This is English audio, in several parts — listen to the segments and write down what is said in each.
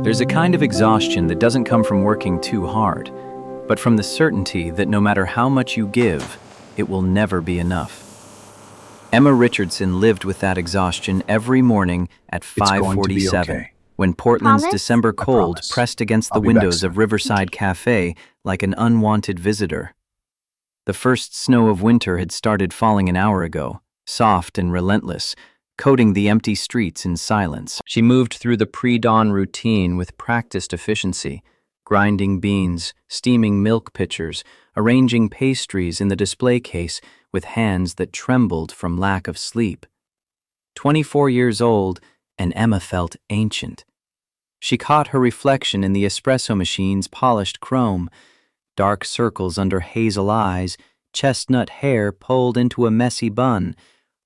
There's a kind of exhaustion that doesn't come from working too hard, but from the certainty that no matter how much you give, it will never be enough. Emma Richardson lived with that exhaustion every morning at It's going to be 5:47, okay. when Portland's Promise? December I cold promise. pressed against I'll the be back windows soon. of Riverside Cafe like an unwanted visitor. The first snow of winter had started falling an hour ago, soft and relentless, coating the empty streets in silence. She moved through the pre-dawn routine with practiced efficiency, grinding beans, steaming milk pitchers, arranging pastries in the display case with hands that trembled from lack of sleep. 24 years old, and Emma felt ancient. She caught her reflection in the espresso machine's polished chrome, dark circles under hazel eyes, chestnut hair pulled into a messy bun,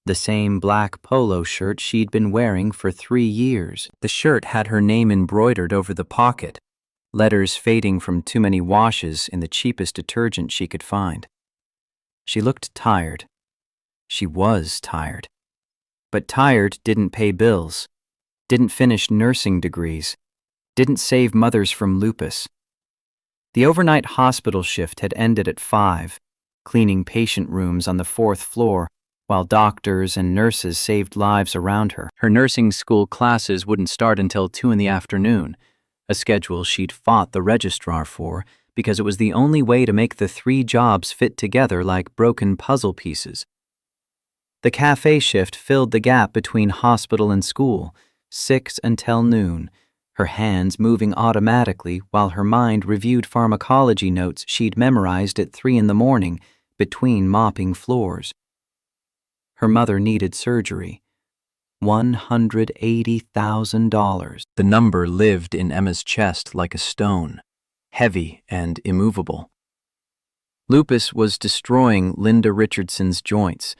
the same black polo shirt she'd been wearing for 3 years. The shirt had her name embroidered over the pocket, letters fading from too many washes in the cheapest detergent she could find. She looked tired. She was tired. But tired didn't pay bills, didn't finish nursing degrees, didn't save mothers from lupus. The overnight hospital shift had ended at 5, cleaning patient rooms on the 4th floor, while doctors and nurses saved lives around her. Her nursing school classes wouldn't start until 2 in the afternoon, a schedule she'd fought the registrar for because it was the only way to make the 3 jobs fit together like broken puzzle pieces. The cafe shift filled the gap between hospital and school, 6 until noon, her hands moving automatically while her mind reviewed pharmacology notes she'd memorized at 3 in the morning between mopping floors. Her mother needed surgery. $180,000. The number lived in Emma's chest like a stone, heavy and immovable. Lupus was destroying Linda Richardson's joints,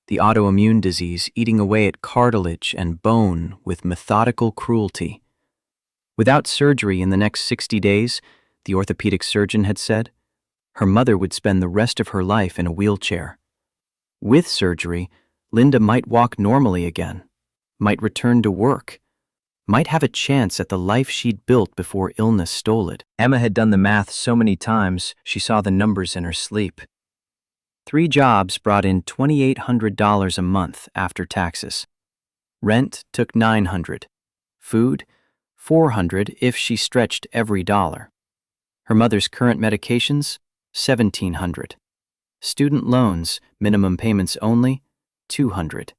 the autoimmune disease eating away at cartilage and bone with methodical cruelty. Without surgery in the next 60 days, the orthopedic surgeon had said, her mother would spend the rest of her life in a wheelchair. With surgery, Linda might walk normally again, might return to work, might have a chance at the life she'd built before illness stole it. Emma had done the math so many times she saw the numbers in her sleep. 3 jobs brought in $2,800 a month after taxes. Rent took $900. Food, $400 if she stretched every dollar. Her mother's current medications, $1,700. Student loans, minimum payments only, $200.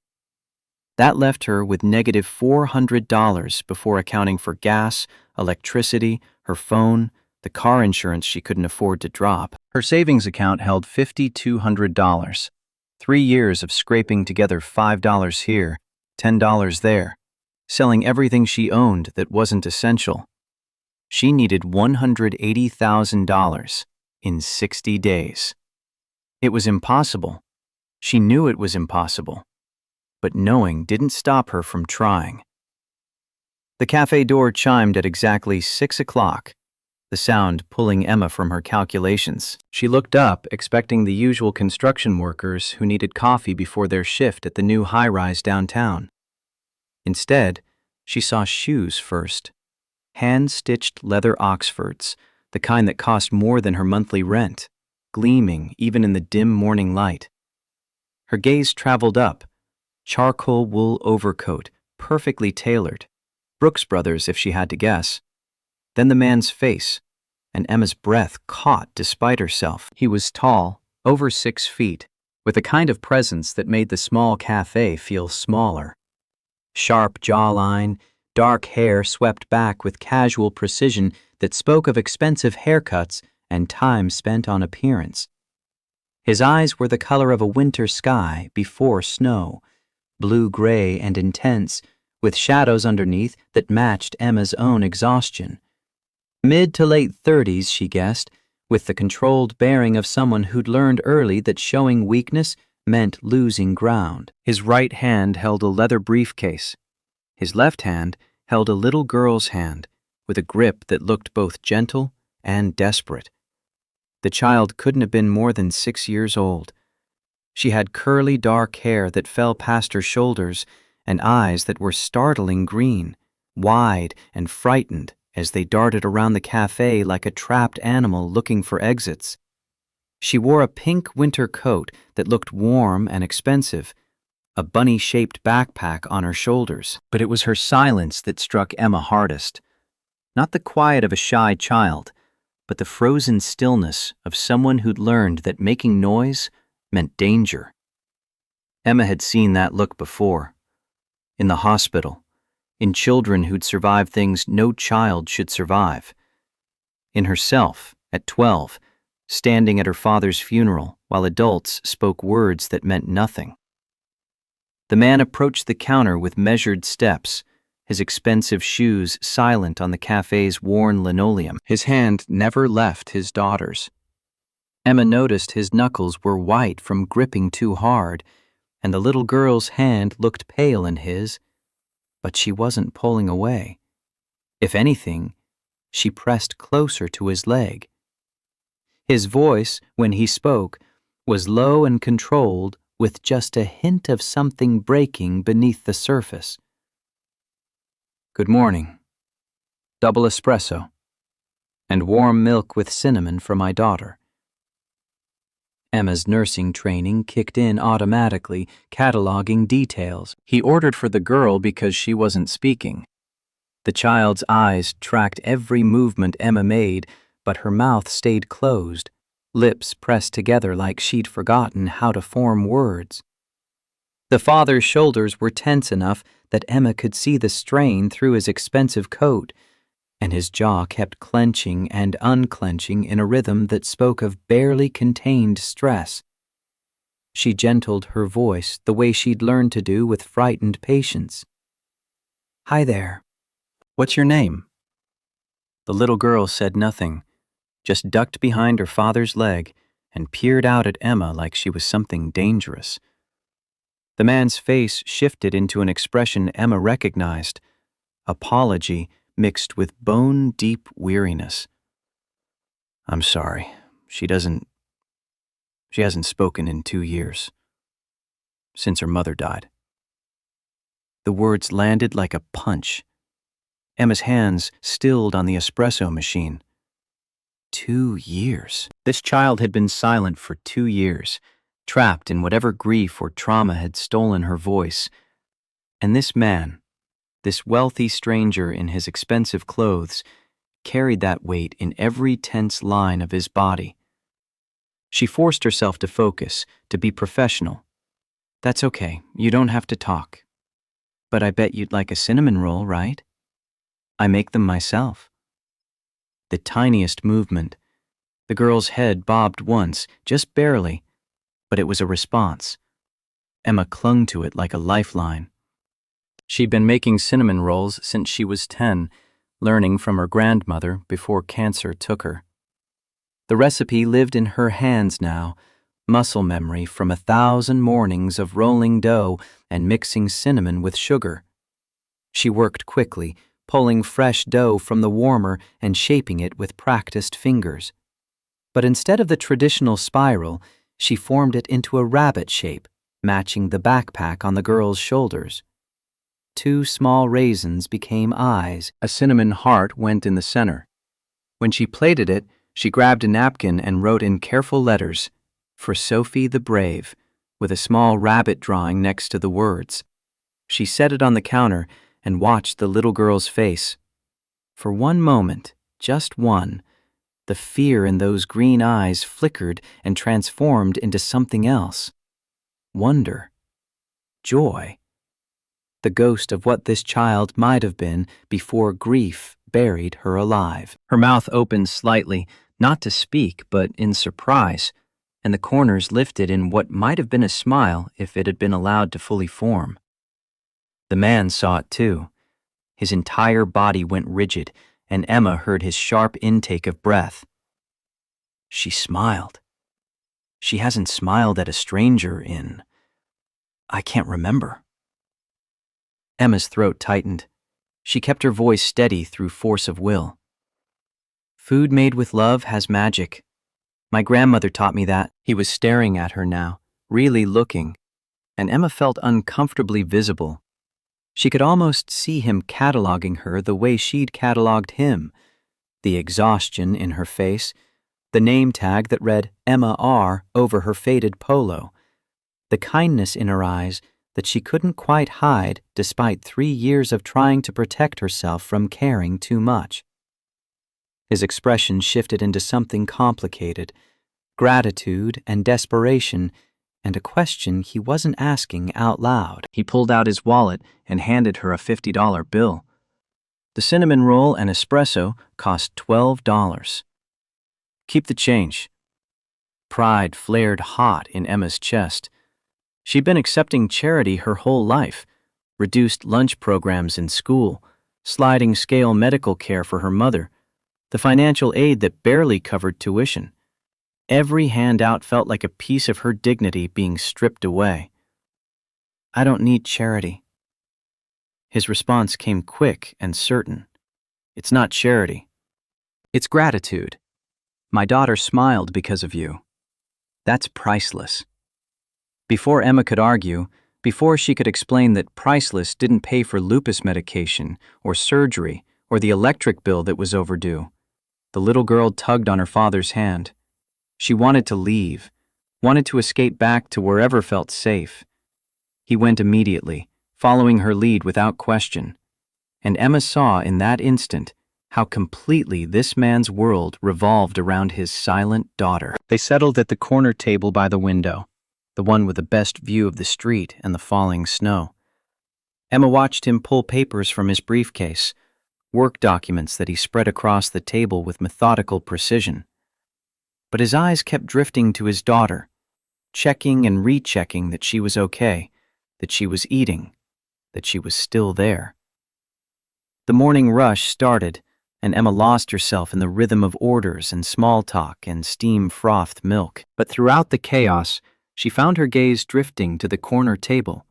That left her with negative $400 before accounting for gas, electricity, her phone, the car insurance she couldn't afford to drop. Her savings account held $5,200. 3 years of scraping together $5 here, $10 there, selling everything she owned that wasn't essential. She needed $180,000 in 60 days. It was impossible. She knew it was impossible. But knowing didn't stop her from trying. The cafe door chimed at exactly 6 o'clock, the sound pulling Emma from her calculations. She looked up, expecting the usual construction workers who needed coffee before their shift at the new high-rise downtown. Instead, she saw shoes first. Hand-stitched leather Oxfords, the kind that cost more than her monthly rent, gleaming even in the dim morning light. Her gaze traveled up. Charcoal wool overcoat, perfectly tailored. Brooks Brothers, if she had to guess. Then the man's face, and Emma's breath caught despite herself. He was tall, over 6 feet, with a kind of presence that made the small cafe feel smaller. Sharp jawline, dark hair swept back with casual precision that spoke of expensive haircuts and time spent on appearance. His eyes were the color of a winter sky before snow, blue-gray and intense, with shadows underneath that matched Emma's own exhaustion. Mid to late 30s, she guessed, with the controlled bearing of someone who'd learned early that showing weakness meant losing ground. His right hand held a leather briefcase. His left hand held a little girl's hand, with a grip that looked both gentle and desperate. The child couldn't have been more than 6 years old. She had curly dark hair that fell past her shoulders and eyes that were startling green, wide and frightened as they darted around the cafe like a trapped animal looking for exits. She wore a pink winter coat that looked warm and expensive, a bunny-shaped backpack on her shoulders. But it was her silence that struck Emma hardest. Not the quiet of a shy child, but the frozen stillness of someone who'd learned that making noise meant danger. Emma had seen that look before. In the hospital, in children who'd survived things no child should survive. In herself, at 12, standing at her father's funeral while adults spoke words that meant nothing. The man approached the counter with measured steps, his expensive shoes silent on the cafe's worn linoleum. His hand never left his daughter's. Emma noticed his knuckles were white from gripping too hard, and the little girl's hand looked pale in his, but she wasn't pulling away. If anything, she pressed closer to his leg. His voice, when he spoke, was low and controlled, with just a hint of something breaking beneath the surface. "Good morning. Double espresso. And warm milk with cinnamon for my daughter." Emma's nursing training kicked in automatically, cataloging details. He ordered for the girl because she wasn't speaking. The child's eyes tracked every movement Emma made, but her mouth stayed closed, lips pressed together like she'd forgotten how to form words. The father's shoulders were tense enough that Emma could see the strain through his expensive coat, and his jaw kept clenching and unclenching in a rhythm that spoke of barely contained stress. She gentled her voice the way she'd learned to do with frightened patience. "Hi there. What's your name?" The little girl said nothing, just ducked behind her father's leg and peered out at Emma like she was something dangerous. The man's face shifted into an expression Emma recognized, apology mixed with bone-deep weariness. "I'm sorry. She hasn't spoken in 2 years. Since her mother died." The words landed like a punch. Emma's hands stilled on the espresso machine. 2 years. This child had been silent for 2 years, trapped in whatever grief or trauma had stolen her voice. And this man, this wealthy stranger in his expensive clothes, carried that weight in every tense line of his body. She forced herself to focus, to be professional. "That's okay, you don't have to talk. But I bet you'd like a cinnamon roll, right? I make them myself." The tiniest movement. The girl's head bobbed once, just barely, but it was a response. Emma clung to it like a lifeline. She'd been making cinnamon rolls since she was 10, learning from her grandmother before cancer took her. The recipe lived in her hands now, muscle memory from 1,000 mornings of rolling dough and mixing cinnamon with sugar. She worked quickly, pulling fresh dough from the warmer and shaping it with practiced fingers. But instead of the traditional spiral, she formed it into a rabbit shape, matching the backpack on the girl's shoulders. 2 small raisins became eyes. A cinnamon heart went in the center. When she plated it, she grabbed a napkin and wrote in careful letters, "For Sophie the Brave," with a small rabbit drawing next to the words. She set it on the counter and watched the little girl's face. For one moment, just one, the fear in those green eyes flickered and transformed into something else. Wonder. Joy. The ghost of what this child might have been before grief buried her alive. Her mouth opened slightly, not to speak, but in surprise, and the corners lifted in what might have been a smile if it had been allowed to fully form. The man saw it too. His entire body went rigid, and Emma heard his sharp intake of breath. She smiled. She hasn't smiled at a stranger in... I can't remember. Emma's throat tightened. She kept her voice steady through force of will. "Food made with love has magic. My grandmother taught me that." He was staring at her now, really looking, and Emma felt uncomfortably visible. She could almost see him cataloging her the way she'd cataloged him, the exhaustion in her face, the name tag that read Emma R. over her faded polo, the kindness in her eyes that she couldn't quite hide despite 3 years of trying to protect herself from caring too much. His expression shifted into something complicated, gratitude and desperation, and a question he wasn't asking out loud. He pulled out his wallet and handed her a $50 bill. The cinnamon roll and espresso cost $12. Keep the change. Pride flared hot in Emma's chest. She'd been accepting charity her whole life, reduced lunch programs in school, sliding scale medical care for her mother, the financial aid that barely covered tuition. Every handout felt like a piece of her dignity being stripped away. I don't need charity. His response came quick and certain. It's not charity. It's gratitude. My daughter smiled because of you. That's priceless. Before Emma could argue, before she could explain that priceless didn't pay for lupus medication or surgery or the electric bill that was overdue, the little girl tugged on her father's hand. She wanted to leave, wanted to escape back to wherever felt safe. He went immediately, following her lead without question, and Emma saw in that instant how completely this man's world revolved around his silent daughter. They settled at the corner table by the window, the one with the best view of the street and the falling snow. Emma watched him pull papers from his briefcase, work documents that he spread across the table with methodical precision. But his eyes kept drifting to his daughter, checking and rechecking that she was okay, that she was eating, that she was still there. The morning rush started, and Emma lost herself in the rhythm of orders and small talk and steam-frothed milk. But throughout the chaos, she found her gaze drifting to the corner table,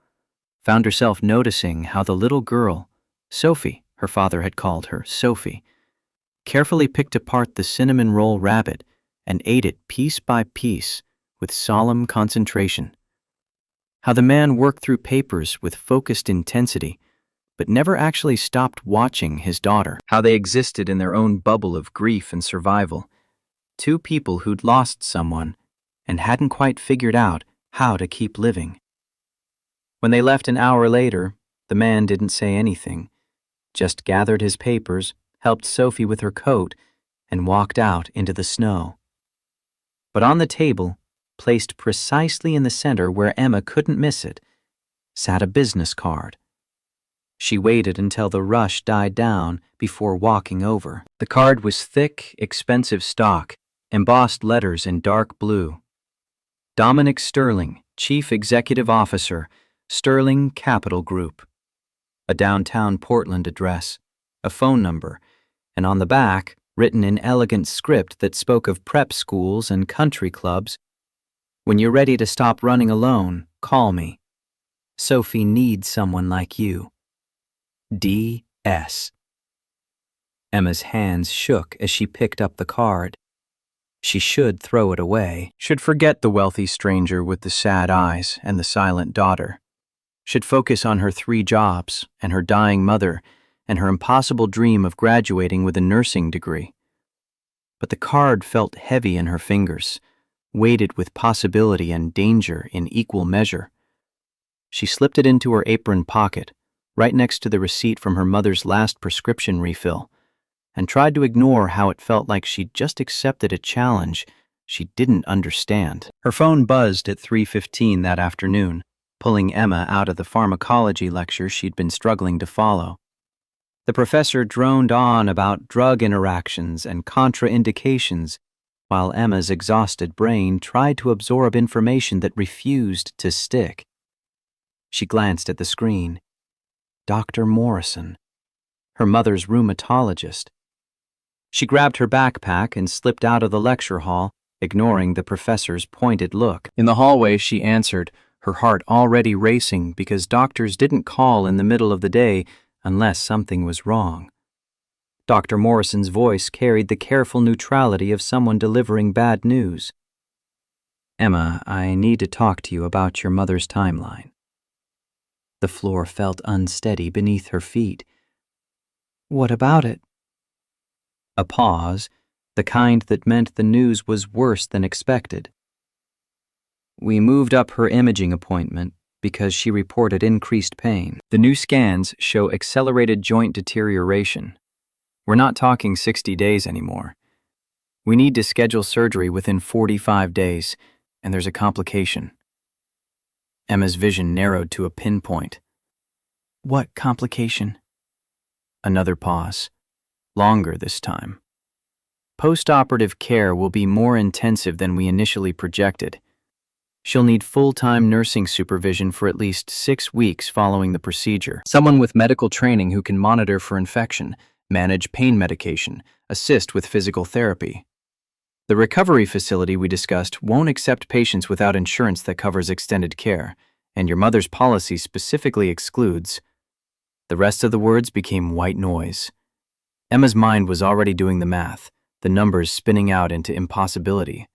found herself noticing how the little girl, Sophie, her father had called her Sophie, carefully picked apart the cinnamon roll rabbit and ate it piece by piece with solemn concentration. How the man worked through papers with focused intensity, but never actually stopped watching his daughter. How they existed in their own bubble of grief and survival. Two people who'd lost someone and hadn't quite figured out how to keep living. When they left an hour later, the man didn't say anything, just gathered his papers, helped Sophie with her coat, and walked out into the snow. But on the table, placed precisely in the center where Emma couldn't miss it, sat a business card. She waited until the rush died down before walking over. The card was thick, expensive stock, embossed letters in dark blue. Dominic Sterling, Chief Executive Officer, Sterling Capital Group. A downtown Portland address, a phone number, and on the back, written in elegant script that spoke of prep schools and country clubs, "When you're ready to stop running alone, call me. Sophie needs someone like you. D.S." Emma's hands shook as she picked up the card. She should throw it away, should forget the wealthy stranger with the sad eyes and the silent daughter, should focus on her 3 jobs and her dying mother and her impossible dream of graduating with a nursing degree. But the card felt heavy in her fingers, weighted with possibility and danger in equal measure. She slipped it into her apron pocket, right next to the receipt from her mother's last prescription refill, and tried to ignore how it felt like she'd just accepted a challenge she didn't understand. Her phone buzzed at 3:15 that afternoon, pulling Emma out of the pharmacology lecture she'd been struggling to follow. The professor droned on about drug interactions and contraindications, while Emma's exhausted brain tried to absorb information that refused to stick. She glanced at the screen. Dr. Morrison, her mother's rheumatologist. She grabbed her backpack and slipped out of the lecture hall, ignoring the professor's pointed look. In the hallway, she answered, her heart already racing because doctors didn't call in the middle of the day unless something was wrong. Dr. Morrison's voice carried the careful neutrality of someone delivering bad news. "Emma, I need to talk to you about your mother's timeline." The floor felt unsteady beneath her feet. "What about it?" A pause, the kind that meant the news was worse than expected. "We moved up her imaging appointment because she reported increased pain. The new scans show accelerated joint deterioration. We're not talking 60 days anymore. We need to schedule surgery within 45 days, and there's a complication." Emma's vision narrowed to a pinpoint. "What complication?" Another pause. Longer this time. "Post-operative care will be more intensive than we initially projected. She'll need full-time nursing supervision for at least 6 weeks following the procedure. Someone with medical training who can monitor for infection, manage pain medication, assist with physical therapy. The recovery facility we discussed won't accept patients without insurance that covers extended care, and your mother's policy specifically excludes." The rest of the words became white noise. Emma's mind was already doing the math, the numbers spinning out into impossibility.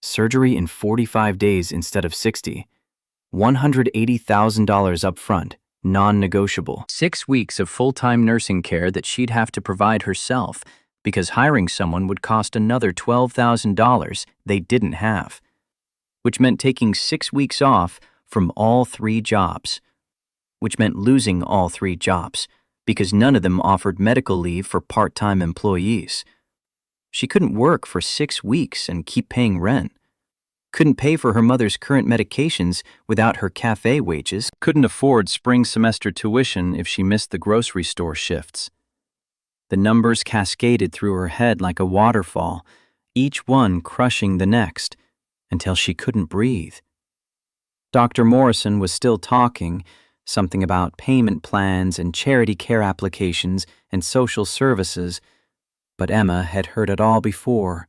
Surgery in 45 days instead of 60. $180,000 up front, non-negotiable. 6 weeks of full-time nursing care that she'd have to provide herself because hiring someone would cost another $12,000 they didn't have, which meant taking 6 weeks off from all 3 jobs, which meant losing all 3 jobs because none of them offered medical leave for part-time employees. She couldn't work for 6 weeks and keep paying rent. Couldn't pay for her mother's current medications without her cafe wages. Couldn't afford spring semester tuition if she missed the grocery store shifts. The numbers cascaded through her head like a waterfall, each one crushing the next, until she couldn't breathe. Dr. Morrison was still talking, something about payment plans and charity care applications and social services, but Emma had heard it all before.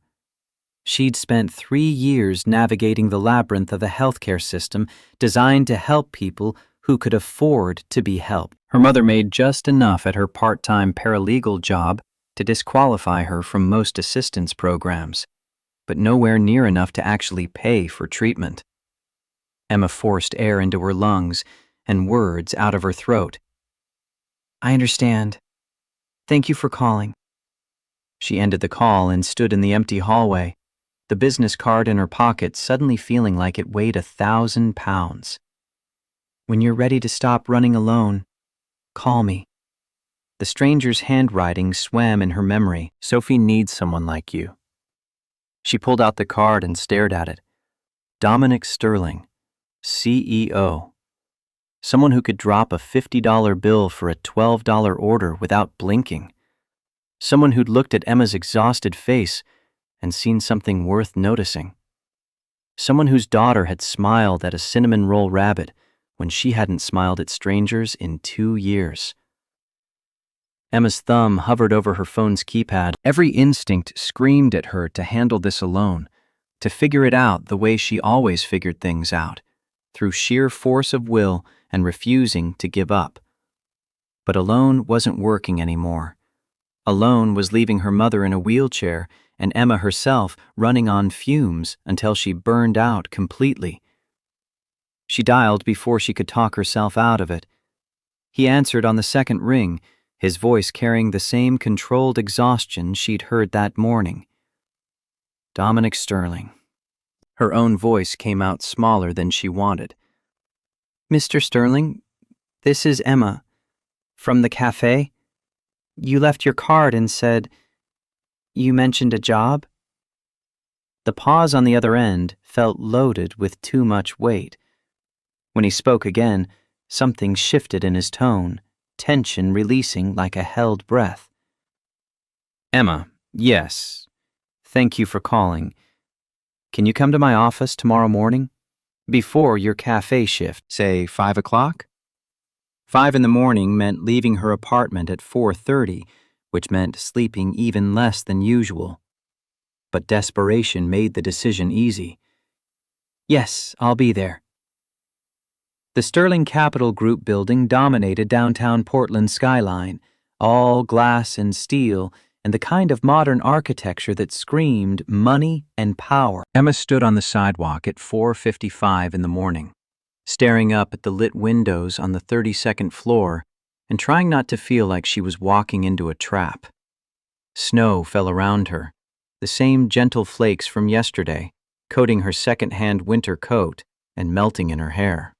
She'd spent 3 years navigating the labyrinth of the healthcare system designed to help people who could afford to be helped. Her mother made just enough at her part-time paralegal job to disqualify her from most assistance programs, but nowhere near enough to actually pay for treatment. Emma forced air into her lungs and words out of her throat. "I understand. Thank you for calling." She ended the call and stood in the empty hallway, the business card in her pocket suddenly feeling like it weighed 1,000 pounds. "When you're ready to stop running alone, call me." The stranger's handwriting swam in her memory. "Sophie needs someone like you." She pulled out the card and stared at it. Dominic Sterling, CEO. Someone who could drop a $50 bill for a $12 order without blinking. Someone who'd looked at Emma's exhausted face and seen something worth noticing. Someone whose daughter had smiled at a cinnamon roll rabbit when she hadn't smiled at strangers in 2 years. Emma's thumb hovered over her phone's keypad. Every instinct screamed at her to handle this alone, to figure it out the way she always figured things out, through sheer force of will and refusing to give up. But alone wasn't working anymore. Alone was leaving her mother in a wheelchair and Emma herself running on fumes until she burned out completely. She dialed before she could talk herself out of it. He answered on the second ring, his voice carrying the same controlled exhaustion she'd heard that morning. Dominic Sterling. Her own voice came out smaller than she wanted. "Mr. Sterling, this is Emma. From the cafe. You left your card and said, you mentioned a job?" The pause on the other end felt loaded with too much weight. When he spoke again, something shifted in his tone, tension releasing like a held breath. "Emma, yes. Thank you for calling. Can you come to my office tomorrow morning? Before your cafe shift, say 5 o'clock? 5 in the morning meant leaving her apartment at 4:30, which meant sleeping even less than usual. But desperation made the decision easy. "Yes, I'll be there." The Sterling Capital Group building dominated downtown Portland's skyline, all glass and steel, and the kind of modern architecture that screamed money and power. Emma stood on the sidewalk at 4:55 in the morning. staring up at the lit windows on the 32nd floor and trying not to feel like she was walking into a trap. Snow fell around her, the same gentle flakes from yesterday, coating her second-hand winter coat and melting in her hair.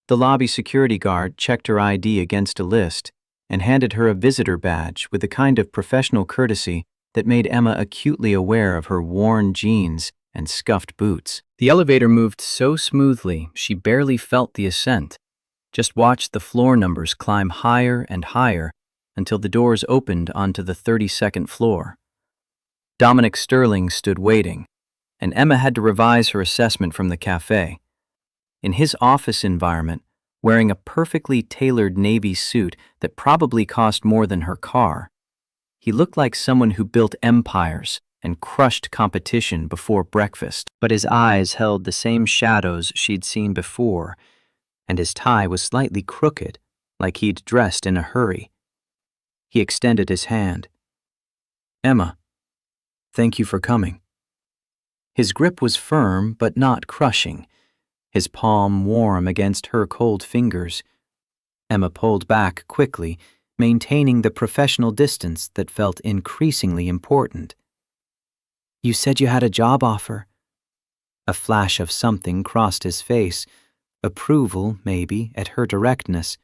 The lobby security guard checked her ID against a list and handed her a visitor badge with the kind of professional courtesy that made Emma acutely aware of her worn jeans and scuffed boots. The elevator moved so smoothly she barely felt the ascent, just watched the floor numbers climb higher and higher until the doors opened onto the 32nd floor. Dominic Sterling stood waiting, and Emma had to revise her assessment from the cafe. In his office environment, wearing a perfectly tailored navy suit that probably cost more than her car, he looked like someone who built empires and crushed competition before breakfast. But his eyes held the same shadows she'd seen before, and his tie was slightly crooked, like he'd dressed in a hurry. He extended his hand. "Emma, thank you for coming." His grip was firm but not crushing, his palm warm against her cold fingers. Emma pulled back quickly, maintaining the professional distance that felt increasingly important. "You said you had a job offer." A flash of something crossed his face, approval, maybe, at her directness.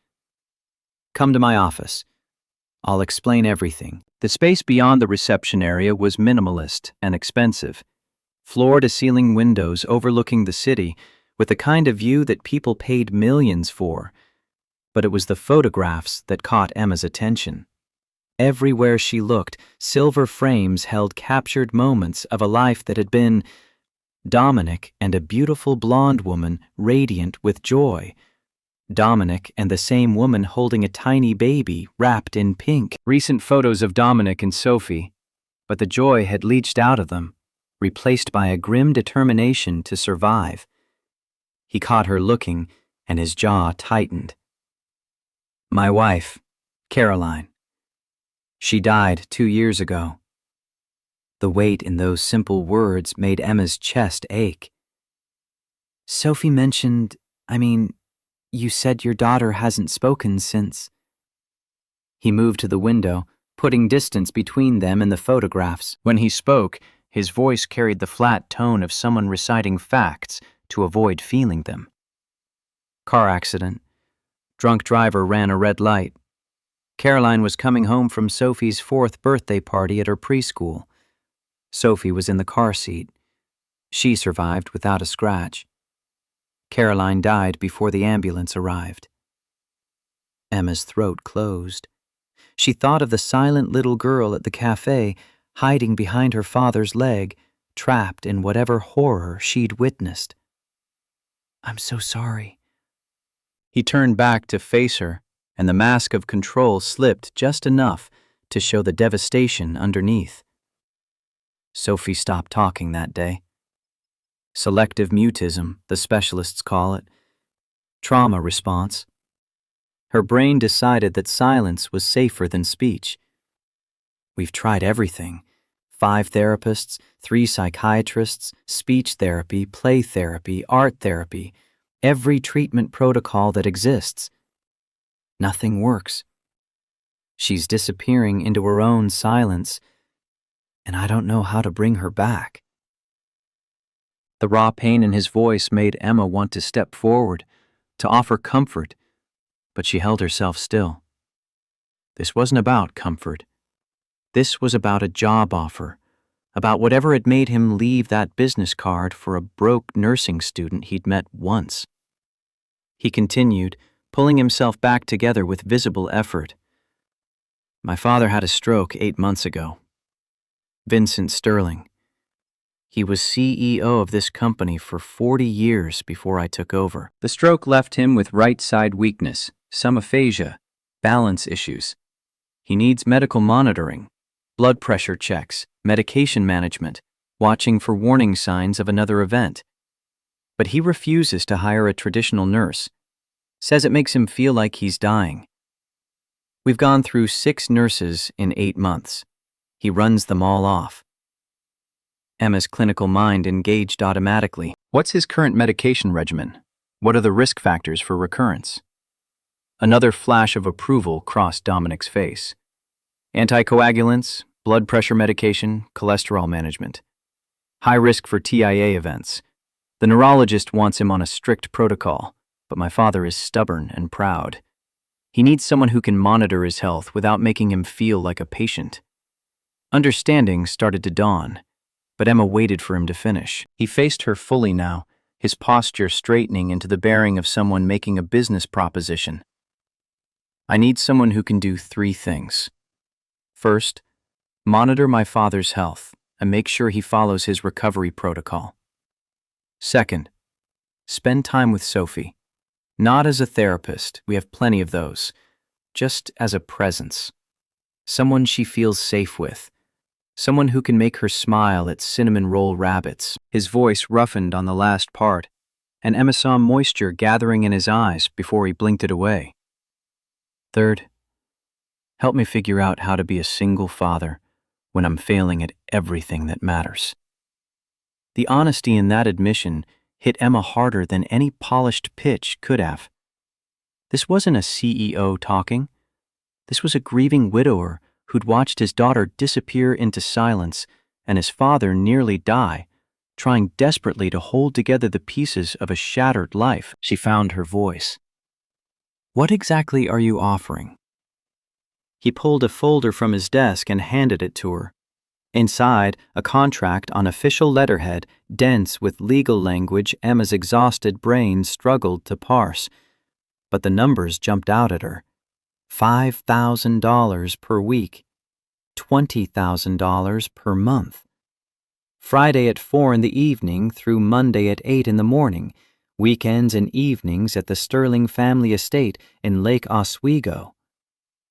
"Come to my office. I'll explain everything." The space beyond the reception area was minimalist and expensive. Floor-to-ceiling windows overlooking the city, with the kind of view that people paid millions for. But it was the photographs that caught Emma's attention. Everywhere she looked, silver frames held captured moments of a life that had been Dominic and a beautiful blonde woman radiant with joy. Dominic and the same woman holding a tiny baby wrapped in pink. Recent photos of Dominic and Sophie, but the joy had leached out of them, replaced by a grim determination to survive. He caught her looking, and his jaw tightened. "My wife, Caroline. She died 2 years ago." The weight in those simple words made Emma's chest ache. "Sophie mentioned, you said your daughter hasn't spoken since." He moved to the window, putting distance between them and the photographs. When he spoke, his voice carried the flat tone of someone reciting facts to avoid feeling them. "Car accident. Drunk driver ran a red light. Caroline was coming home from Sophie's 4th birthday party at her preschool. Sophie was in the car seat. She survived without a scratch. Caroline died before the ambulance arrived." Emma's throat closed. She thought of the silent little girl at the cafe, hiding behind her father's leg, trapped in whatever horror she'd witnessed. "I'm so sorry." He turned back to face her, and the mask of control slipped just enough to show the devastation underneath. Sophie stopped talking that day. Selective mutism, the specialists call it. Trauma response. Her brain decided that silence was safer than speech. "We've tried everything. 5 therapists, 3 psychiatrists, speech therapy, play therapy, art therapy, every treatment protocol that exists. Nothing works. She's disappearing into her own silence, and I don't know how to bring her back." The raw pain in his voice made Emma want to step forward, to offer comfort, but she held herself still. This wasn't about comfort. This was about a job offer, about whatever had made him leave that business card for a broke nursing student he'd met once. He continued, pulling himself back together with visible effort. "My father had a stroke 8 months ago. Vincent Sterling. He was CEO of this company for 40 years before I took over. The stroke left him with right side weakness, some aphasia, balance issues. He needs medical monitoring, blood pressure checks, medication management, watching for warning signs of another event. But he refuses to hire a traditional nurse, says it makes him feel like he's dying. We've gone through 6 nurses in 8 months. He runs them all off." Emma's clinical mind engaged automatically. "What's his current medication regimen? What are the risk factors for recurrence? Another flash of approval crossed Dominic's face. Anticoagulants, blood pressure medication, cholesterol management. High risk for TIA events. The neurologist wants him on a strict protocol, but my father is stubborn and proud. He needs someone who can monitor his health without making him feel like a patient. Understanding started to dawn, but Emma waited for him to finish. He faced her fully now, his posture straightening into the bearing of someone making a business proposition. I need someone who can do 3 things. First, monitor my father's health and make sure he follows his recovery protocol. Second, spend time with Sophie. Not as a therapist, we have plenty of those, just as a presence. Someone she feels safe with. Someone who can make her smile at cinnamon roll rabbits. His voice roughened on the last part, and Emma saw moisture gathering in his eyes before he blinked it away. Third, help me figure out how to be a single father when I'm failing at everything that matters. The honesty in that admission hit Emma harder than any polished pitch could have. This wasn't a CEO talking. This was a grieving widower who'd watched his daughter disappear into silence and his father nearly die, trying desperately to hold together the pieces of a shattered life. She found her voice. What exactly are you offering? He pulled a folder from his desk and handed it to her. Inside, a contract on official letterhead, dense with legal language Emma's exhausted brain struggled to parse. But the numbers jumped out at her. $5,000 per week. $20,000 per month. Friday at 4 in the evening through Monday at 8 in the morning. Weekends and evenings at the Sterling family estate in Lake Oswego.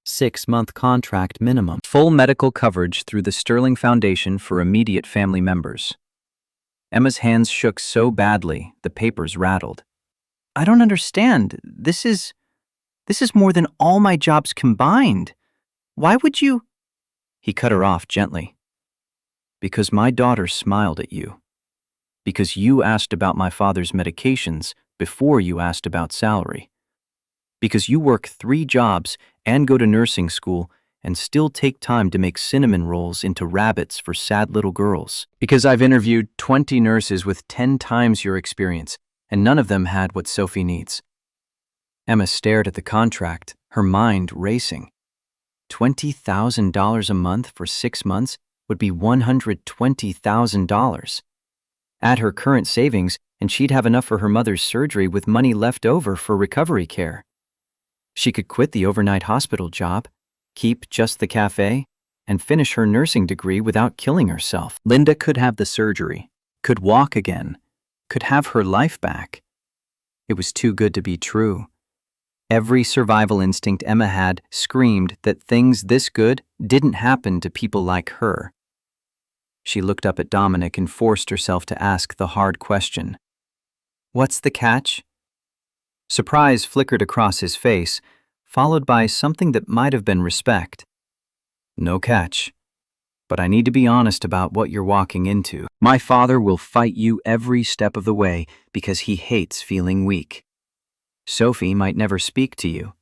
6-month contract minimum. Full medical coverage through the Sterling Foundation for immediate family members. Emma's hands shook so badly, the papers rattled. I don't understand. This is more than all my jobs combined. Why would you? He cut her off gently. Because my daughter smiled at you. Because you asked about my father's medications before you asked about salary. Because you work 3 jobs and go to nursing school and still take time to make cinnamon rolls into rabbits for sad little girls. Because I've interviewed 20 nurses with 10 times your experience, and none of them had what Sophie needs. Emma stared at the contract, her mind racing. $20,000 a month for 6 months would be $120,000. Add her current savings, and she'd have enough for her mother's surgery with money left over for recovery care. She could quit the overnight hospital job, keep just the cafe, and finish her nursing degree without killing herself. Linda could have the surgery, could walk again, could have her life back. It was too good to be true. Every survival instinct Emma had screamed that things this good didn't happen to people like her. She looked up at Dominic and forced herself to ask the hard question. What's the catch? Surprise flickered across his face, followed by something that might have been respect. No catch. But I need to be honest about what you're walking into. My father will fight you every step of the way because he hates feeling weak. Sophie might never speak to you.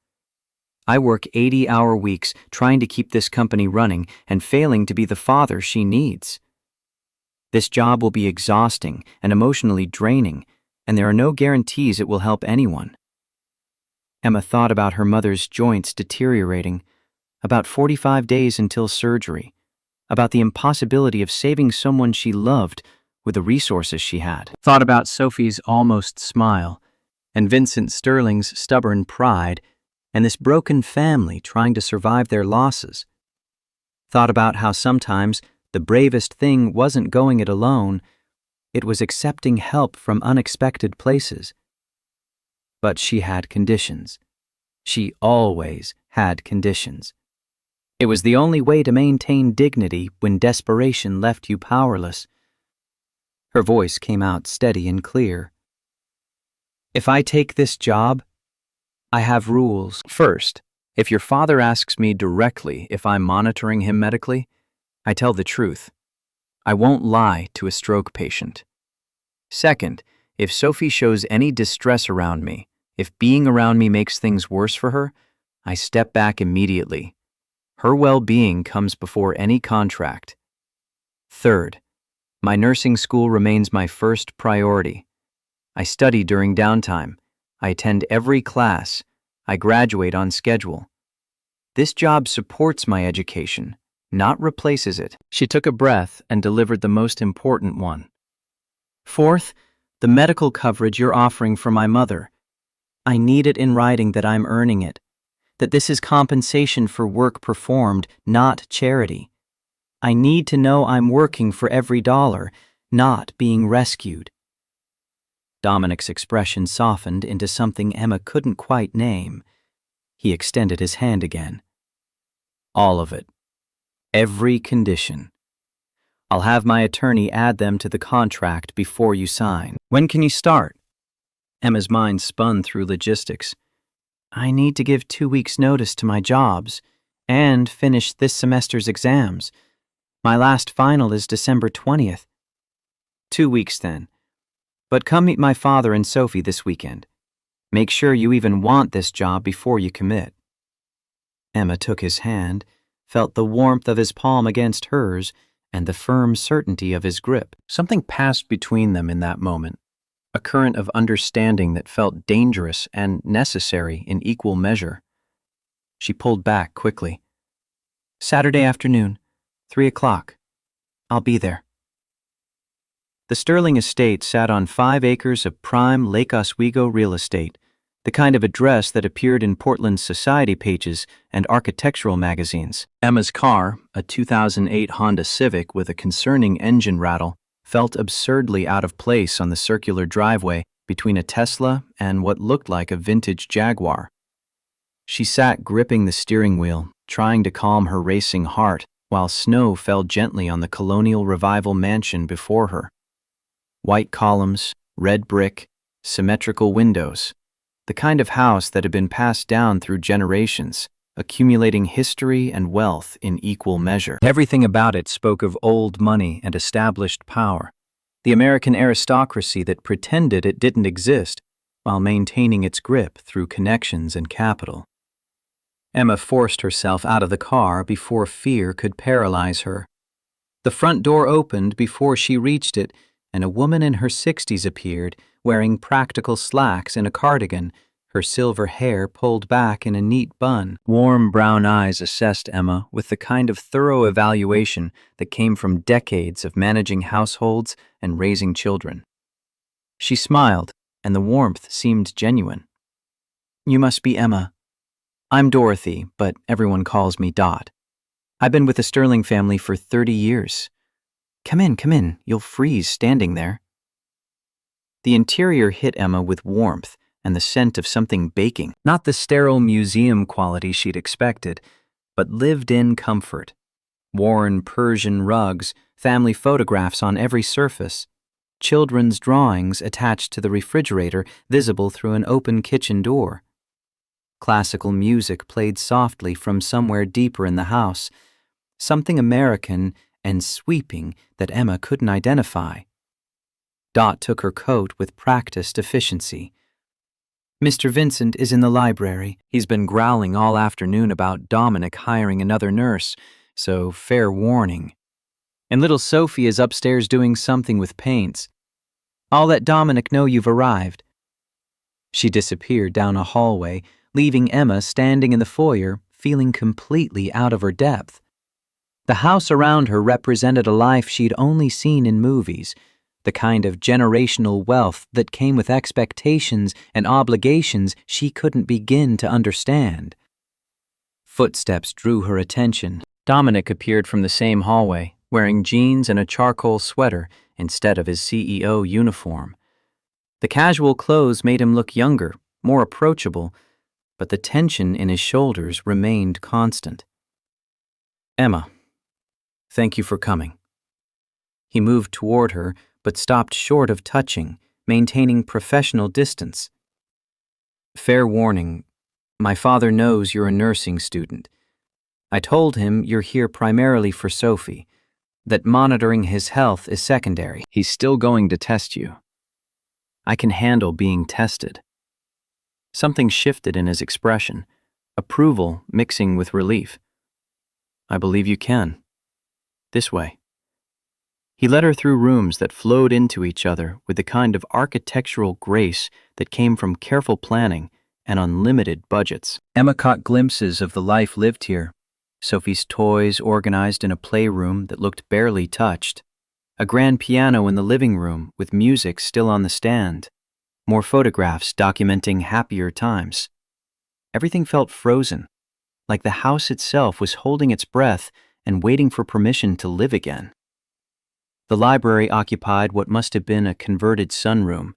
I work 80-hour weeks trying to keep this company running and failing to be the father she needs. This job will be exhausting and emotionally draining, and there are no guarantees it will help anyone. Emma thought about her mother's joints deteriorating, about 45 days until surgery, about the impossibility of saving someone she loved with the resources she had. Thought about Sophie's almost smile, and Vincent Sterling's stubborn pride, and this broken family trying to survive their losses. Thought about how sometimes the bravest thing wasn't going it alone, it was accepting help from unexpected places. But she had conditions. She always had conditions. It was the only way to maintain dignity when desperation left you powerless. Her voice came out steady and clear. If I take this job, I have rules. First, if your father asks me directly if I'm monitoring him medically, I tell the truth. I won't lie to a stroke patient. Second, If Sophie shows any distress around me, if being around me makes things worse for her, I step back immediately. Her well-being comes before any contract. Third, my nursing school remains my first priority. I study during downtime. I attend every class. I graduate on schedule. This job supports my education, not replaces it. She took a breath and delivered the most important one. Fourth, the medical coverage you're offering for my mother. I need it in writing that I'm earning it, that this is compensation for work performed, not charity. I need to know I'm working for every dollar, not being rescued. Dominic's expression softened into something Emma couldn't quite name. He extended his hand again. All of it. Every condition. I'll have my attorney add them to the contract before you sign. When can you start? Emma's mind spun through logistics. I need to give 2 weeks' notice to my jobs and finish this semester's exams. My last final is December 20th. 2 weeks then. But come meet my father and Sophie this weekend. Make sure you even want this job before you commit. Emma took his hand, felt the warmth of his palm against hers, and the firm certainty of his grip. Something passed between them in that moment, a current of understanding that felt dangerous and necessary in equal measure. She pulled back quickly. Saturday afternoon, 3 o'clock. I'll be there. The Sterling estate sat on 5 acres of prime Lake Oswego real estate, the kind of address that appeared in Portland's society pages and architectural magazines. Emma's car, a 2008 Honda Civic with a concerning engine rattle, felt absurdly out of place on the circular driveway between a Tesla and what looked like a vintage Jaguar. She sat gripping the steering wheel, trying to calm her racing heart, while snow fell gently on the colonial revival mansion before her. White columns, red brick, symmetrical windows. The kind of house that had been passed down through generations, accumulating history and wealth in equal measure. Everything about it spoke of old money and established power, the American aristocracy that pretended it didn't exist while maintaining its grip through connections and capital. Emma forced herself out of the car before fear could paralyze her. The front door opened before she reached it, and a woman in her 60s appeared, wearing practical slacks and a cardigan, her silver hair pulled back in a neat bun. Warm brown eyes assessed Emma with the kind of thorough evaluation that came from decades of managing households and raising children. She smiled, and the warmth seemed genuine. You must be Emma. I'm Dorothy, but everyone calls me Dot. I've been with the Sterling family for 30 years. Come in, you'll freeze standing there. The interior hit Emma with warmth and the scent of something baking, not the sterile museum quality she'd expected, but lived-in comfort. Worn Persian rugs, family photographs on every surface, children's drawings attached to the refrigerator visible through an open kitchen door. Classical music played softly from somewhere deeper in the house, something American and sweeping that Emma couldn't identify. Dot took her coat with practiced efficiency. Mr. Vincent is in the library. He's been growling all afternoon about Dominic hiring another nurse, so fair warning. And little Sophie is upstairs doing something with paints. I'll let Dominic know you've arrived. She disappeared down a hallway, leaving Emma standing in the foyer, feeling completely out of her depth. The house around her represented a life she'd only seen in movies, the kind of generational wealth that came with expectations and obligations she couldn't begin to understand. Footsteps drew her attention. Dominic appeared from the same hallway, wearing jeans and a charcoal sweater instead of his CEO uniform. The casual clothes made him look younger, more approachable, but the tension in his shoulders remained constant. Emma, thank you for coming. He moved toward her, but stopped short of touching, maintaining professional distance. Fair warning, my father knows you're a nursing student. I told him you're here primarily for Sophie, that monitoring his health is secondary. He's still going to test you. I can handle being tested. Something shifted in his expression, approval mixing with relief. I believe you can. This way. He led her through rooms that flowed into each other with the kind of architectural grace that came from careful planning and unlimited budgets. Emma caught glimpses of the life lived here. Sophie's toys organized in a playroom that looked barely touched. A grand piano in the living room with music still on the stand. More photographs documenting happier times. Everything felt frozen, like the house itself was holding its breath and waiting for permission to live again. The library occupied what must have been a converted sunroom,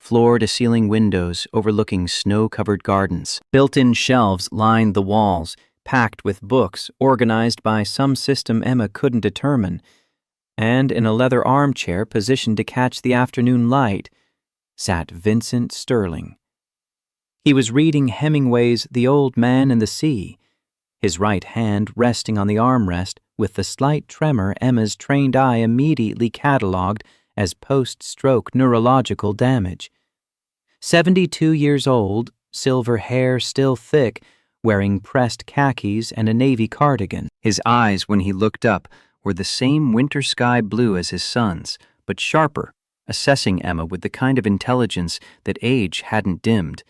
floor-to-ceiling windows overlooking snow-covered gardens. Built-in shelves lined the walls, packed with books organized by some system Emma couldn't determine, and in a leather armchair positioned to catch the afternoon light sat Vincent Sterling. He was reading Hemingway's The Old Man and the Sea, his right hand resting on the armrest with the slight tremor Emma's trained eye immediately catalogued as post-stroke neurological damage. 72 years old, silver hair still thick, wearing pressed khakis and a navy cardigan. His eyes, when he looked up, were the same winter sky blue as his son's, but sharper, assessing Emma with the kind of intelligence that age hadn't dimmed.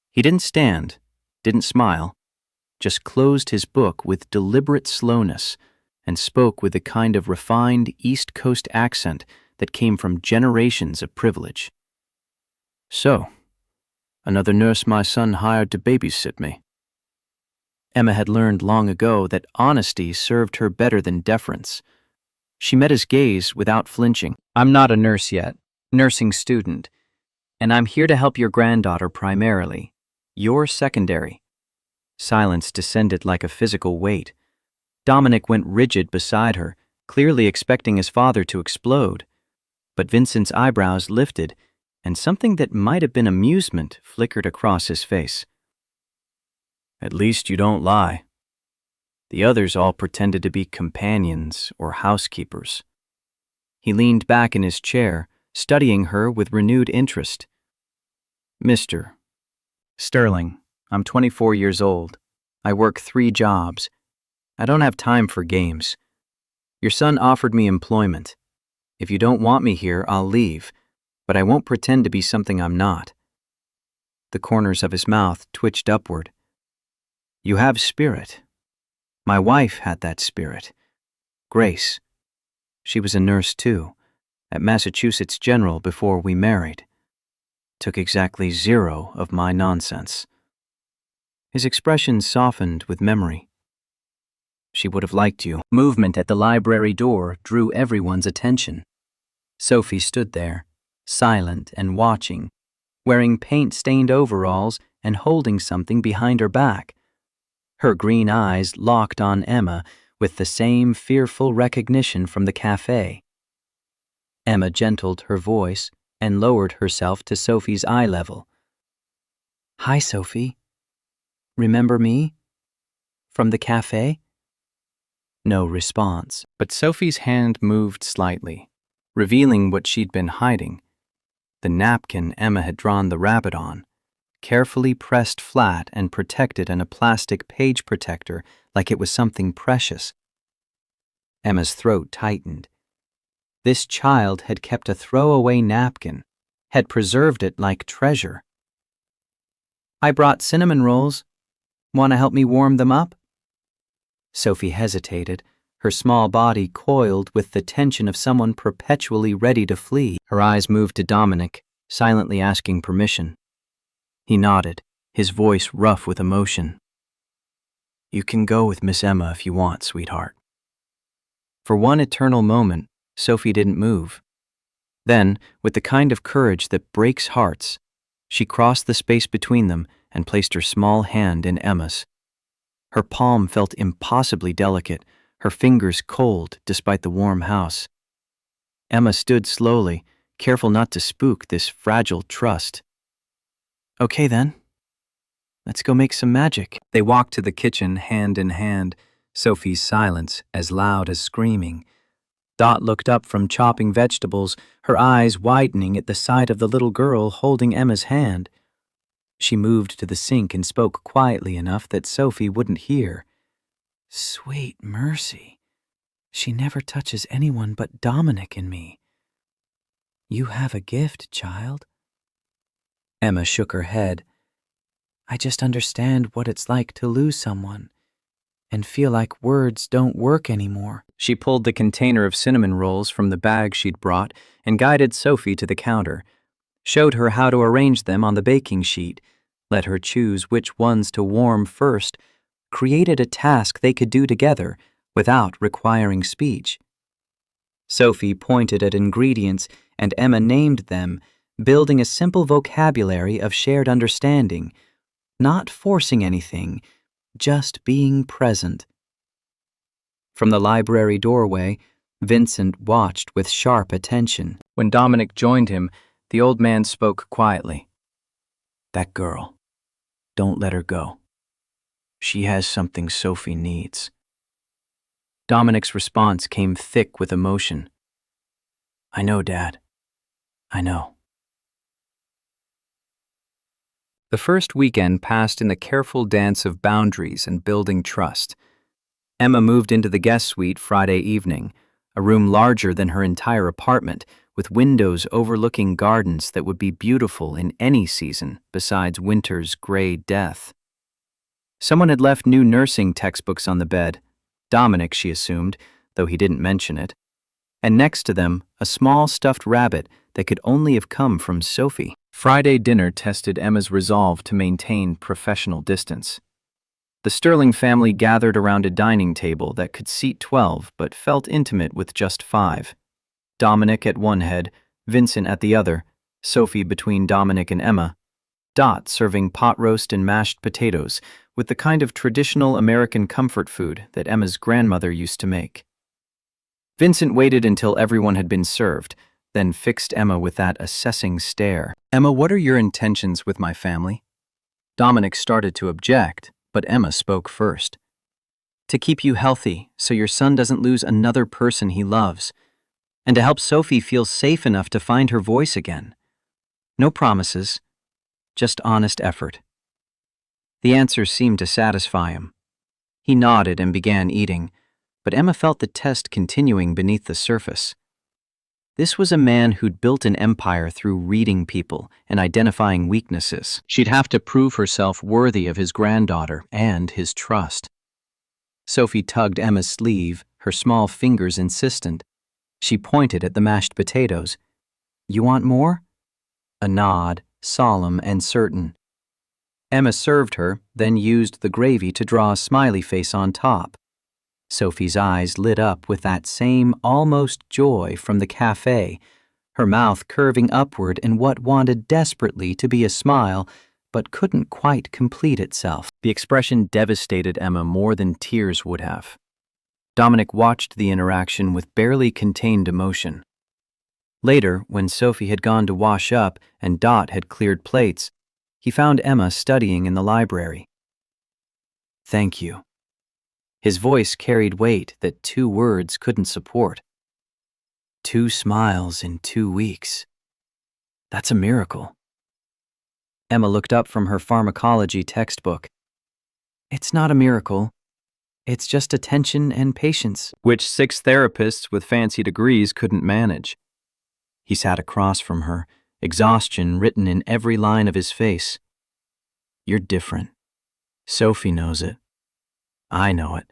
He didn't stand, didn't smile, just closed his book with deliberate slowness and spoke with the kind of refined East Coast accent that came from generations of privilege. So, another nurse my son hired to babysit me. Emma had learned long ago that honesty served her better than deference. She met his gaze without flinching. I'm not a nurse yet, nursing student, and I'm here to help your granddaughter primarily. You're secondary. Silence descended like a physical weight. Dominic went rigid beside her, clearly expecting his father to explode. But Vincent's eyebrows lifted, and something that might have been amusement flickered across his face. At least you don't lie. The others all pretended to be companions or housekeepers. He leaned back in his chair, studying her with renewed interest. Mr. Sterling, I'm 24 years old. I work 3 jobs. I don't have time for games. Your son offered me employment. If you don't want me here, I'll leave, but I won't pretend to be something I'm not. The corners of his mouth twitched upward. You have spirit. My wife had that spirit. Grace. She was a nurse too, at Massachusetts General before we married. Took exactly 0 of my nonsense. His expression softened with memory. She would have liked you. Movement at the library door drew everyone's attention. Sophie stood there, silent and watching, wearing paint-stained overalls and holding something behind her back. Her green eyes locked on Emma with the same fearful recognition from the cafe. Emma gentled her voice and lowered herself to Sophie's eye level. Hi, Sophie. Remember me? From the cafe? No response, but Sophie's hand moved slightly, revealing what she'd been hiding. The napkin Emma had drawn the rabbit on, carefully pressed flat and protected in a plastic page protector like it was something precious. Emma's throat tightened. This child had kept a throwaway napkin, had preserved it like treasure. I brought cinnamon rolls. Want to help me warm them up? Sophie hesitated, her small body coiled with the tension of someone perpetually ready to flee. Her eyes moved to Dominic, silently asking permission. He nodded, his voice rough with emotion. You can go with Miss Emma if you want, sweetheart. For one eternal moment, Sophie didn't move. Then, with the kind of courage that breaks hearts, she crossed the space between them and placed her small hand in Emma's. Her palm felt impossibly delicate, her fingers cold despite the warm house. Emma stood slowly, careful not to spook this fragile trust. Okay then, let's go make some magic. They walked to the kitchen hand in hand, Sophie's silence as loud as screaming. Dot looked up from chopping vegetables, her eyes widening at the sight of the little girl holding Emma's hand. She moved to the sink and spoke quietly enough that Sophie wouldn't hear. "Sweet mercy. She never touches anyone but Dominic and me. You have a gift, child." Emma shook her head. "I just understand what it's like to lose someone and feel like words don't work anymore." She pulled the container of cinnamon rolls from the bag she'd brought and guided Sophie to the counter, showed her how to arrange them on the baking sheet, let her choose which ones to warm first, created a task they could do together without requiring speech. Sophie pointed at ingredients and Emma named them, building a simple vocabulary of shared understanding, not forcing anything, just being present. From the library doorway, Vincent watched with sharp attention. When Dominic joined him, the old man spoke quietly. "That girl, don't let her go. She has something Sophie needs." Dominic's response came thick with emotion. "I know, Dad. I know." The first weekend passed in the careful dance of boundaries and building trust. Emma moved into the guest suite Friday evening, a room larger than her entire apartment, with windows overlooking gardens that would be beautiful in any season besides winter's gray death. Someone had left new nursing textbooks on the bed, Dominic, she assumed, though he didn't mention it, and next to them, a small stuffed rabbit that could only have come from Sophie. Friday dinner tested Emma's resolve to maintain professional distance. The Sterling family gathered around a dining table that could seat 12 but felt intimate with just 5. Dominic at one head, Vincent at the other, Sophie between Dominic and Emma, Dot serving pot roast and mashed potatoes with the kind of traditional American comfort food that Emma's grandmother used to make. Vincent waited until everyone had been served, then fixed Emma with that assessing stare. "Emma, what are your intentions with my family?" Dominic started to object, but Emma spoke first. "To keep you healthy so your son doesn't lose another person he loves, and to help Sophie feel safe enough to find her voice again. No promises, just honest effort." The answer seemed to satisfy him. He nodded and began eating, but Emma felt the test continuing beneath the surface. This was a man who'd built an empire through reading people and identifying weaknesses. She'd have to prove herself worthy of his granddaughter and his trust. Sophie tugged Emma's sleeve, her small fingers insistent. She pointed at the mashed potatoes. "You want more?" A nod, solemn and certain. Emma served her, then used the gravy to draw a smiley face on top. Sophie's eyes lit up with that same almost joy from the cafe, her mouth curving upward in what wanted desperately to be a smile, but couldn't quite complete itself. The expression devastated Emma more than tears would have. Dominic watched the interaction with barely contained emotion. Later, when Sophie had gone to wash up and Dot had cleared plates, he found Emma studying in the library. "Thank you." His voice carried weight that 2 words couldn't support. 2 smiles in 2 weeks. That's a miracle. Emma looked up from her pharmacology textbook. "It's not a miracle. It's just attention and patience," which 6 therapists with fancy degrees couldn't manage. He sat across from her, exhaustion written in every line of his face. "You're different. Sophie knows it. I know it."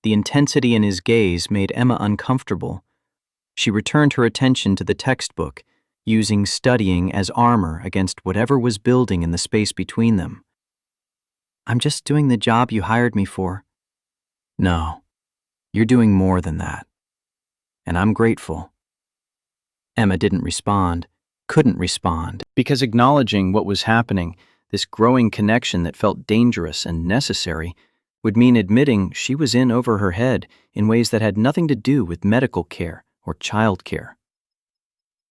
The intensity in his gaze made Emma uncomfortable. She returned her attention to the textbook, using studying as armor against whatever was building in the space between them. "I'm just doing the job you hired me for." "No, you're doing more than that. And I'm grateful." Emma didn't respond, couldn't respond, because acknowledging what was happening, this growing connection that felt dangerous and necessary, would mean admitting she was in over her head in ways that had nothing to do with medical care or child care.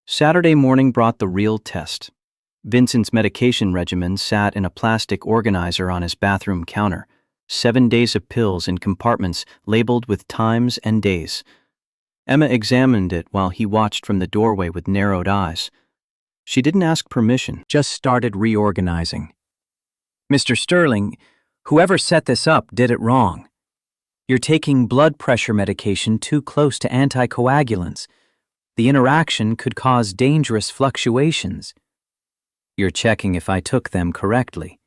Saturday morning brought the real test. Vincent's medication regimen sat in a plastic organizer on his bathroom counter, 7 days of pills in compartments labeled with times and days. Emma examined it while he watched from the doorway with narrowed eyes. She didn't ask permission, just started reorganizing. Mr. Sterling, whoever set this up did it wrong. You're taking blood pressure medication too close to anticoagulants. The interaction could cause dangerous fluctuations. You're checking if I took them correctly.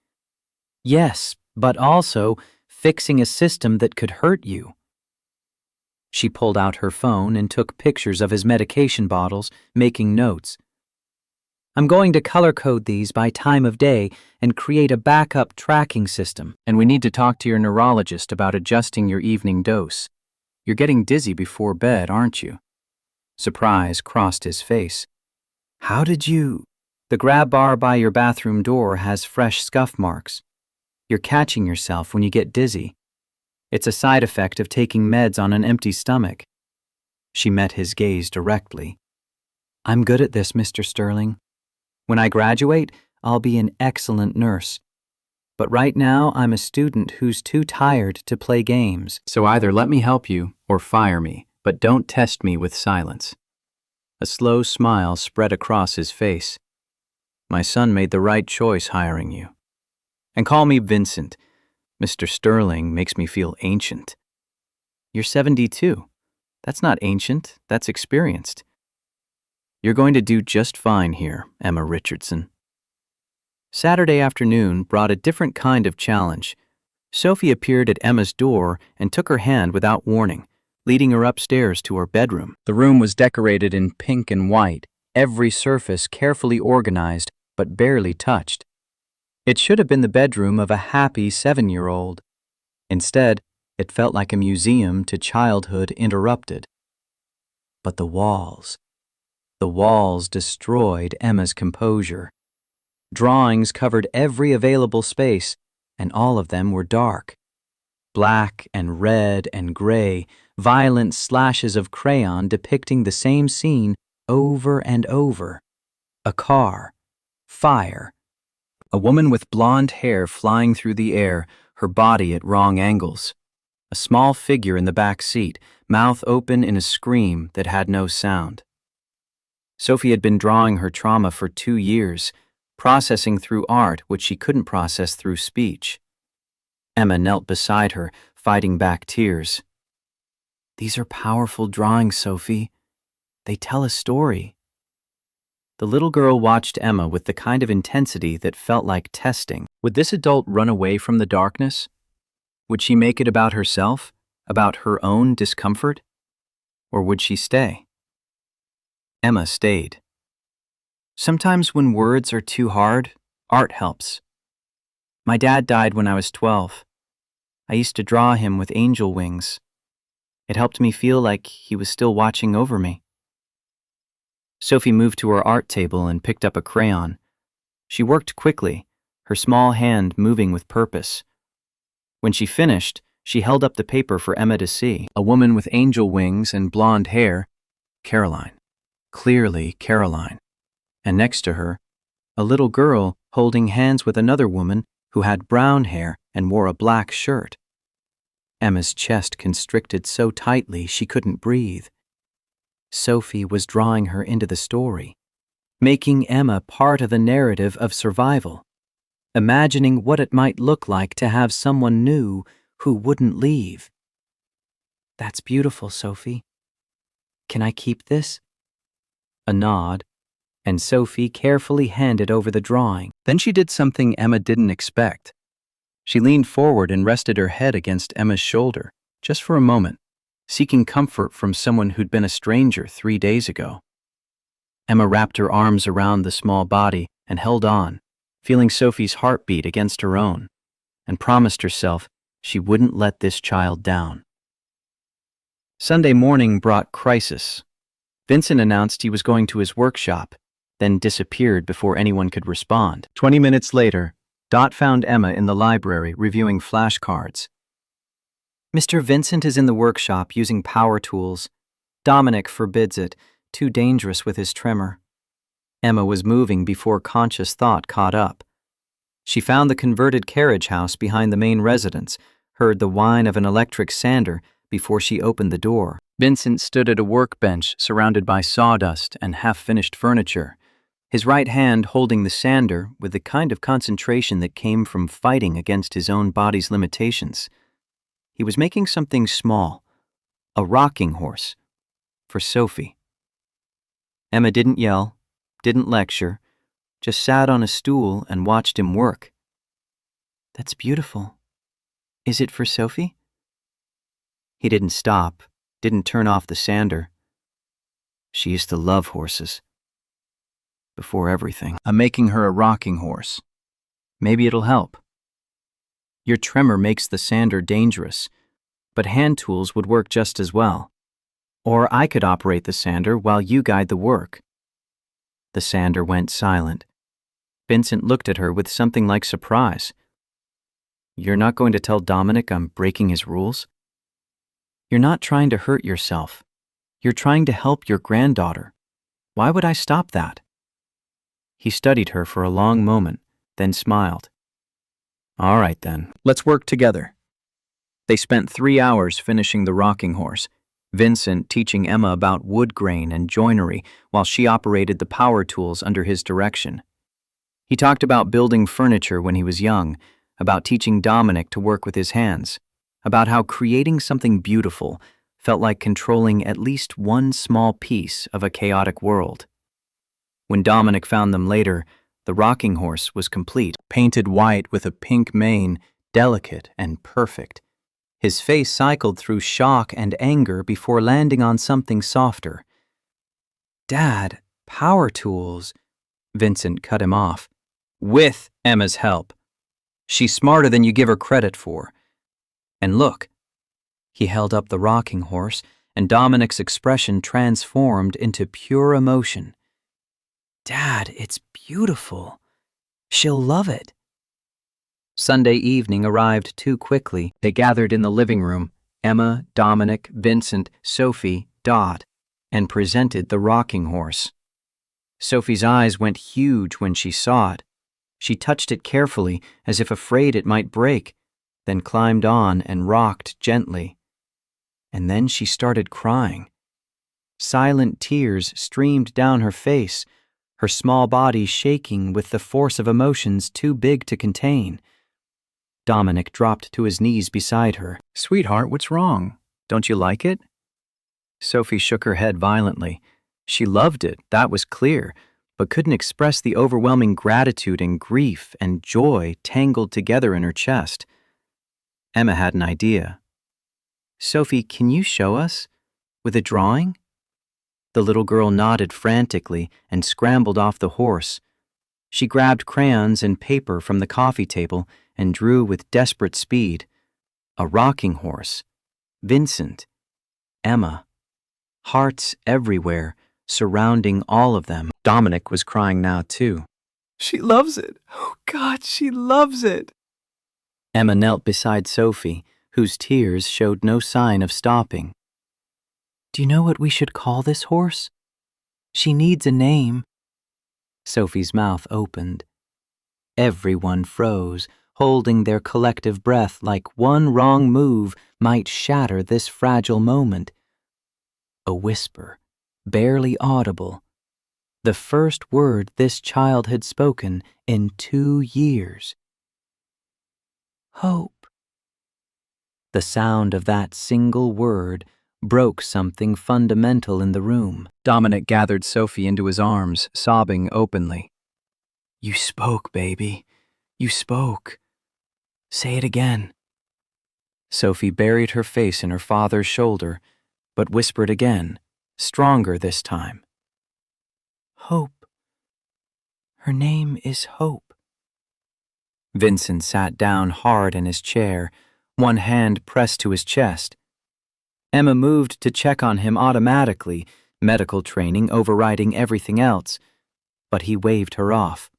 Yes, but also fixing a system that could hurt you. She pulled out her phone and took pictures of his medication bottles, making notes. I'm going to color code these by time of day and create a backup tracking system. And we need to talk to your neurologist about adjusting your evening dose. You're getting dizzy before bed, aren't you? Surprise crossed his face. How did you? The grab bar by your bathroom door has fresh scuff marks. You're catching yourself when you get dizzy. It's a side effect of taking meds on an empty stomach. She met his gaze directly. I'm good at this, Mr. Sterling. When I graduate, I'll be an excellent nurse. But right now, I'm a student who's too tired to play games. So either let me help you or fire me, but don't test me with silence. A slow smile spread across his face. My son made the right choice hiring you. And call me Vincent. Mr. Sterling makes me feel ancient. You're 72. That's not ancient, that's experienced. You're going to do just fine here, Emma Richardson. Saturday afternoon brought a different kind of challenge. Sophie appeared at Emma's door and took her hand without warning, leading her upstairs to her bedroom. The room was decorated in pink and white, every surface carefully organized but barely touched. It should have been the bedroom of a happy 7-year-old. Instead, it felt like a museum to childhood interrupted. But the walls destroyed Emma's composure. Drawings covered every available space, and all of them were dark. Black and red and gray, violent slashes of crayon depicting the same scene over and over. A car, fire, a woman with blonde hair flying through the air, her body at wrong angles. A small figure in the back seat, mouth open in a scream that had no sound. Sophie had been drawing her trauma for 2 years, processing through art what she couldn't process through speech. Emma knelt beside her, fighting back tears. These are powerful drawings, Sophie. They tell a story. The little girl watched Emma with the kind of intensity that felt like testing. Would this adult run away from the darkness? Would she make it about herself, about her own discomfort? Or would she stay? Emma stayed. Sometimes when words are too hard, art helps. My dad died when I was 12. I used to draw him with angel wings. It helped me feel like he was still watching over me. Sophie moved to her art table and picked up a crayon. She worked quickly, her small hand moving with purpose. When she finished, she held up the paper for Emma to see. A woman with angel wings and blonde hair, Caroline. Clearly Caroline. And next to her, a little girl holding hands with another woman who had brown hair and wore a black shirt. Emma's chest constricted so tightly she couldn't breathe. Sophie was drawing her into the story, making Emma part of the narrative of survival, imagining what it might look like to have someone new who wouldn't leave. That's beautiful, Sophie. Can I keep this? A nod, and Sophie carefully handed over the drawing. Then she did something Emma didn't expect. She leaned forward and rested her head against Emma's shoulder, just for a moment, seeking comfort from someone who'd been a stranger 3 days ago. Emma wrapped her arms around the small body and held on, feeling Sophie's heartbeat against her own, and promised herself she wouldn't let this child down. Sunday morning brought crisis. Vincent announced he was going to his workshop, then disappeared before anyone could respond. 20 minutes later, Dot found Emma in the library reviewing flashcards. Mr. Vincent is in the workshop using power tools. Dominic forbids it, too dangerous with his tremor. Emma was moving before conscious thought caught up. She found the converted carriage house behind the main residence, heard the whine of an electric sander before she opened the door. Vincent stood at a workbench surrounded by sawdust and half-finished furniture, his right hand holding the sander with the kind of concentration that came from fighting against his own body's limitations. He was making something small, a rocking horse, for Sophie. Emma didn't yell, didn't lecture, just sat on a stool and watched him work. "That's beautiful. Is it for Sophie?" He didn't stop, didn't turn off the sander. She used to love horses. Before everything. "I'm making her a rocking horse. Maybe it'll help. Your tremor makes the sander dangerous, but hand tools would work just as well. Or I could operate the sander while you guide the work." The sander went silent. Vincent looked at her with something like surprise. "You're not going to tell Dominic I'm breaking his rules? You're not trying to hurt yourself. You're trying to help your granddaughter. Why would I stop that?" He studied her for a long moment, then smiled. "All right then, let's work together." They spent 3 hours finishing the rocking horse, Vincent teaching Emma about wood grain and joinery while she operated the power tools under his direction. He talked about building furniture when he was young, about teaching Dominic to work with his hands, about how creating something beautiful felt like controlling at least one small piece of a chaotic world. When Dominic found them later, the rocking horse was complete, painted white with a pink mane, delicate and perfect. His face cycled through shock and anger before landing on something softer. "Dad, power tools," Vincent cut him off. "With Emma's help. She's smarter than you give her credit for. And look." He held up the rocking horse, and Dominic's expression transformed into pure emotion. "Dad, it's beautiful. She'll love it." Sunday evening arrived too quickly. They gathered in the living room, Emma, Dominic, Vincent, Sophie, Dot, and presented the rocking horse. Sophie's eyes went huge when she saw it. She touched it carefully, as if afraid it might break, then climbed on and rocked gently. And then she started crying. Silent tears streamed down her face, her small body shaking with the force of emotions too big to contain. Dominic dropped to his knees beside her. "Sweetheart, what's wrong? Don't you like it?" Sophie shook her head violently. She loved it, that was clear, but couldn't express the overwhelming gratitude and grief and joy tangled together in her chest. Emma had an idea. "Sophie, can you show us? With a drawing?" The little girl nodded frantically and scrambled off the horse. She grabbed crayons and paper from the coffee table and drew with desperate speed. A rocking horse. Vincent. Emma. Hearts everywhere, surrounding all of them. Dominic was crying now, too. "She loves it. Oh, God, she loves it." Emma knelt beside Sophie, whose tears showed no sign of stopping. "Do you know what we should call this horse? She needs a name." Sophie's mouth opened. Everyone froze, holding their collective breath like one wrong move might shatter this fragile moment. A whisper, barely audible. The first word this child had spoken in 2 years. "Hope." The sound of that single word broke something fundamental in the room. Dominic gathered Sophie into his arms, sobbing openly. "You spoke, baby. You spoke. Say it again." Sophie buried her face in her father's shoulder, but whispered again, stronger this time. "Hope. Her name is Hope." Vincent sat down hard in his chair, one hand pressed to his chest. Emma moved to check on him automatically, medical training overriding everything else, but he waved her off.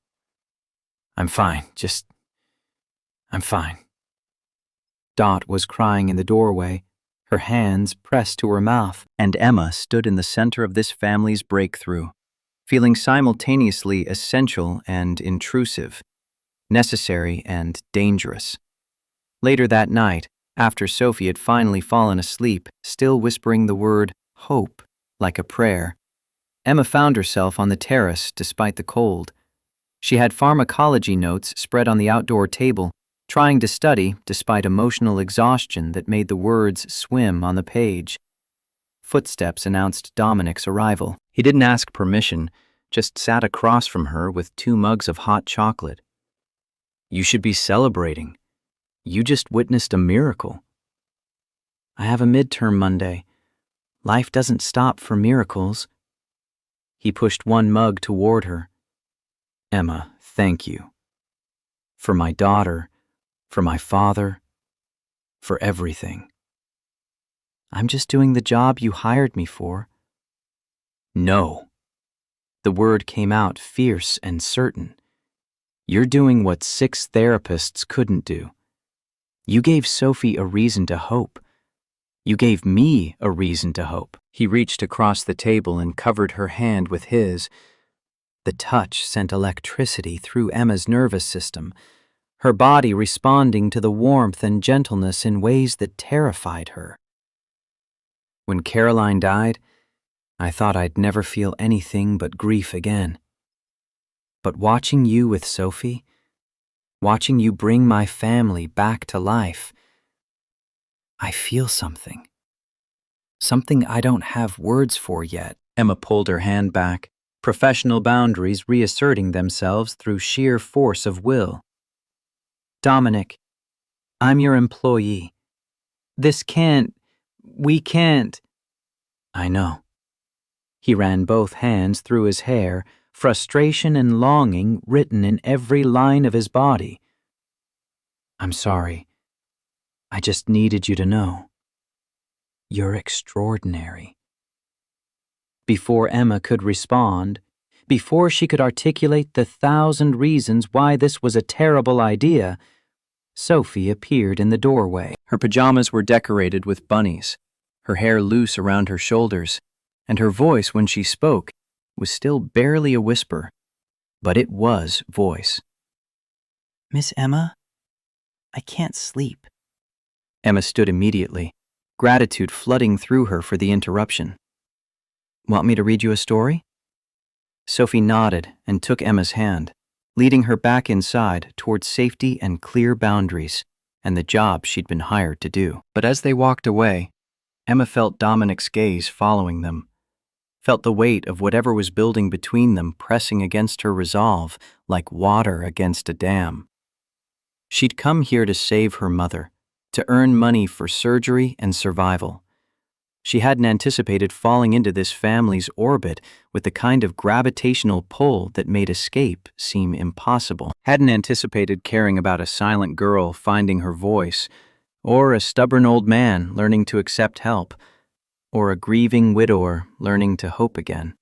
I'm fine. Dot was crying in the doorway, her hands pressed to her mouth, and Emma stood in the center of this family's breakthrough, feeling simultaneously essential and intrusive, necessary and dangerous. Later that night, After Sophie had finally fallen asleep, still whispering the word hope like a prayer, Emma found herself on the terrace despite the cold. She had pharmacology notes spread on the outdoor table, trying to study despite emotional exhaustion that made the words swim on the page. Footsteps announced Dominic's arrival. He didn't ask permission, just sat across from her with 2 mugs of hot chocolate. "You should be celebrating. You just witnessed a miracle." "I have a midterm Monday. Life doesn't stop for miracles." He pushed 1 mug toward her. "Emma, thank you. For my daughter, for my father, for everything. I'm just doing the job you hired me for." "No." The word came out fierce and certain. "You're doing what 6 therapists couldn't do. You gave Sophie a reason to hope. You gave me a reason to hope." He reached across the table and covered her hand with his. The touch sent electricity through Emma's nervous system, her body responding to the warmth and gentleness in ways that terrified her. "When Caroline died, I thought I'd never feel anything but grief again. But watching you with Sophie, watching you bring my family back to life, I feel something. Something I don't have words for yet." Emma pulled her hand back, professional boundaries reasserting themselves through sheer force of will. "Dominic, I'm your employee. We can't." "I know." He ran both hands through his hair, frustration and longing written in every line of his body. "I'm sorry. I just needed you to know. You're extraordinary." Before Emma could respond, before she could articulate the 1,000 reasons why this was a terrible idea, Sophie appeared in the doorway. Her pajamas were decorated with bunnies, her hair loose around her shoulders, and her voice when she spoke was still barely a whisper, but it was voice. "Miss Emma, I can't sleep." Emma stood immediately, gratitude flooding through her for the interruption. "Want me to read you a story?" Sophie nodded and took Emma's hand, leading her back inside towards safety and clear boundaries and the job she'd been hired to do. But as they walked away, Emma felt Dominic's gaze following them, felt the weight of whatever was building between them pressing against her resolve like water against a dam. She'd come here to save her mother, to earn money for surgery and survival. She hadn't anticipated falling into this family's orbit with the kind of gravitational pull that made escape seem impossible. Hadn't anticipated caring about a silent girl finding her voice, or a stubborn old man learning to accept help, or a grieving widower learning to hope again.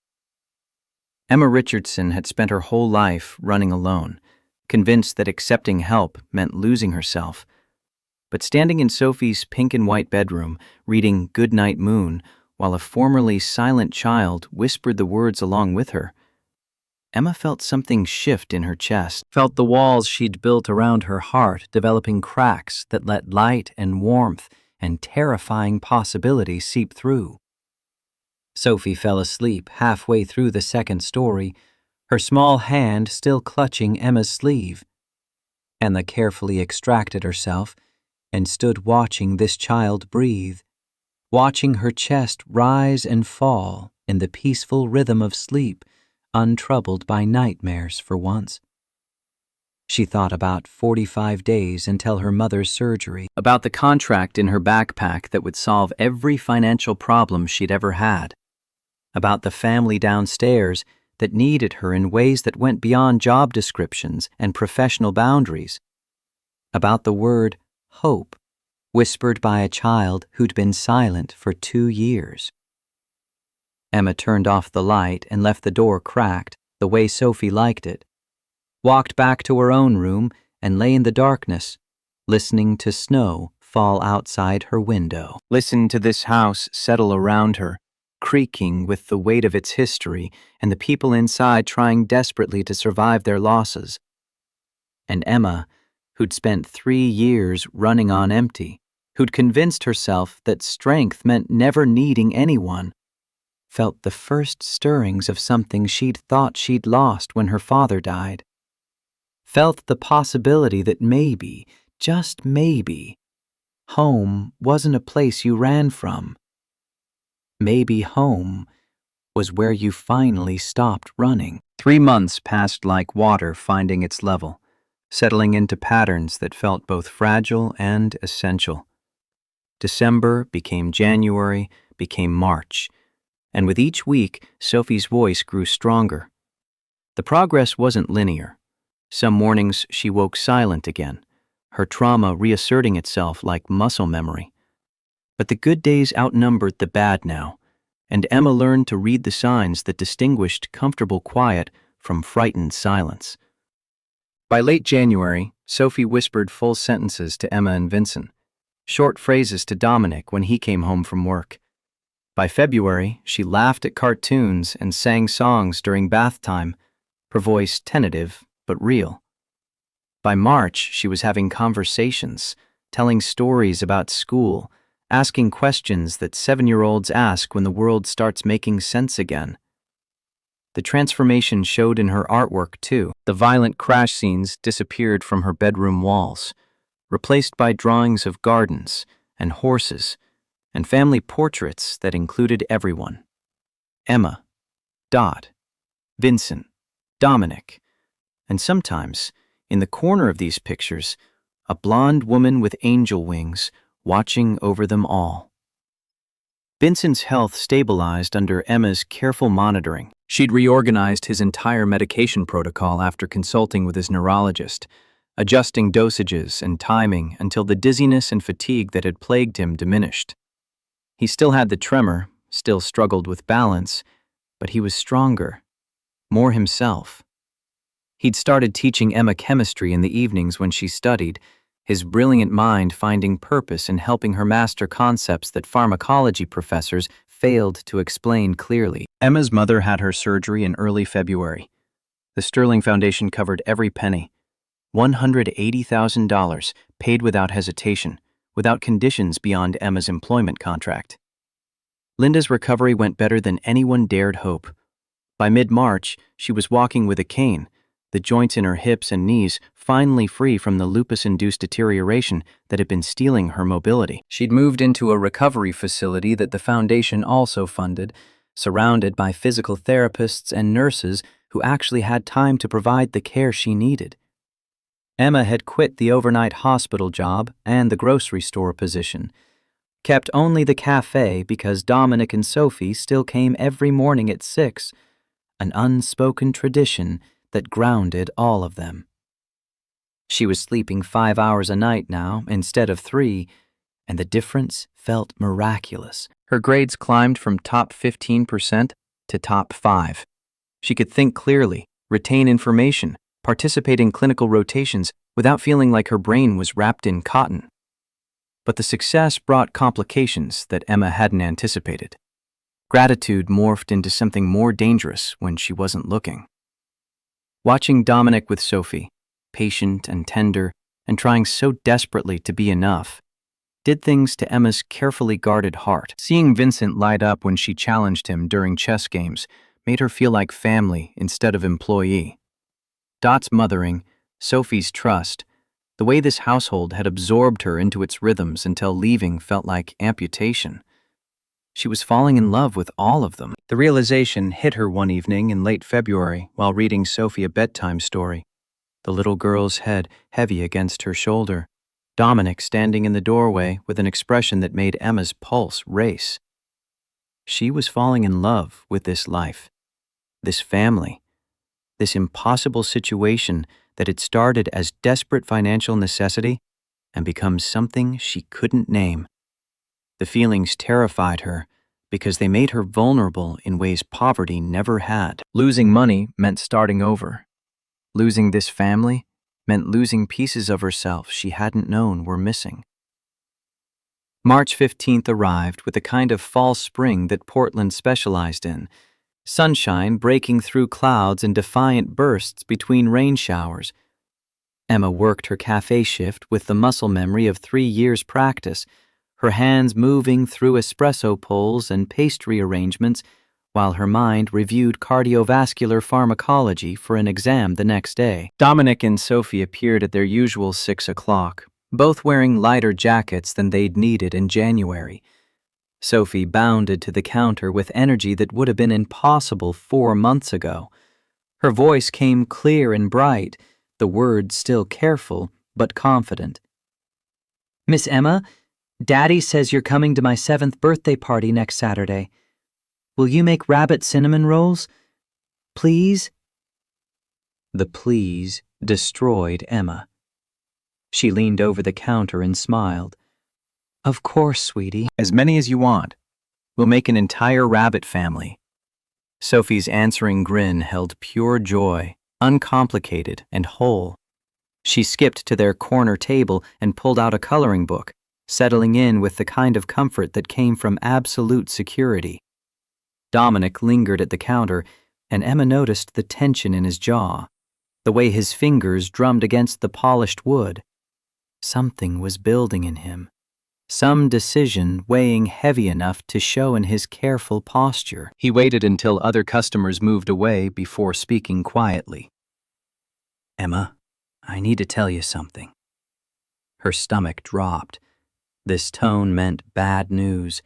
Emma Richardson had spent her whole life running alone, convinced that accepting help meant losing herself. But standing in Sophie's pink and white bedroom, reading Goodnight Moon, while a formerly silent child whispered the words along with her, Emma felt something shift in her chest, felt the walls she'd built around her heart developing cracks that let light and warmth and terrifying possibility seep through. Sophie fell asleep halfway through the 2nd story, her small hand still clutching Emma's sleeve. Emma carefully extracted herself and stood watching this child breathe, watching her chest rise and fall in the peaceful rhythm of sleep, untroubled by nightmares for once. She thought about 45 days until her mother's surgery, about the contract in her backpack that would solve every financial problem she'd ever had, about the family downstairs that needed her in ways that went beyond job descriptions and professional boundaries, about the word hope, whispered by a child who'd been silent for 2 years. Emma turned off the light and left the door cracked the way Sophie liked it, walked back to her own room and lay in the darkness, listening to snow fall outside her window. Listened to this house settle around her, creaking with the weight of its history and the people inside trying desperately to survive their losses. And Emma, who'd spent 3 years running on empty, who'd convinced herself that strength meant never needing anyone, felt the first stirrings of something she'd thought she'd lost when her father died. Felt the possibility that maybe, just maybe, home wasn't a place you ran from. Maybe home was where you finally stopped running. 3 months passed like water finding its level, settling into patterns that felt both fragile and essential. December became January, became March, and with each week, Sophie's voice grew stronger. The progress wasn't linear. Some mornings she woke silent again, her trauma reasserting itself like muscle memory. But the good days outnumbered the bad now, and Emma learned to read the signs that distinguished comfortable quiet from frightened silence. By late January, Sophie whispered full sentences to Emma and Vincent, short phrases to Dominic when he came home from work. By February, she laughed at cartoons and sang songs during bath time, her voice tentative but real. By March, she was having conversations, telling stories about school, asking questions that 7-year-olds ask when the world starts making sense again. The transformation showed in her artwork, too. The violent crash scenes disappeared from her bedroom walls, replaced by drawings of gardens and horses and family portraits that included everyone. Emma, Dot, Vincent, Dominic, and sometimes, in the corner of these pictures, a blonde woman with angel wings watching over them all. Vincent's health stabilized under Emma's careful monitoring. She'd reorganized his entire medication protocol after consulting with his neurologist, adjusting dosages and timing until the dizziness and fatigue that had plagued him diminished. He still had the tremor, still struggled with balance, but he was stronger, more himself. He'd started teaching Emma chemistry in the evenings when she studied, his brilliant mind finding purpose in helping her master concepts that pharmacology professors failed to explain clearly. Emma's mother had her surgery in early February. The Sterling Foundation covered every penny. $180,000 paid without hesitation, without conditions beyond Emma's employment contract. Linda's recovery went better than anyone dared hope. By mid-March, she was walking with a cane, the joints in her hips and knees finally free from the lupus-induced deterioration that had been stealing her mobility. She'd moved into a recovery facility that the foundation also funded, surrounded by physical therapists and nurses who actually had time to provide the care she needed. Emma had quit the overnight hospital job and the grocery store position, kept only the cafe because Dominic and Sophie still came every morning at 6, an unspoken tradition that grounded all of them. She was sleeping 5 hours a night now instead of 3, and the difference felt miraculous. Her grades climbed from top 15% to top 5. She could think clearly, retain information, participate in clinical rotations without feeling like her brain was wrapped in cotton. But the success brought complications that Emma hadn't anticipated. Gratitude morphed into something more dangerous when she wasn't looking. Watching Dominic with Sophie, patient and tender, and trying so desperately to be enough, did things to Emma's carefully guarded heart. Seeing Vincent light up when she challenged him during chess games made her feel like family instead of employee. Dot's mothering, Sophie's trust, the way this household had absorbed her into its rhythms until leaving felt like amputation. She was falling in love with all of them. The realization hit her one evening in late February while reading Sophie a bedtime story, the little girl's head heavy against her shoulder, Dominic standing in the doorway with an expression that made Emma's pulse race. She was falling in love with this life, this family, this impossible situation that had started as desperate financial necessity and become something she couldn't name. The feelings terrified her because they made her vulnerable in ways poverty never had. Losing money meant starting over. Losing this family meant losing pieces of herself she hadn't known were missing. March 15th arrived with the kind of fall spring that Portland specialized in, sunshine breaking through clouds in defiant bursts between rain showers. Emma worked her cafe shift with the muscle memory of 3 years' practice, her hands moving through espresso poles and pastry arrangements while her mind reviewed cardiovascular pharmacology for an exam the next day. Dominic and Sophie appeared at their usual 6 o'clock, both wearing lighter jackets than they'd needed in January. Sophie bounded to the counter with energy that would have been impossible 4 months ago. Her voice came clear and bright, the words still careful but confident. "Miss Emma, Daddy says you're coming to my 7th birthday party next Saturday. Will you make rabbit cinnamon rolls? Please?" The please destroyed Emma. She leaned over the counter and smiled. "Of course, sweetie. As many as you want. We'll make an entire rabbit family." Sophie's answering grin held pure joy, uncomplicated and whole. She skipped to their corner table and pulled out a coloring book, settling in with the kind of comfort that came from absolute security. Dominic lingered at the counter, and Emma noticed the tension in his jaw, the way his fingers drummed against the polished wood. Something was building in him, some decision weighing heavy enough to show in his careful posture. He waited until other customers moved away before speaking quietly. "Emma, I need to tell you something." Her stomach dropped. This tone meant bad news,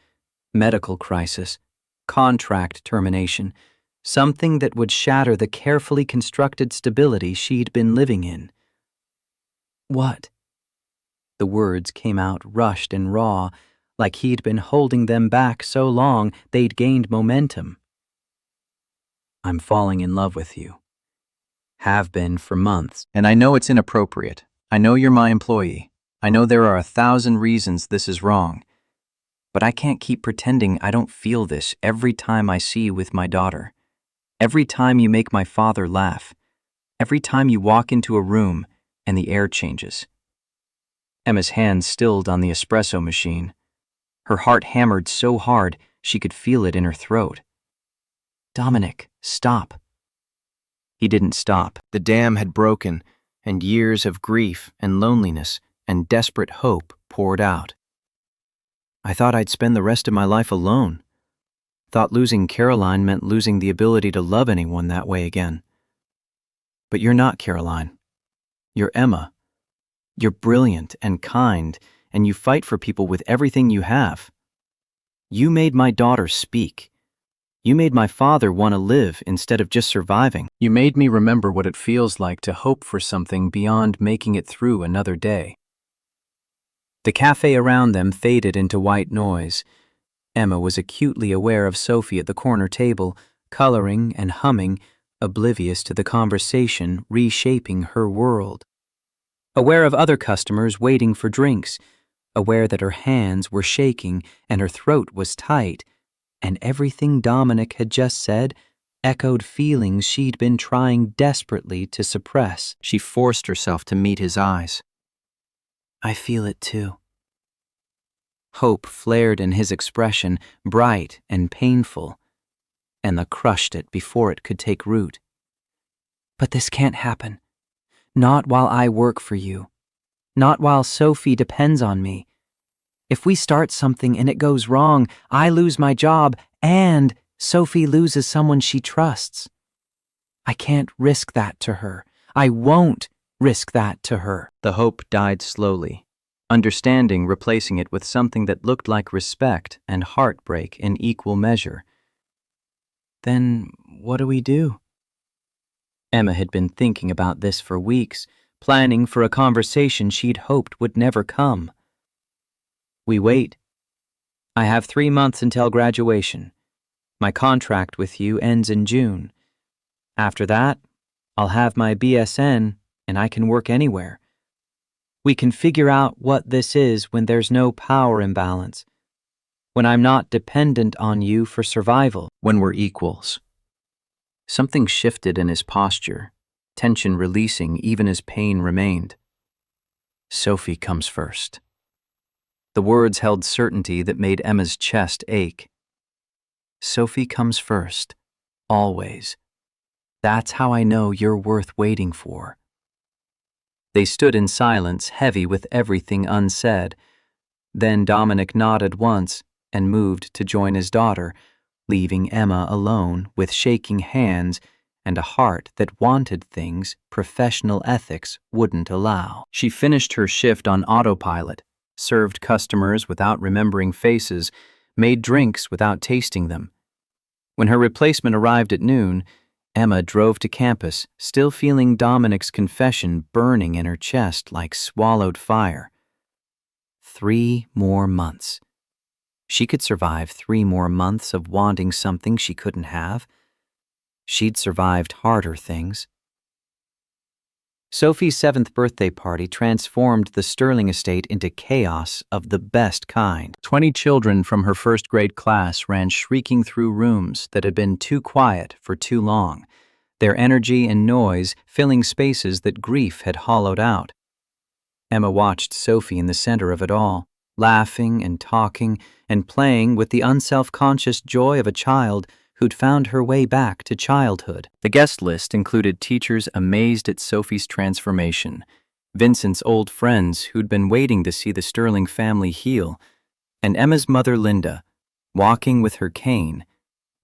medical crisis, contract termination, something that would shatter the carefully constructed stability she'd been living in. "What?" The words came out rushed and raw, like he'd been holding them back so long they'd gained momentum. "I'm falling in love with you. Have been for months, and I know it's inappropriate. I know you're my employee. I know there are 1,000 reasons this is wrong. But I can't keep pretending I don't feel this every time I see you with my daughter. Every time you make my father laugh. Every time you walk into a room and the air changes." Emma's hand stilled on the espresso machine. Her heart hammered so hard she could feel it in her throat. "Dominic, stop." He didn't stop. The dam had broken, and years of grief and loneliness and desperate hope poured out. "I thought I'd spend the rest of my life alone. Thought losing Caroline meant losing the ability to love anyone that way again. But you're not Caroline. You're Emma. You're brilliant and kind, and you fight for people with everything you have. You made my daughter speak. You made my father want to live instead of just surviving. You made me remember what it feels like to hope for something beyond making it through another day." The cafe around them faded into white noise. Emma was acutely aware of Sophie at the corner table, coloring and humming, oblivious to the conversation reshaping her world. Aware of other customers waiting for drinks, aware that her hands were shaking and her throat was tight, and everything Dominic had just said echoed feelings she'd been trying desperately to suppress. She forced herself to meet his eyes. "I feel it too." Hope flared in his expression, bright and painful. Emma crushed it before it could take root. "But this can't happen. Not while I work for you. Not while Sophie depends on me. If we start something and it goes wrong, I lose my job and Sophie loses someone she trusts. I can't risk that to her. I won't risk that to her." The hope died slowly, understanding replacing it with something that looked like respect and heartbreak in equal measure. "Then what do we do?" Emma had been thinking about this for weeks, planning for a conversation she'd hoped would never come. "We wait. I have 3 months until graduation. My contract with you ends in June. After that, I'll have my BSN and I can work anywhere. We can figure out what this is when there's no power imbalance, when I'm not dependent on you for survival, when we're equals." Something shifted in his posture, tension releasing even as pain remained. "Sophie comes first." The words held certainty that made Emma's chest ache. "Sophie comes first, always. That's how I know you're worth waiting for." They stood in silence, heavy with everything unsaid. Then Dominic nodded once and moved to join his daughter, leaving Emma alone with shaking hands and a heart that wanted things professional ethics wouldn't allow. She finished her shift on autopilot, served customers without remembering faces, made drinks without tasting them. When her replacement arrived at noon, Emma drove to campus, still feeling Dominic's confession burning in her chest like swallowed fire. 3 more months. She could survive 3 more months of wanting something she couldn't have. She'd survived harder things. Sophie's 7th birthday party transformed the Sterling estate into chaos of the best kind. 20 children from her first-grade class ran shrieking through rooms that had been too quiet for too long, their energy and noise filling spaces that grief had hollowed out. Emma watched Sophie in the center of it all, laughing and talking and playing with the unself-conscious joy of a child who'd found her way back to childhood. The guest list included teachers amazed at Sophie's transformation, Vincent's old friends who'd been waiting to see the Sterling family heal, and Emma's mother Linda, walking with her cane,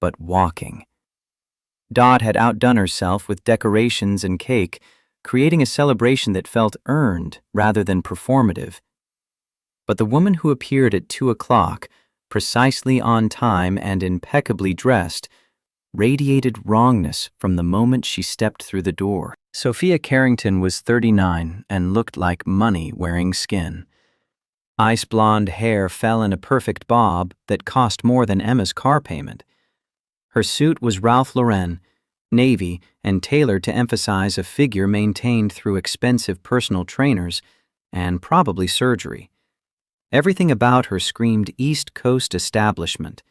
but walking. Dot had outdone herself with decorations and cake, creating a celebration that felt earned rather than performative. But the woman who appeared at 2 o'clock, precisely on time and impeccably dressed, radiated wrongness from the moment she stepped through the door. Sophia Carrington was 39 and looked like money wearing skin. Ice blonde hair fell in a perfect bob that cost more than Emma's car payment. Her suit was Ralph Lauren, navy, and tailored to emphasize a figure maintained through expensive personal trainers and probably surgery. Everything about her screamed East Coast establishment,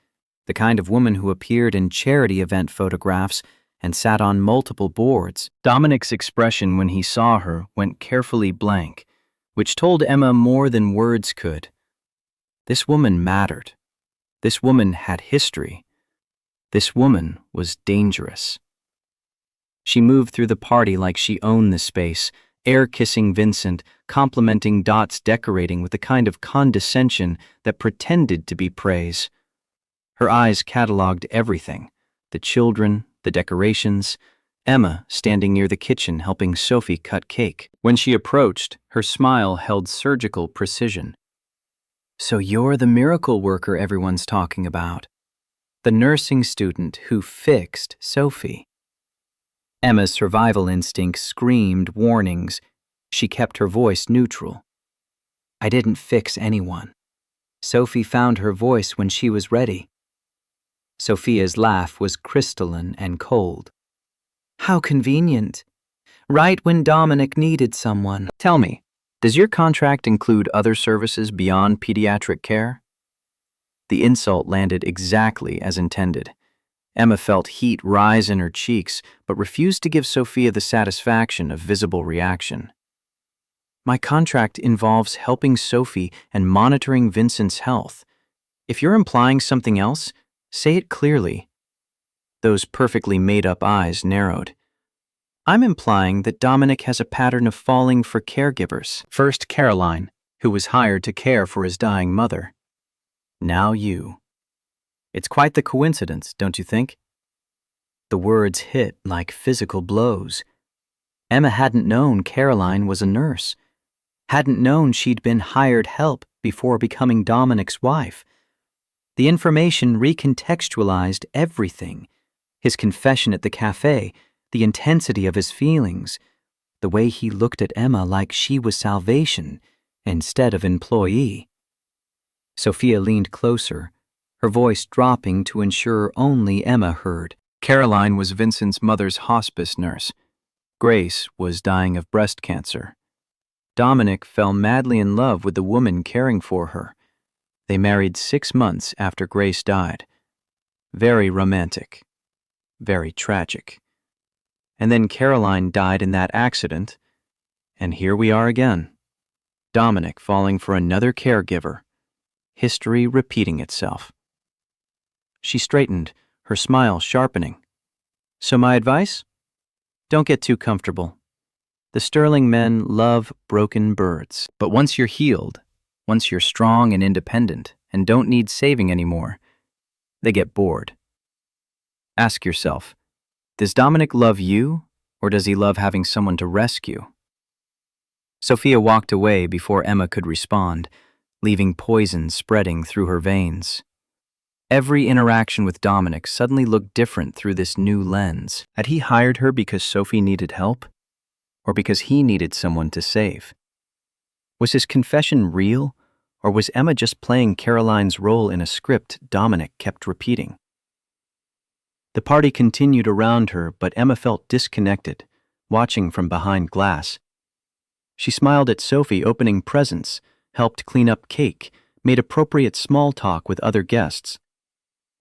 the kind of woman who appeared in charity event photographs and sat on multiple boards. Dominic's expression when he saw her went carefully blank, which told Emma more than words could. This woman mattered. This woman had history. This woman was dangerous. She moved through the party like she owned the space, air-kissing Vincent, complimenting Dot's decorating with the kind of condescension that pretended to be praise. Her eyes catalogued everything, the children, the decorations, Emma standing near the kitchen helping Sophie cut cake. When she approached, her smile held surgical precision. "So you're the miracle worker everyone's talking about. The nursing student who fixed Sophie." Emma's survival instinct screamed warnings. She kept her voice neutral. "I didn't fix anyone. Sophie found her voice when she was ready." Sophia's laugh was crystalline and cold. "How convenient. Right when Dominic needed someone." "Tell me, does your contract include other services beyond pediatric care?" The insult landed exactly as intended. Emma felt heat rise in her cheeks, but refused to give Sophia the satisfaction of visible reaction. "My contract involves helping Sophie and monitoring Vincent's health. If you're implying something else, say it clearly." Those perfectly made-up eyes narrowed. "I'm implying that Dominic has a pattern of falling for caregivers. First Caroline, who was hired to care for his dying mother. Now you. It's quite the coincidence, don't you think?" The words hit like physical blows. Emma hadn't known Caroline was a nurse, hadn't known she'd been hired help before becoming Dominic's wife. The information recontextualized everything: his confession at the cafe, the intensity of his feelings, the way he looked at Emma like she was salvation instead of employee. Sophia leaned closer, her voice dropping to ensure only Emma heard. Caroline was Vincent's mother's hospice nurse. Grace was dying of breast cancer. Dominic fell madly in love with the woman caring for her. They married 6 months after Grace died. Very romantic. Very tragic. And then Caroline died in that accident, and here we are again. Dominic falling for another caregiver. History repeating itself. She straightened, her smile sharpening. "So my advice? Don't get too comfortable. The Sterling men love broken birds. But once you're healed, Once you're strong and independent and don't need saving anymore, they get bored. Ask yourself, does Dominic love you, or does he love having someone to rescue? Sophia walked away before Emma could respond, leaving poison spreading through her veins. Every interaction with Dominic suddenly looked different through this new lens. Had he hired her because Sophie needed help, or because he needed someone to save? Was his confession real, or was Emma just playing Caroline's role in a script Dominic kept repeating? The party continued around her, but Emma felt disconnected, watching from behind glass. She smiled at Sophie opening presents, helped clean up cake, made appropriate small talk with other guests.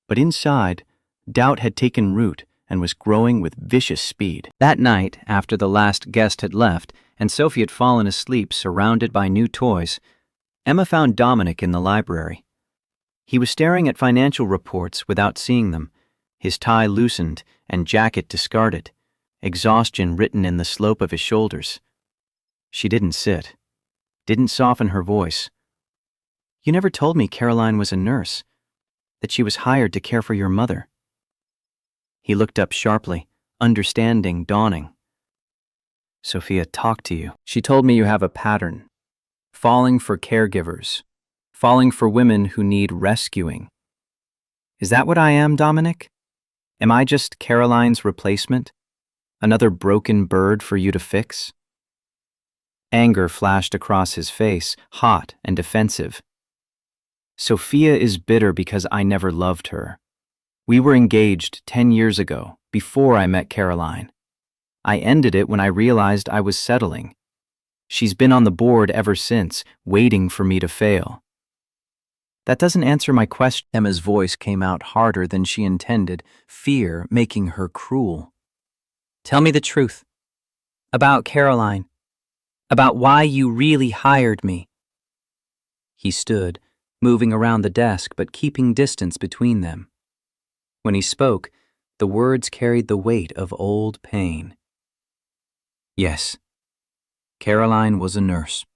But inside, doubt had taken root and was growing with vicious speed. That night, after the last guest had left and Sophie had fallen asleep surrounded by new toys, Emma found Dominic in the library. He was staring at financial reports without seeing them, his tie loosened and jacket discarded, exhaustion written in the slope of his shoulders. She didn't sit, didn't soften her voice. "You never told me Caroline was a nurse, that she was hired to care for your mother." He looked up sharply, understanding dawning. "Sophia talked to you. She told me you have a pattern. Falling for caregivers. Falling for women who need rescuing. Is that what I am, Dominic? Am I just Caroline's replacement? Another broken bird for you to fix?" Anger flashed across his face, hot and defensive. "Sophia is bitter because I never loved her. We were engaged 10 years ago, before I met Caroline. I ended it when I realized I was settling. She's been on the board ever since, waiting for me to fail." "That doesn't answer my question." Emma's voice came out harder than she intended, fear making her cruel. "Tell me the truth. About Caroline. About why you really hired me." He stood, moving around the desk but keeping distance between them. When he spoke, the words carried the weight of old pain. "Yes, Caroline was a nurse.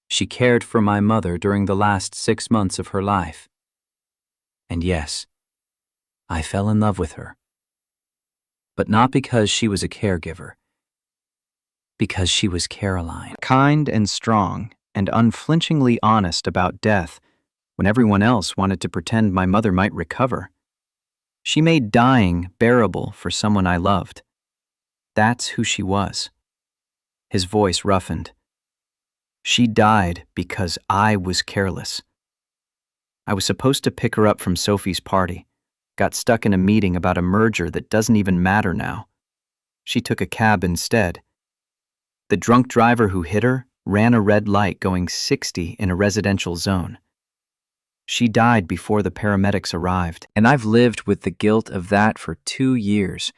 She cared for my mother during the last 6 months of her life. And yes, I fell in love with her. But not because she was a caregiver. Because she was Caroline. Kind and strong, and unflinchingly honest about death, when everyone else wanted to pretend my mother might recover. She made dying bearable for someone I loved. That's who she was." His voice roughened. "She died because I was careless. I was supposed to pick her up from Sophie's party, got stuck in a meeting about a merger that doesn't even matter now. She took a cab instead. The drunk driver who hit her ran a red light going 60 in a residential zone. She died before the paramedics arrived, and I've lived with the guilt of that for 2 years,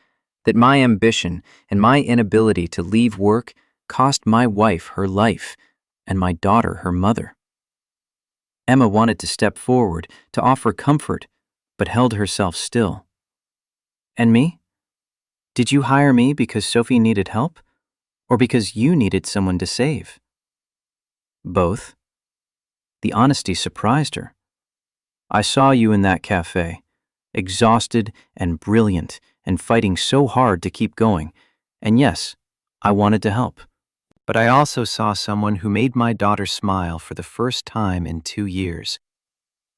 that my ambition and my inability to leave work cost my wife her life and my daughter her mother." Emma wanted to step forward to offer comfort, but held herself still. "And me? Did you hire me because Sophie needed help, or because you needed someone to save?" "Both." The honesty surprised her. "I saw you in that cafe, exhausted and brilliant and fighting so hard to keep going, and yes, I wanted to help. But I also saw someone who made my daughter smile for the first time in 2 years.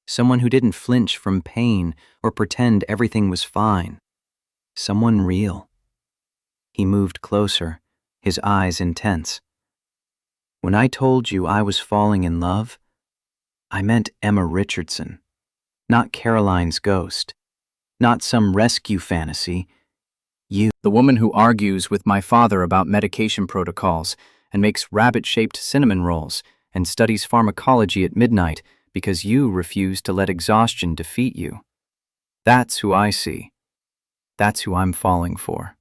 Someone who didn't flinch from pain or pretend everything was fine. Someone real." He moved closer, his eyes intense. "When I told you I was falling in love, I meant Emma Richardson, not Caroline's ghost, not some rescue fantasy. You, the woman who argues with my father about medication protocols and makes rabbit-shaped cinnamon rolls and studies pharmacology at midnight because you refuse to let exhaustion defeat you. That's who I see. That's who I'm falling for."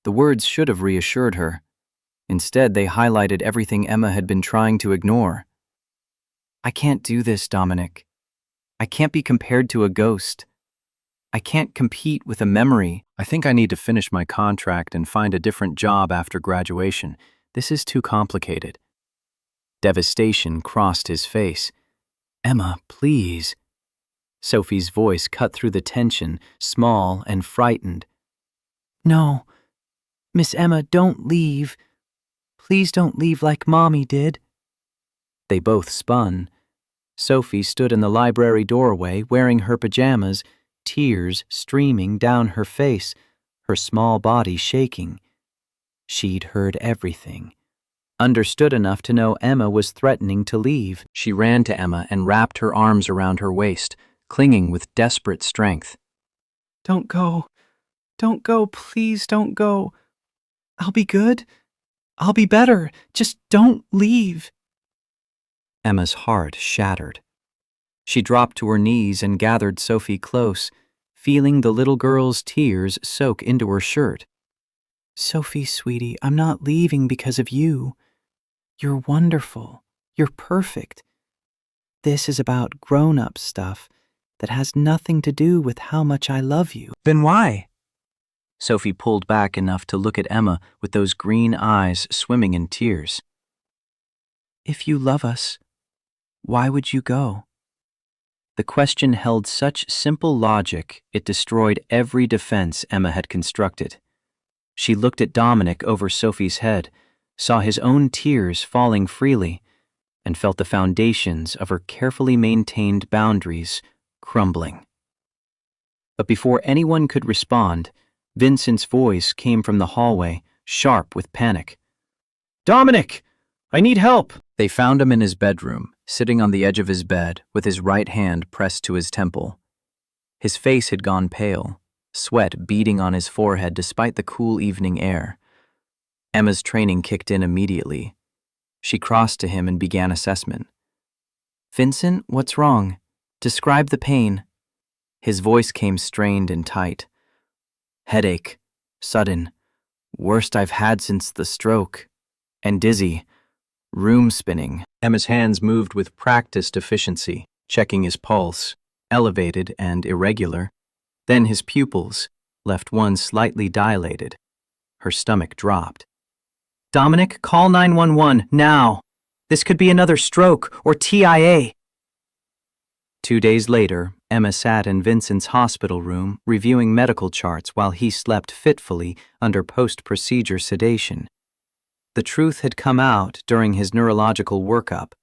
The words should have reassured her. Instead, they highlighted everything Emma had been trying to ignore. "I can't do this, Dominic. I can't be compared to a ghost. I can't compete with a memory. I think I need to finish my contract and find a different job after graduation. This is too complicated." Devastation crossed his face. "Emma, please." Sophie's voice cut through the tension, small and frightened. "No, Miss Emma, don't leave. Please don't leave like Mommy did." They both spun. Sophie stood in the library doorway wearing her pajamas, tears streaming down her face, her small body shaking. She'd heard everything. Understood enough to know Emma was threatening to leave. She ran to Emma and wrapped her arms around her waist, clinging with desperate strength. "Don't go. Don't go. Please don't go. I'll be good. I'll be better. Just don't leave." Emma's heart shattered. She dropped to her knees and gathered Sophie close, feeling the little girl's tears soak into her shirt. "Sophie, sweetie, I'm not leaving because of you. You're wonderful. You're perfect. This is about grown-up stuff that has nothing to do with how much I love you." "Then why?" Sophie pulled back enough to look at Emma with those green eyes swimming in tears. "If you love us, why would you go?" The question held such simple logic it destroyed every defense Emma had constructed. She looked at Dominic over Sophie's head, saw his own tears falling freely, and felt the foundations of her carefully maintained boundaries crumbling. But before anyone could respond, Vincent's voice came from the hallway, sharp with panic. "Dominic! I need help!" They found him in his bedroom, sitting on the edge of his bed with his right hand pressed to his temple. His face had gone pale, sweat beading on his forehead despite the cool evening air. Emma's training kicked in immediately. She crossed to him and began assessment. "Vincent, what's wrong? Describe the pain." His voice came strained and tight. "Headache. Sudden. Worst I've had since the stroke. And dizzy. Room spinning." Emma's hands moved with practiced efficiency, checking his pulse, elevated and irregular. Then his pupils, left one slightly dilated. Her stomach dropped. "Dominic, call 911, now. This could be another stroke or TIA." 2 days later, Emma sat in Vincent's hospital room reviewing medical charts while he slept fitfully under post-procedure sedation. The truth had come out during his neurological workup.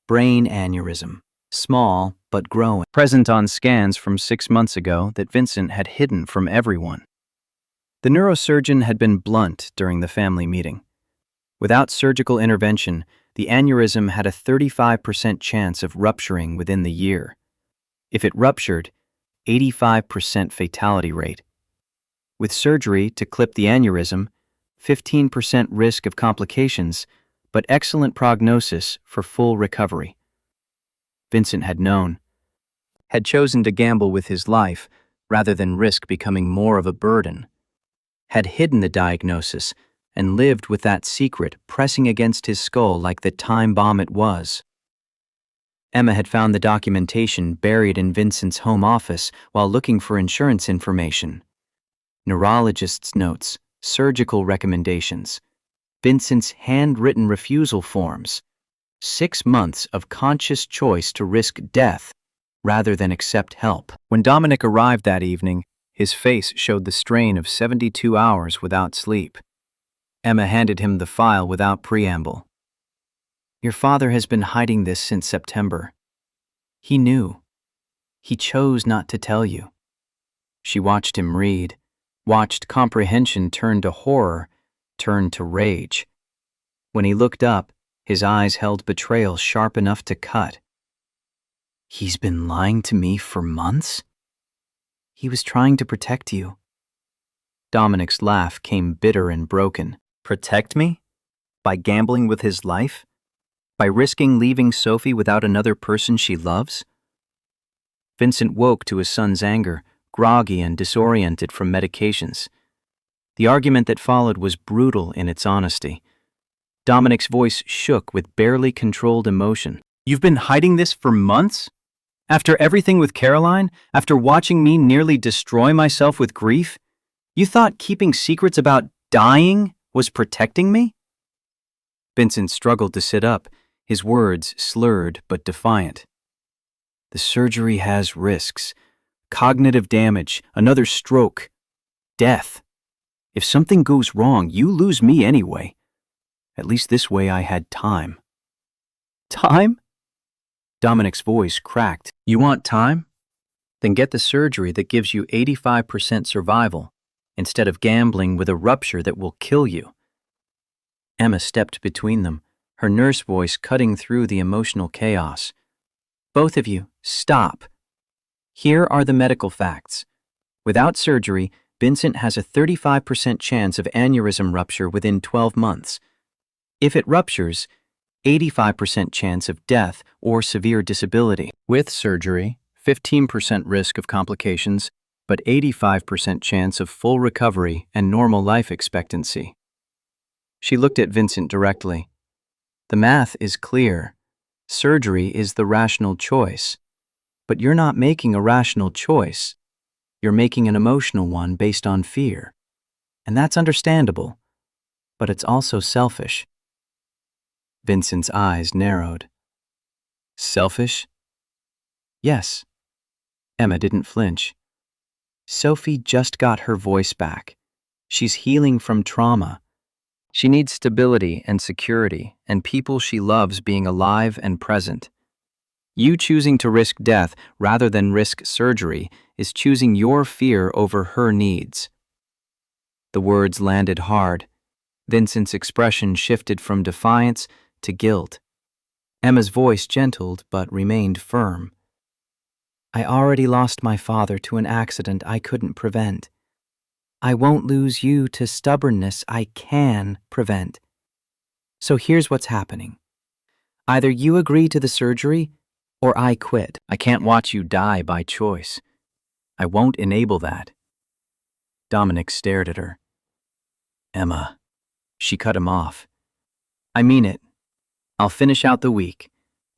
Brain aneurysm, small but growing, present on scans from 6 months ago that Vincent had hidden from everyone. The neurosurgeon had been blunt during the family meeting. Without surgical intervention, the aneurysm had a 35% chance of rupturing within the year. If it ruptured, 85% fatality rate. With surgery to clip the aneurysm, 15% risk of complications, but excellent prognosis for full recovery. Vincent had known, had chosen to gamble with his life rather than risk becoming more of a burden, had hidden the diagnosis and lived with that secret pressing against his skull like the time bomb it was. Emma had found the documentation buried in Vincent's home office while looking for insurance information. Neurologist's notes, surgical recommendations, Vincent's handwritten refusal forms, 6 months of conscious choice to risk death rather than accept help. When Dominic arrived that evening, his face showed the strain of 72 hours without sleep. Emma handed him the file without preamble. "Your father has been hiding this since September. He knew. He chose not to tell you." She watched him read, watched comprehension turn to horror, turn to rage. When he looked up, his eyes held betrayal sharp enough to cut. "He's been lying to me for months?" "He was trying to protect you." Dominic's laugh came bitter and broken. "Protect me? By gambling with his life? By risking leaving Sophie without another person she loves?" Vincent woke to his son's anger, groggy and disoriented from medications. The argument that followed was brutal in its honesty. Dominic's voice shook with barely controlled emotion. "You've been hiding this for months? After everything with Caroline? After watching me nearly destroy myself with grief? You thought keeping secrets about dying was protecting me?" Vincent struggled to sit up, his words slurred but defiant. The surgery has risks. Cognitive damage, another stroke, death. If something goes wrong, you lose me anyway. At least this way I had time. Time? Dominic's voice cracked. You want time? Then get the surgery that gives you 85% survival, instead of gambling with a rupture that will kill you. Emma stepped between them, her nurse voice cutting through the emotional chaos. Both of you, stop. Here are the medical facts. Without surgery, Vincent has a 35% chance of aneurysm rupture within 12 months. If it ruptures, 85% chance of death or severe disability. With surgery, 15% risk of complications, but 85% chance of full recovery and normal life expectancy. She looked at Vincent directly. The math is clear. Surgery is the rational choice. But you're not making a rational choice. You're making an emotional one based on fear. And that's understandable, but it's also selfish. Vincent's eyes narrowed. Selfish? Yes. Emma didn't flinch. Sophie just got her voice back. She's healing from trauma. She needs stability and security and people she loves being alive and present. You choosing to risk death rather than risk surgery is choosing your fear over her needs. The words landed hard. Vincent's expression shifted from defiance to guilt. Emma's voice gentled but remained firm. I already lost my father to an accident I couldn't prevent. I won't lose you to stubbornness I can prevent. So here's what's happening. Either you agree to the surgery, or I quit. I can't watch you die by choice. I won't enable that. Dominic stared at her. Emma. She cut him off. I mean it. I'll finish out the week.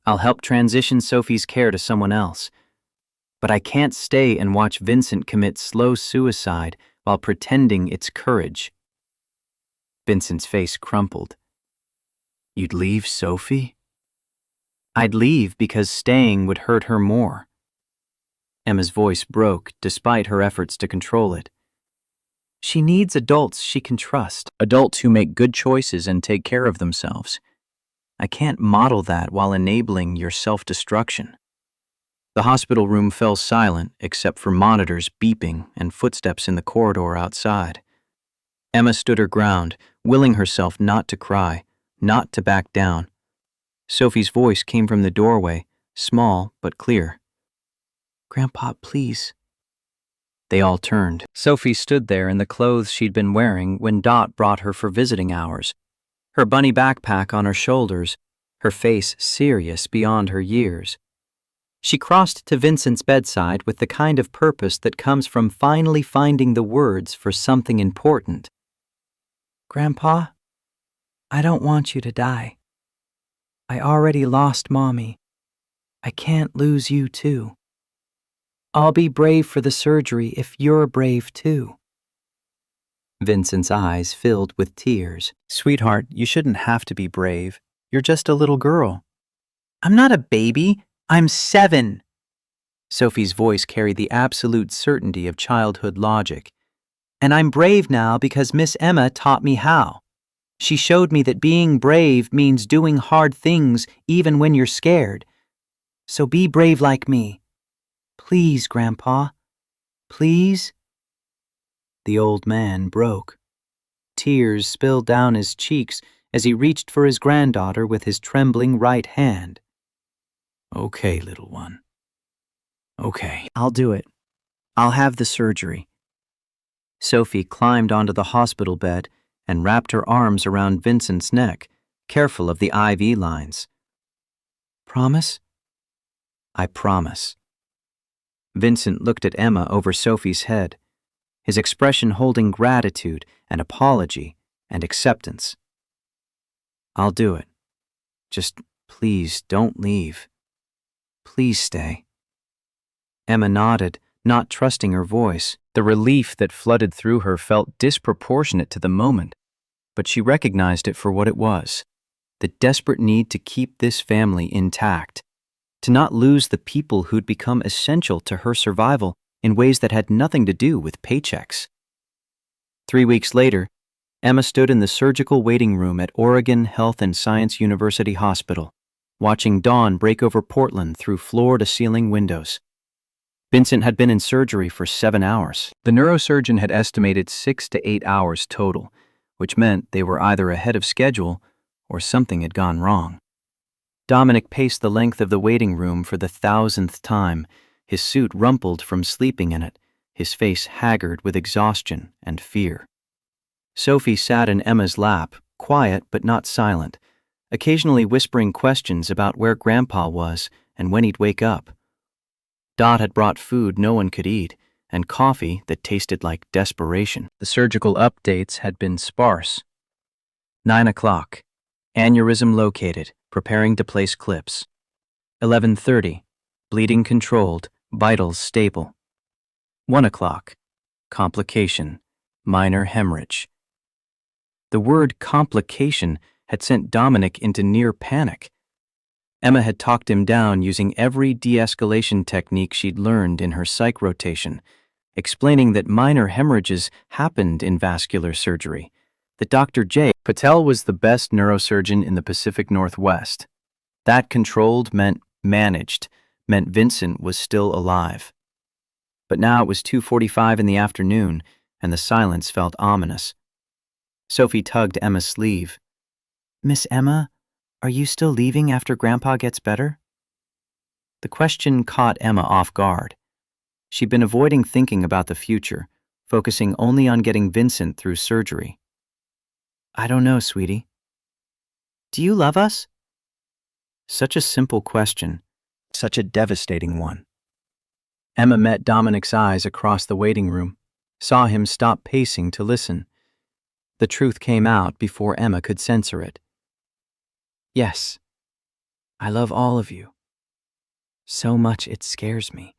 I'll help transition Sophie's care to someone else. But I can't stay and watch Vincent commit slow suicide while pretending it's courage. Vincent's face crumpled. You'd leave Sophie? I'd leave because staying would hurt her more. Emma's voice broke despite her efforts to control it. She needs adults she can trust, adults who make good choices and take care of themselves. I can't model that while enabling your self-destruction. The hospital room fell silent except for monitors beeping and footsteps in the corridor outside. Emma stood her ground, willing herself not to cry, not to back down. Sophie's voice came from the doorway, small but clear. Grandpa, please. They all turned. Sophie stood there in the clothes she'd been wearing when Dot brought her for visiting hours, her bunny backpack on her shoulders, her face serious beyond her years. She crossed to Vincent's bedside with the kind of purpose that comes from finally finding the words for something important. Grandpa, I don't want you to die. I already lost Mommy. I can't lose you too. I'll be brave for the surgery if you're brave too. Vincent's eyes filled with tears. Sweetheart, you shouldn't have to be brave. You're just a little girl. I'm not a baby. I'm 7. Sophie's voice carried the absolute certainty of childhood logic. And I'm brave now because Miss Emma taught me how. She showed me that being brave means doing hard things even when you're scared. So be brave like me. Please, Grandpa. Please? The old man broke. Tears spilled down his cheeks as he reached for his granddaughter with his trembling right hand. Okay, little one. Okay. I'll do it. I'll have the surgery. Sophie climbed onto the hospital bed and wrapped her arms around Vincent's neck, careful of the IV lines. Promise? I promise. Vincent looked at Emma over Sophie's head, his expression holding gratitude and apology and acceptance. I'll do it. Just please don't leave. Please stay. Emma nodded, not trusting her voice. The relief that flooded through her felt disproportionate to the moment, but she recognized it for what it was. the desperate need to keep this family intact, to not lose the people who'd become essential to her survival in ways that had nothing to do with paychecks. 3 weeks later, Emma stood in the surgical waiting room at Oregon Health and Science University Hospital, watching dawn break over Portland through floor-to-ceiling windows. Vincent had been in surgery for 7 hours. The neurosurgeon had estimated 6 to 8 hours total, which meant they were either ahead of schedule or something had gone wrong. Dominic paced the length of the waiting room for the 1,000th time, his suit rumpled from sleeping in it, his face haggard with exhaustion and fear. Sophie sat in Emma's lap, quiet but not silent, occasionally whispering questions about where Grandpa was and when he'd wake up. Dot had brought food no one could eat, and coffee that tasted like desperation. The surgical updates had been sparse. 9 o'clock. Aneurysm located, preparing to place clips. 11:30. Bleeding controlled, vitals stable. 1 o'clock. Complication. Minor hemorrhage. The word complication had sent Dominic into near panic. Emma had talked him down using every de-escalation technique she'd learned in her psych rotation, explaining that minor hemorrhages happened in vascular surgery, that Dr. J. Patel was the best neurosurgeon in the Pacific Northwest. That controlled meant managed, meant Vincent was still alive. But now it was 2:45 in the afternoon, and the silence felt ominous. Sophie tugged Emma's sleeve. "Miss Emma, are you still leaving after Grandpa gets better?" The question caught Emma off guard. She'd been avoiding thinking about the future, focusing only on getting Vincent through surgery. "I don't know, sweetie." "Do you love us?" Such a simple question, such a devastating one. Emma met Dominic's eyes across the waiting room, saw him stop pacing to listen. The truth came out before Emma could censor it. "Yes, I love all of you. So much it scares me."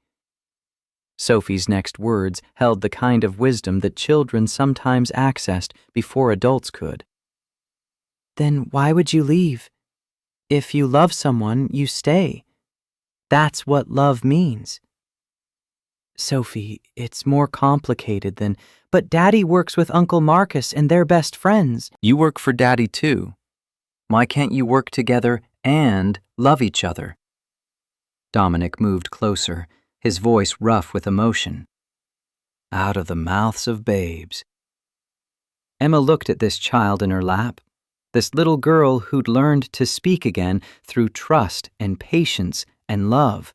Sophie's next words held the kind of wisdom that children sometimes accessed before adults could. "Then why would you leave? If you love someone, you stay. That's what love means." "Sophie, it's more complicated than, but Daddy works with Uncle Marcus and they're best friends." "You work for Daddy too. Why can't you work together and love each other?" Dominic moved closer, his voice rough with emotion. "Out of the mouths of babes." Emma looked at this child in her lap, this little girl who'd learned to speak again through trust and patience and love.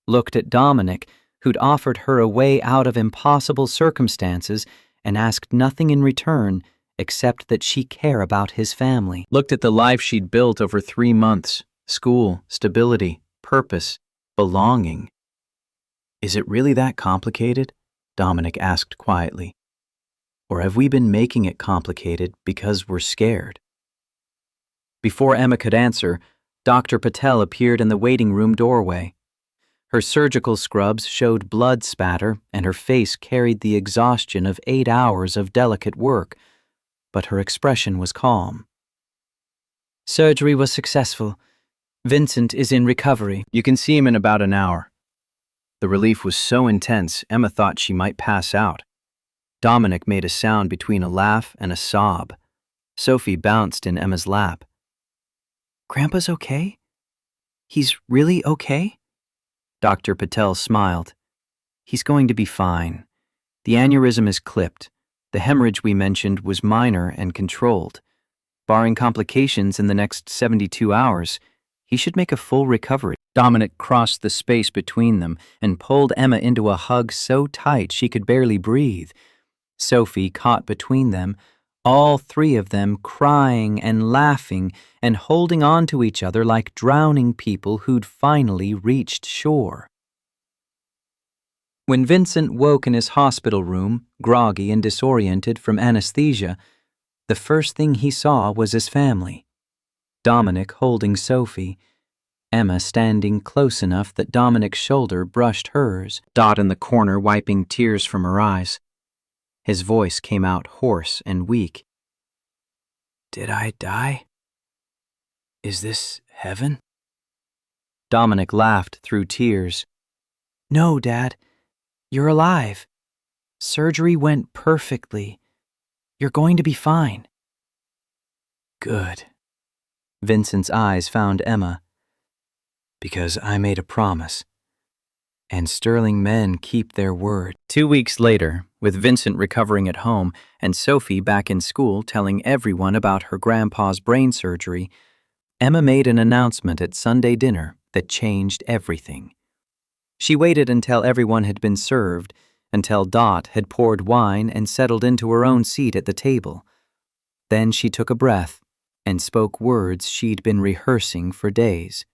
Looked at Dominic, who'd offered her a way out of impossible circumstances and asked nothing in return except that she care about his family. Looked at the life she'd built over 3 months, school, stability, purpose, belonging. "Is it really that complicated?" Dominic asked quietly. "Or have we been making it complicated because we're scared?" Before Emma could answer, Dr. Patel appeared in the waiting room doorway. Her surgical scrubs showed blood spatter, and her face carried the exhaustion of 8 hours of delicate work, but her expression was calm. "Surgery was successful. Vincent is in recovery. You can see him in about an hour." The relief was so intense, Emma thought she might pass out. Dominic made a sound between a laugh and a sob. Sophie bounced in Emma's lap. "Grandpa's okay? He's really okay?" Dr. Patel smiled. "He's going to be fine. The aneurysm is clipped. The hemorrhage we mentioned was minor and controlled. Barring complications in the next 72 hours, he should make a full recovery." Dominic crossed the space between them and pulled Emma into a hug so tight she could barely breathe. Sophie caught between them, all 3 of them crying and laughing and holding on to each other like drowning people who'd finally reached shore. When Vincent woke in his hospital room, groggy and disoriented from anesthesia, the first thing he saw was his family. Dominic holding Sophie, Emma standing close enough that Dominic's shoulder brushed hers, Dot in the corner wiping tears from her eyes. His voice came out hoarse and weak. "Did I die?" Is this heaven? Dominic laughed through tears. No, Dad. You're alive. Surgery went perfectly. You're going to be fine. Good. Vincent's eyes found Emma. Because I made a promise. And sterling men keep their word. 2 weeks later, with Vincent recovering at home and Sophie back in school telling everyone about her grandpa's brain surgery, Emma made an announcement at Sunday dinner that changed everything. She waited until everyone had been served, until Dot had poured wine and settled into her own seat at the table. Then she took a breath and spoke words she'd been rehearsing for days.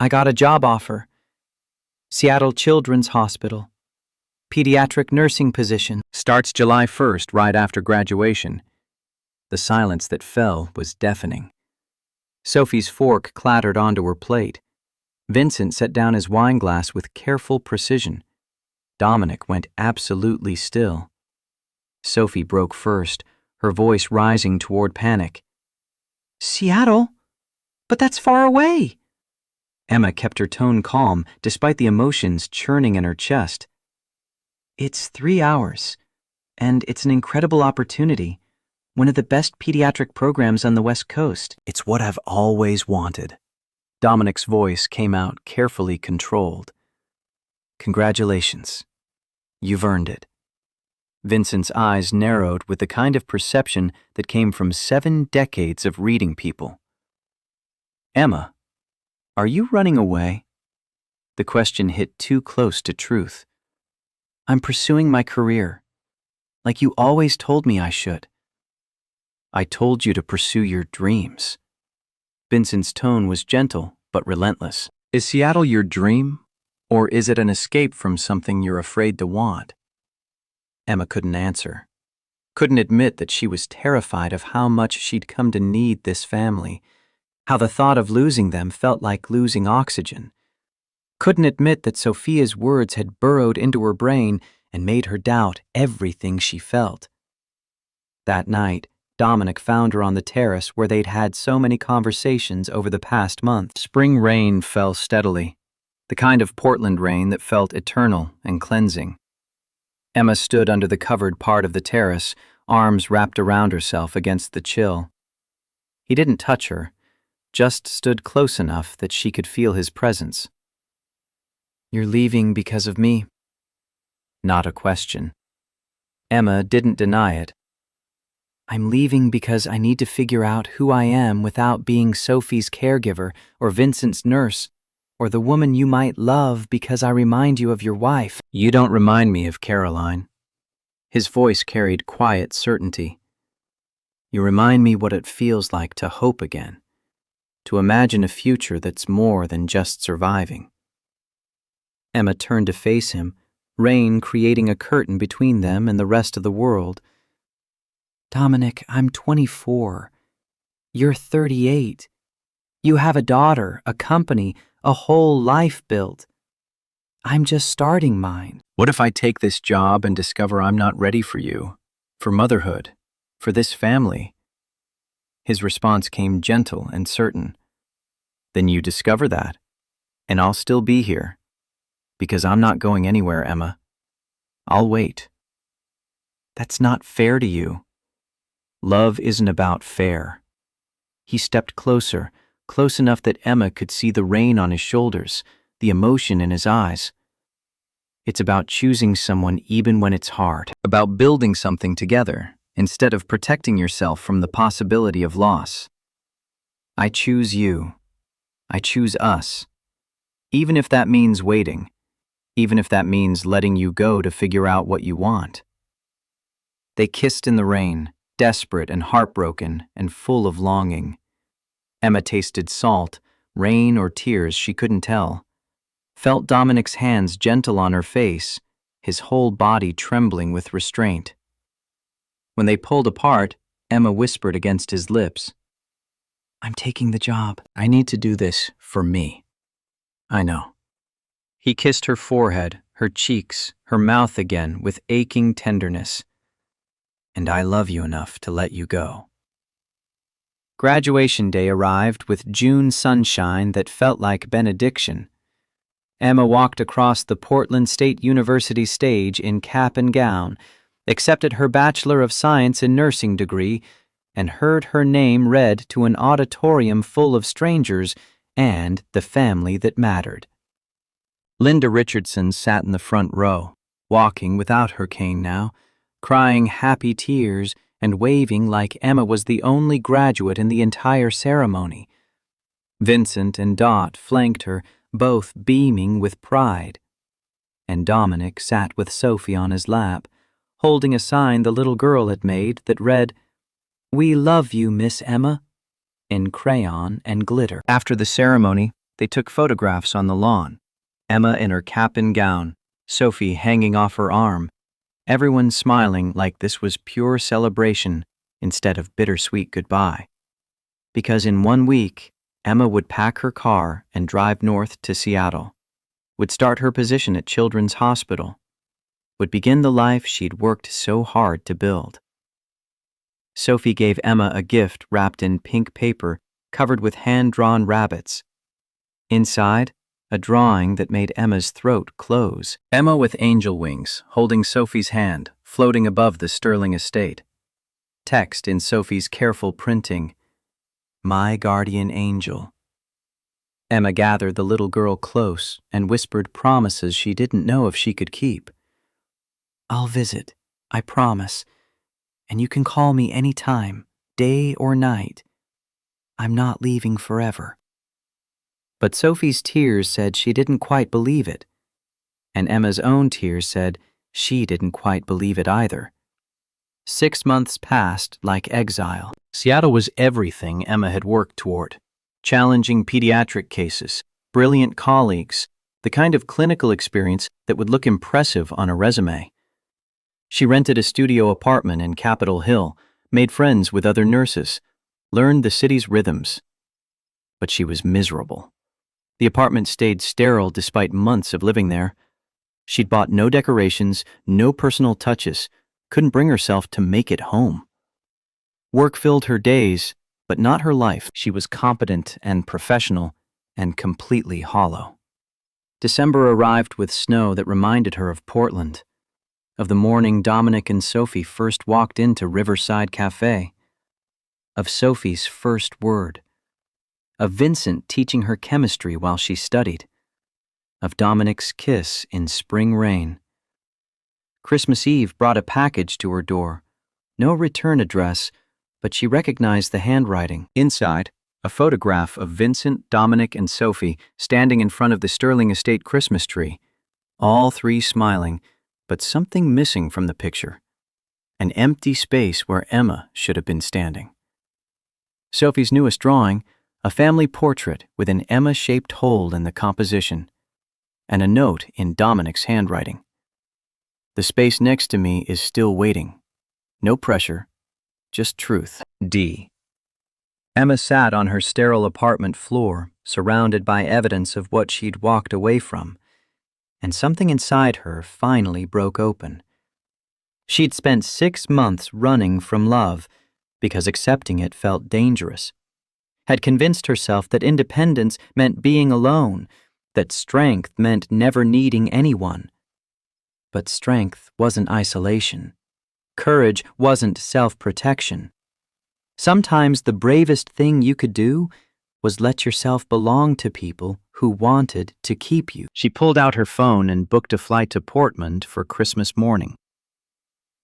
I got a job offer. Seattle Children's Hospital. Pediatric nursing position. Starts July 1st, right after graduation. The silence that fell was deafening. Sophie's fork clattered onto her plate. Vincent set down his wine glass with careful precision. Dominic went absolutely still. Sophie broke first, her voice rising toward panic. Seattle? But that's far away. Emma kept her tone calm despite the emotions churning in her chest. It's 3 hours, and it's an incredible opportunity. One of the best pediatric programs on the West Coast. It's what I've always wanted. Dominic's voice came out carefully controlled. Congratulations. You've earned it. Vincent's eyes narrowed with the kind of perception that came from 7 decades of reading people. Emma, are you running away? The question hit too close to truth. I'm pursuing my career, like you always told me I should. I told you to pursue your dreams. Vincent's tone was gentle but relentless. Is Seattle your dream, or is it an escape from something you're afraid to want? Emma couldn't answer. Couldn't admit that she was terrified of how much she'd come to need this family, how the thought of losing them felt like losing oxygen. Couldn't admit that Sophia's words had burrowed into her brain and made her doubt everything she felt. That night, Dominic found her on the terrace where they'd had so many conversations over the past month. Spring rain fell steadily, the kind of Portland rain that felt eternal and cleansing. Emma stood under the covered part of the terrace, arms wrapped around herself against the chill. He didn't touch her, just stood close enough that she could feel his presence. You're leaving because of me? Not a question. Emma didn't deny it. I'm leaving because I need to figure out who I am without being Sophie's caregiver or Vincent's nurse, or the woman you might love because I remind you of your wife. You don't remind me of Caroline. His voice carried quiet certainty. You remind me what it feels like to hope again, to imagine a future that's more than just surviving. Emma turned to face him, rain creating a curtain between them and the rest of the world. Dominic, I'm 24. You're 38. You have a daughter, a company, a whole life built. I'm just starting mine. What if I take this job and discover I'm not ready for you, for motherhood, for this family? His response came gentle and certain. Then you discover that, and I'll still be here, because I'm not going anywhere, Emma. I'll wait. That's not fair to you. Love isn't about fair. He stepped closer, close enough that Emma could see the rain on his shoulders, the emotion in his eyes. It's about choosing someone even when it's hard, about building something together instead of protecting yourself from the possibility of loss. I choose you. I choose us. Even if that means waiting, even if that means letting you go to figure out what you want. They kissed in the rain, desperate and heartbroken and full of longing. Emma tasted salt, rain or tears she couldn't tell. Felt Dominic's hands gentle on her face, his whole body trembling with restraint. When they pulled apart, Emma whispered against his lips, I'm taking the job. I need to do this for me. I know. He kissed her forehead, her cheeks, her mouth again with aching tenderness. And I love you enough to let you go. Graduation day arrived with June sunshine that felt like benediction. Emma walked across the Portland State University stage in cap and gown, accepted her Bachelor of Science in Nursing degree, and heard her name read to an auditorium full of strangers and the family that mattered. Linda Richardson sat in the front row, walking without her cane now, crying happy tears and waving like Emma was the only graduate in the entire ceremony. Vincent and Dot flanked her, both beaming with pride. And Dominic sat with Sophie on his lap, holding a sign the little girl had made that read, "We love you, Miss Emma," in crayon and glitter. After the ceremony, they took photographs on the lawn. Emma in her cap and gown, Sophie hanging off her arm, everyone smiling like this was pure celebration instead of bittersweet goodbye. Because in 1 week, Emma would pack her car and drive north to Seattle, would start her position at Children's Hospital, would begin the life she'd worked so hard to build. Sophie gave Emma a gift wrapped in pink paper covered with hand-drawn rabbits. Inside, a drawing that made Emma's throat close. Emma with angel wings, holding Sophie's hand, floating above the Sterling estate. Text in Sophie's careful printing, "My guardian angel." Emma gathered the little girl close and whispered promises she didn't know if she could keep. "I'll visit, I promise, and you can call me any time, day or night. I'm not leaving forever." But Sophie's tears said she didn't quite believe it, and Emma's own tears said she didn't quite believe it either. 6 months passed like exile. Seattle was everything Emma had worked toward. Challenging pediatric cases, brilliant colleagues, the kind of clinical experience that would look impressive on a resume. She rented a studio apartment in Capitol Hill, made friends with other nurses, learned the city's rhythms. But she was miserable. The apartment stayed sterile despite months of living there. She'd bought no decorations, no personal touches, couldn't bring herself to make it home. Work filled her days, but not her life. She was competent and professional, and completely hollow. December arrived with snow that reminded her of Portland, of the morning Dominic and Sophie first walked into Riverside Cafe, of Sophie's first word, of Vincent teaching her chemistry while she studied, of Dominic's kiss in spring rain. Christmas Eve brought a package to her door. No return address, but she recognized the handwriting. Inside, a photograph of Vincent, Dominic, and Sophie standing in front of the Sterling Estate Christmas tree, all three smiling, but something missing from the picture. An empty space where Emma should have been standing. Sophie's newest drawing, a family portrait with an Emma-shaped hole in the composition, and a note in Dominic's handwriting. "The space next to me is still waiting. No pressure, just truth. D." Emma sat on her sterile apartment floor, surrounded by evidence of what she'd walked away from, and something inside her finally broke open. She'd spent 6 months running from love because accepting it felt dangerous, had convinced herself that independence meant being alone, that strength meant never needing anyone. But strength wasn't isolation. Courage wasn't self-protection. Sometimes the bravest thing you could do was let yourself belong to people who wanted to keep you. She pulled out her phone and booked a flight to Portland for Christmas morning.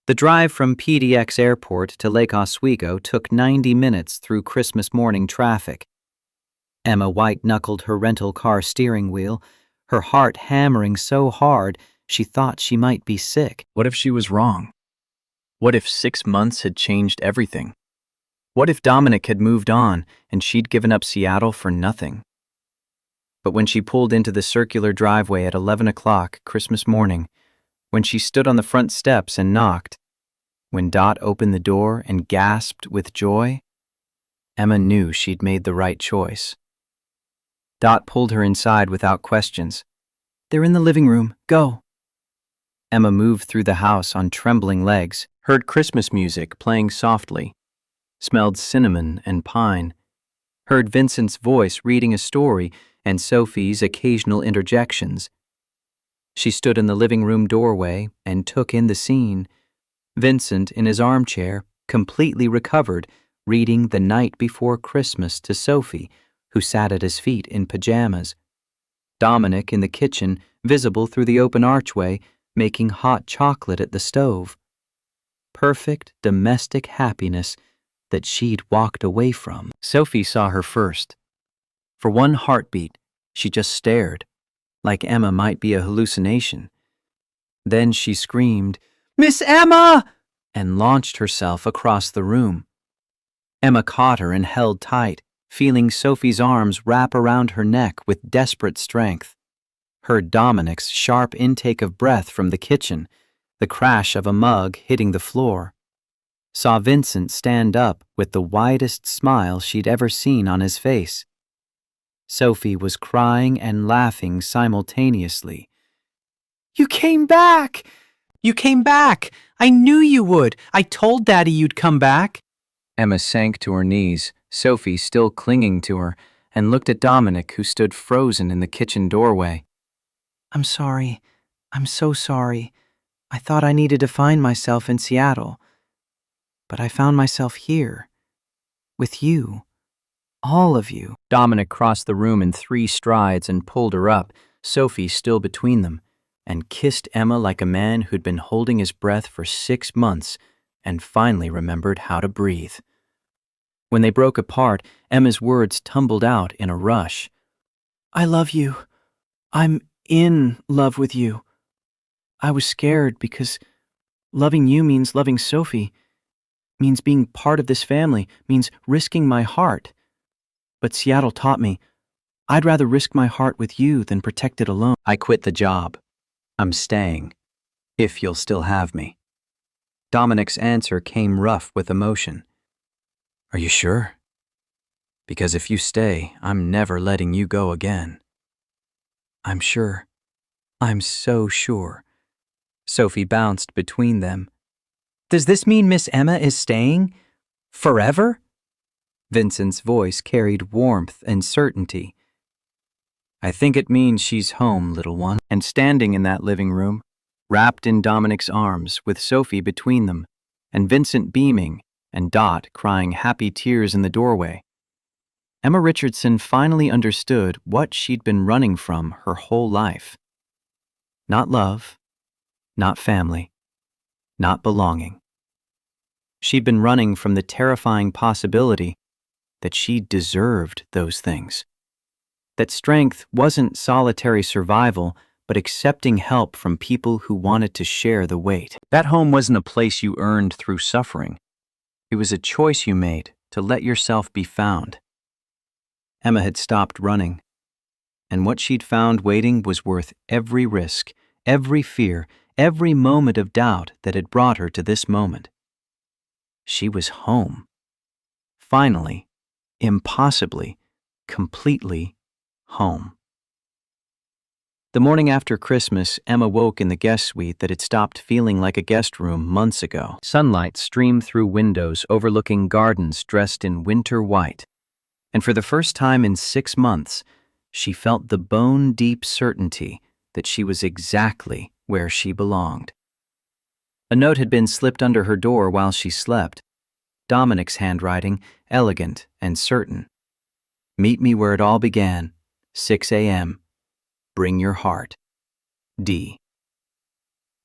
The drive from PDX Airport to Lake Oswego took 90 minutes through Christmas morning traffic. Emma white-knuckled her rental car steering wheel, her heart hammering so hard she thought she might be sick. What if she was wrong? What if 6 months had changed everything? What if Dominic had moved on and she'd given up Seattle for nothing? But when she pulled into the circular driveway at 11 o'clock Christmas morning, when she stood on the front steps and knocked, when Dot opened the door and gasped with joy, Emma knew she'd made the right choice. Dot pulled her inside without questions. "They're in the living room. Go." Emma moved through the house on trembling legs, heard Christmas music playing softly, smelled cinnamon and pine, heard Vincent's voice reading a story and Sophie's occasional interjections. She stood in the living room doorway and took in the scene. Vincent, in his armchair, completely recovered, reading The Night Before Christmas to Sophie, who sat at his feet in pajamas. Dominic in the kitchen, visible through the open archway, making hot chocolate at the stove. Perfect domestic happiness that she'd walked away from. Sophie saw her first. For one heartbeat, she just stared, like Emma might be a hallucination. Then she screamed, "Miss Emma!" and launched herself across the room. Emma caught her and held tight, feeling Sophie's arms wrap around her neck with desperate strength. Heard Dominic's sharp intake of breath from the kitchen, the crash of a mug hitting the floor. Saw Vincent stand up with the widest smile she'd ever seen on his face. Sophie was crying and laughing simultaneously. "You came back! You came back! I knew you would! I told Daddy you'd come back!" Emma sank to her knees, Sophie still clinging to her, and looked at Dominic, who stood frozen in the kitchen doorway. "I'm sorry. I'm so sorry. I thought I needed to find myself in Seattle. But I found myself here. With you. All of you." Dominic crossed the room in 3 strides and pulled her up, Sophie still between them, and kissed Emma like a man who'd been holding his breath for 6 months and finally remembered how to breathe. When they broke apart, Emma's words tumbled out in a rush. "I love you. I'm in love with you. I was scared because loving you means loving Sophie, means being part of this family, means risking my heart. But Seattle taught me, I'd rather risk my heart with you than protect it alone. I quit the job. I'm staying, if you'll still have me." Dominic's answer came rough with emotion. "Are you sure? Because if you stay, I'm never letting you go again." "I'm sure. I'm so sure." Sophie bounced between them. "Does this mean Miss Emma is staying? Forever?" Vincent's voice carried warmth and certainty. "I think it means she's home, little one." And standing in that living room, wrapped in Dominic's arms with Sophie between them, and Vincent beaming, and Dot crying happy tears in the doorway, Emma Richardson finally understood what she'd been running from her whole life. Not love, not family, not belonging. She'd been running from the terrifying possibility that she deserved those things. That strength wasn't solitary survival, but accepting help from people who wanted to share the weight. That home wasn't a place you earned through suffering. It was a choice you made to let yourself be found. Emma had stopped running, and what she'd found waiting was worth every risk, every fear, every moment of doubt that had brought her to this moment. She was home. Finally, impossibly, completely home. The morning after Christmas, Emma woke in the guest suite that had stopped feeling like a guest room months ago. Sunlight streamed through windows overlooking gardens dressed in winter white. And for the first time in 6 months, she felt the bone-deep certainty that she was exactly where she belonged. A note had been slipped under her door while she slept. Dominic's handwriting, elegant and certain. "Meet me where it all began, 6 a.m. Bring your heart. D."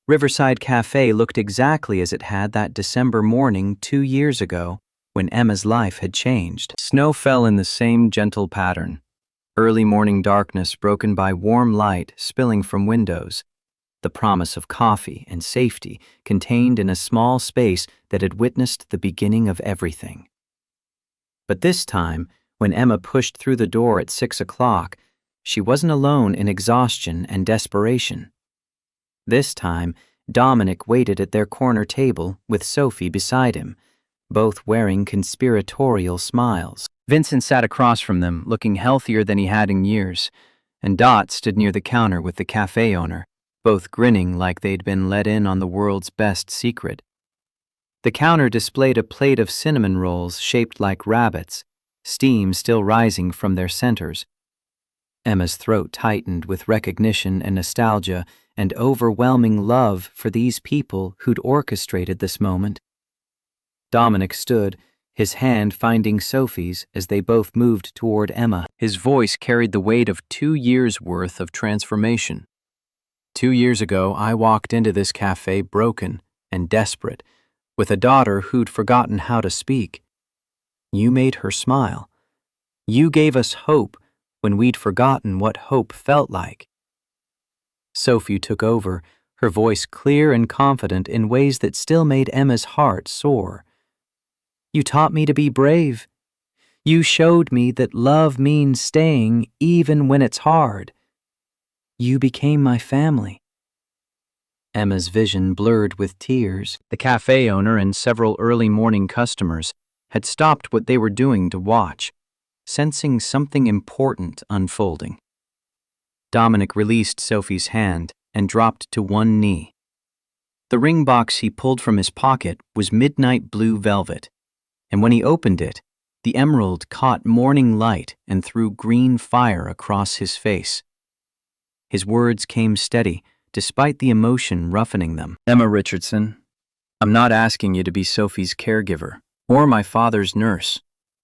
Riverside Cafe looked exactly as it had that December morning 2 years ago when Emma's life had changed. Snow fell in the same gentle pattern. Early morning darkness broken by warm light spilling from windows. The promise of coffee and safety contained in a small space that had witnessed the beginning of everything. But this time, when Emma pushed through the door at 6 o'clock, she wasn't alone in exhaustion and desperation. This time, Dominic waited at their corner table with Sophie beside him, both wearing conspiratorial smiles. Vincent sat across from them, looking healthier than he had in years, and Dot stood near the counter with the cafe owner, both grinning like they'd been let in on the world's best secret. The counter displayed a plate of cinnamon rolls shaped like rabbits, steam still rising from their centers. Emma's throat tightened with recognition and nostalgia and overwhelming love for these people who'd orchestrated this moment. Dominic stood, his hand finding Sophie's as they both moved toward Emma. His voice carried the weight of 2 years' worth of transformation. 2 years ago, I walked into this cafe broken and desperate, with a daughter who'd forgotten how to speak. You made her smile. You gave us hope when we'd forgotten what hope felt like. Sophie took over, her voice clear and confident in ways that still made Emma's heart soar. You taught me to be brave. You showed me that love means staying even when it's hard. You became my family. Emma's vision blurred with tears. The cafe owner and several early morning customers had stopped what they were doing to watch, sensing something important unfolding. Dominic released Sophie's hand and dropped to one knee. The ring box he pulled from his pocket was midnight blue velvet, and when he opened it, the emerald caught morning light and threw green fire across his face. His words came steady, despite the emotion roughening them. Emma Richardson, I'm not asking you to be Sophie's caregiver, or my father's nurse,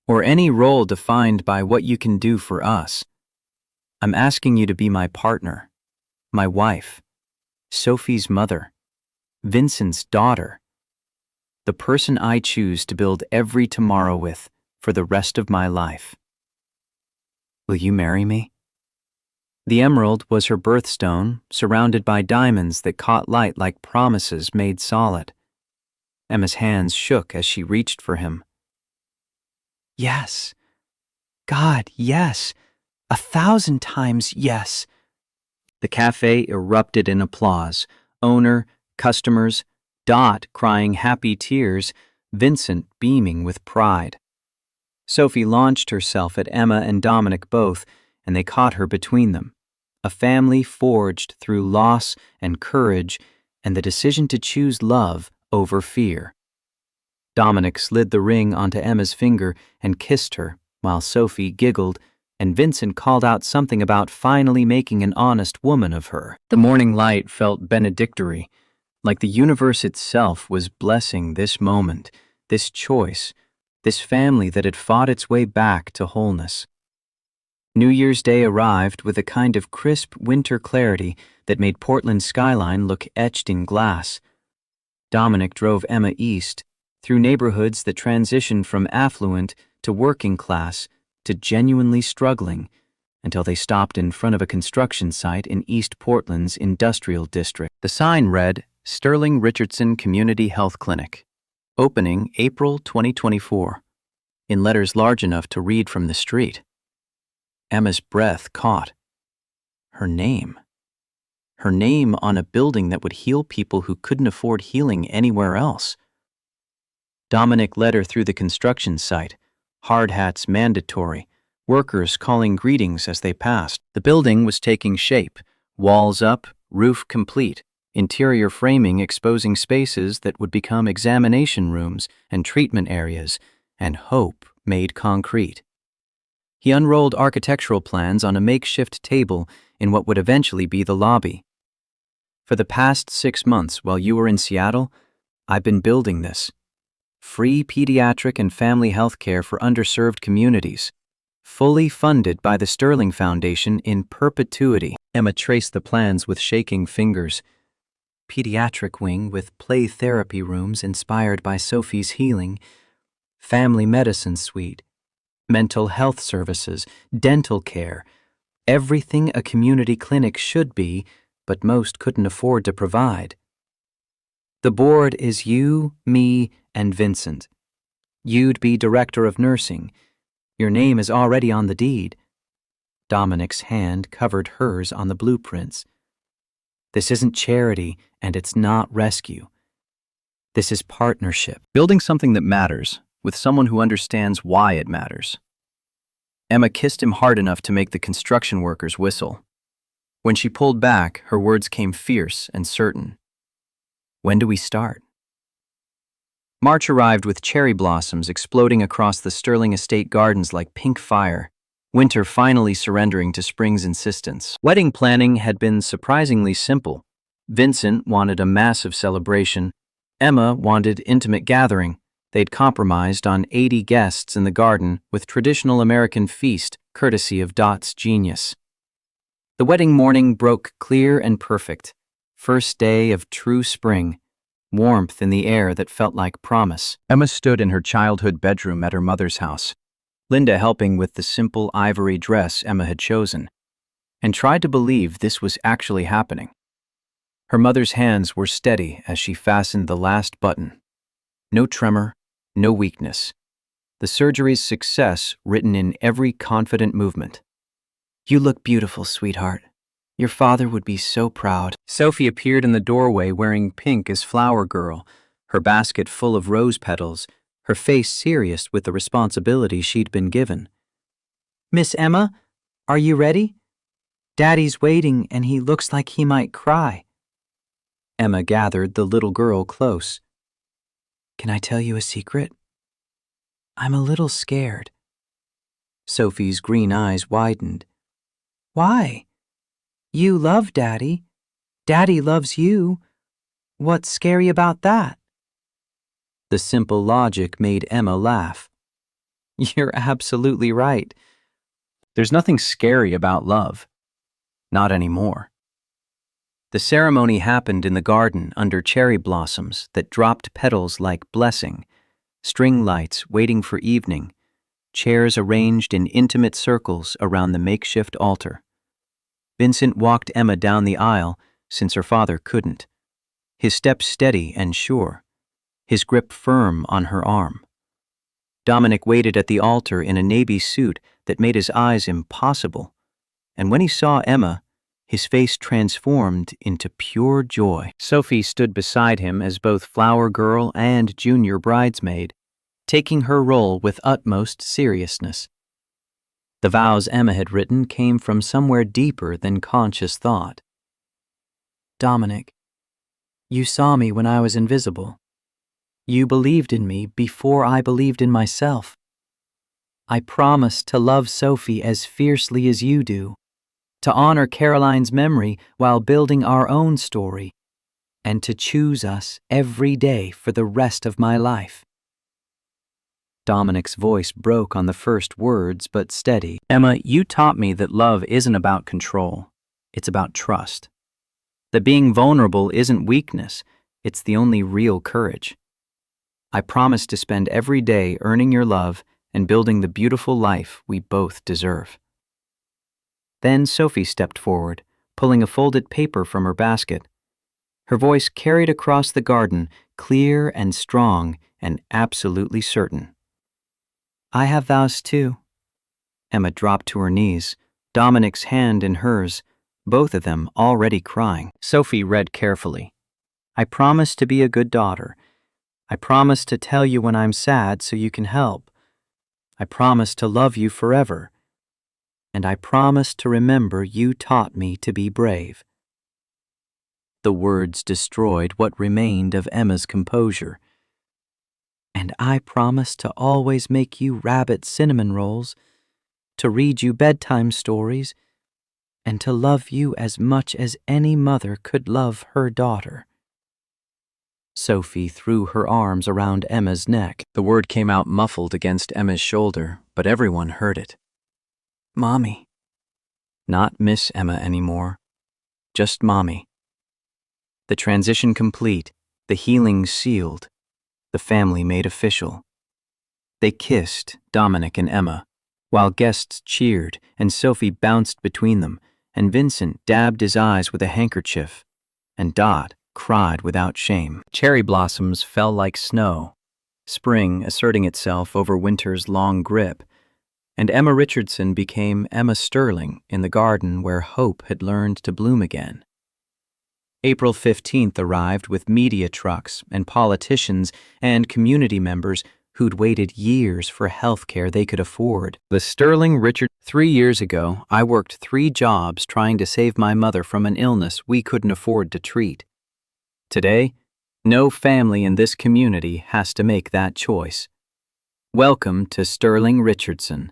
or any role defined by what you can do for us. I'm asking you to be my partner, my wife, Sophie's mother, Vincent's daughter, the person I choose to build every tomorrow with for the rest of my life. Will you marry me? The emerald was her birthstone, surrounded by diamonds that caught light like promises made solid. Emma's hands shook as she reached for him. Yes. God, yes. 1,000 times yes. The cafe erupted in applause. Owner, customers, Dot crying happy tears, Vincent beaming with pride. Sophie launched herself at Emma and Dominic both, and they caught her between them. A family forged through loss and courage and the decision to choose love over fear. Dominic slid the ring onto Emma's finger and kissed her, while Sophie giggled, and Vincent called out something about finally making an honest woman of her. The morning light felt benedictory, like the universe itself was blessing this moment, this choice, this family that had fought its way back to wholeness. New Year's Day arrived with a kind of crisp winter clarity that made Portland's skyline look etched in glass. Dominic drove Emma east, through neighborhoods that transitioned from affluent to working class to genuinely struggling, until they stopped in front of a construction site in East Portland's industrial district. The sign read, Sterling Richardson Community Health Clinic, opening April 2024, in letters large enough to read from the street. Emma's breath caught. Her name. Her name on a building that would heal people who couldn't afford healing anywhere else. Dominic led her through the construction site, hard hats mandatory, workers calling greetings as they passed. The building was taking shape, walls up, roof complete, interior framing exposing spaces that would become examination rooms and treatment areas, and hope made concrete. He unrolled architectural plans on a makeshift table in what would eventually be the lobby. For the past 6 months while you were in Seattle, I've been building this. Free pediatric and family health care for underserved communities, fully funded by the Sterling Foundation in perpetuity. Emma traced the plans with shaking fingers. Pediatric wing with play therapy rooms inspired by Sophie's healing, family medicine suite, mental health services, dental care, everything a community clinic should be, but most couldn't afford to provide. The board is you, me, and Vincent. You'd be director of nursing. Your name is already on the deed. Dominic's hand covered hers on the blueprints. This isn't charity, and it's not rescue. This is partnership. Building something that matters, with someone who understands why it matters. Emma kissed him hard enough to make the construction workers whistle. When she pulled back, her words came fierce and certain. When do we start? March arrived with cherry blossoms exploding across the Sterling Estate gardens like pink fire, winter finally surrendering to spring's insistence. Wedding planning had been surprisingly simple. Vincent wanted a massive celebration. Emma wanted intimate gathering. They'd compromised on 80 guests in the garden with traditional American feast, courtesy of Dot's genius. The wedding morning broke clear and perfect. First day of true spring. Warmth in the air that felt like promise. Emma stood in her childhood bedroom at her mother's house, Linda helping with the simple ivory dress Emma had chosen, and tried to believe this was actually happening. Her mother's hands were steady as she fastened the last button. No tremor, no weakness. The surgery's success written in every confident movement. "You look beautiful, sweetheart. Your father would be so proud." Sophie appeared in the doorway wearing pink as Flower Girl, her basket full of rose petals, her face serious with the responsibility she'd been given. "Miss Emma, are you ready? Daddy's waiting and he looks like he might cry." Emma gathered the little girl close. "Can I tell you a secret? I'm a little scared." Sophie's green eyes widened. "Why? You love Daddy. Daddy loves you. What's scary about that?" The simple logic made Emma laugh. "You're absolutely right. There's nothing scary about love. Not anymore." The ceremony happened in the garden under cherry blossoms that dropped petals like blessing, string lights waiting for evening, chairs arranged in intimate circles around the makeshift altar. Vincent walked Emma down the aisle since her father couldn't, his step steady and sure, his grip firm on her arm. Dominic waited at the altar in a navy suit that made his eyes impossible, and when he saw Emma, his face transformed into pure joy. Sophie stood beside him as both Flower Girl and junior bridesmaid, taking her role with utmost seriousness. The vows Emma had written came from somewhere deeper than conscious thought. "Dominic, you saw me when I was invisible. You believed in me before I believed in myself. I promise to love Sophie as fiercely as you do, to honor Caroline's memory while building our own story, and to choose us every day for the rest of my life." Dominic's voice broke on the first words, but steady. "Emma, you taught me that love isn't about control. It's about trust. That being vulnerable isn't weakness. It's the only real courage. I promise to spend every day earning your love and building the beautiful life we both deserve." Then Sophie stepped forward, pulling a folded paper from her basket. Her voice carried across the garden, clear and strong and absolutely certain. "I have vows too." Emma dropped to her knees, Dominic's hand in hers, both of them already crying. Sophie read carefully. "I promise to be a good daughter. I promise to tell you when I'm sad so you can help. I promise to love you forever. And I promise to remember you taught me to be brave." The words destroyed what remained of Emma's composure. "And I promise to always make you rabbit cinnamon rolls, to read you bedtime stories, and to love you as much as any mother could love her daughter." Sophie threw her arms around Emma's neck. The word came out muffled against Emma's shoulder, but everyone heard it. "Mommy." Not Miss Emma anymore, just Mommy. The transition complete, the healing sealed, the family made official. They kissed, Dominic and Emma, while guests cheered and Sophie bounced between them, and Vincent dabbed his eyes with a handkerchief, and Dot cried without shame. Cherry blossoms fell like snow, spring asserting itself over winter's long grip, and Emma Richardson became Emma Sterling in the garden where hope had learned to bloom again. April 15th arrived with media trucks and politicians and community members who'd waited years for health care they could afford. The Sterling Richard. 3 years ago, I worked 3 jobs trying to save my mother from an illness we couldn't afford to treat. Today, No family in this community has to make that choice. Welcome to Sterling Richardson.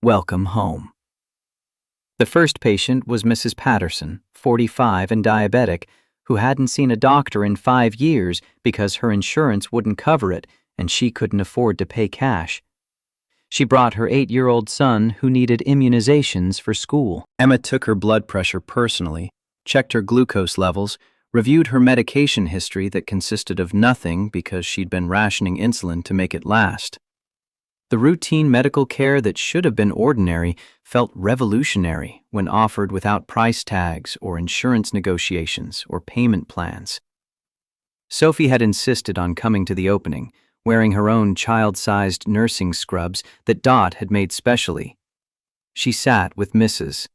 Welcome home. The first patient was Mrs. Patterson, 45 and diabetic, who hadn't seen a doctor in 5 years because her insurance wouldn't cover it and she couldn't afford to pay cash. She brought her 8-year-old son who needed immunizations for school. Emma took her blood pressure personally, checked her glucose levels, reviewed her medication history that consisted of nothing because she'd been rationing insulin to make it last. The routine medical care that should have been ordinary felt revolutionary when offered without price tags or insurance negotiations or payment plans. Sophie had insisted on coming to the opening, wearing her own child-sized nursing scrubs that Dot had made specially. She sat with Mrs.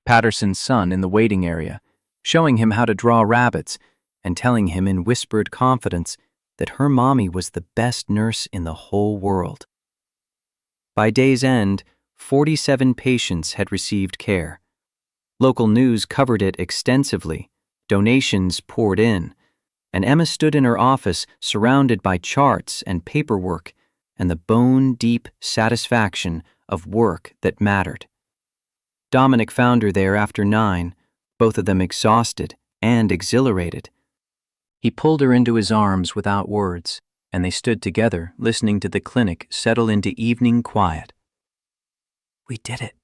Patterson's son in the waiting area, showing him how to draw rabbits and telling him in whispered confidence that her mommy was the best nurse in the whole world. By day's end, 47 patients had received care. Local news covered it extensively, donations poured in, and Emma stood in her office surrounded by charts and paperwork and the bone-deep satisfaction of work that mattered. Dominic found her there after 9, both of them exhausted and exhilarated. He pulled her into his arms without words, and they stood together, listening to the clinic settle into evening quiet. "We did it,"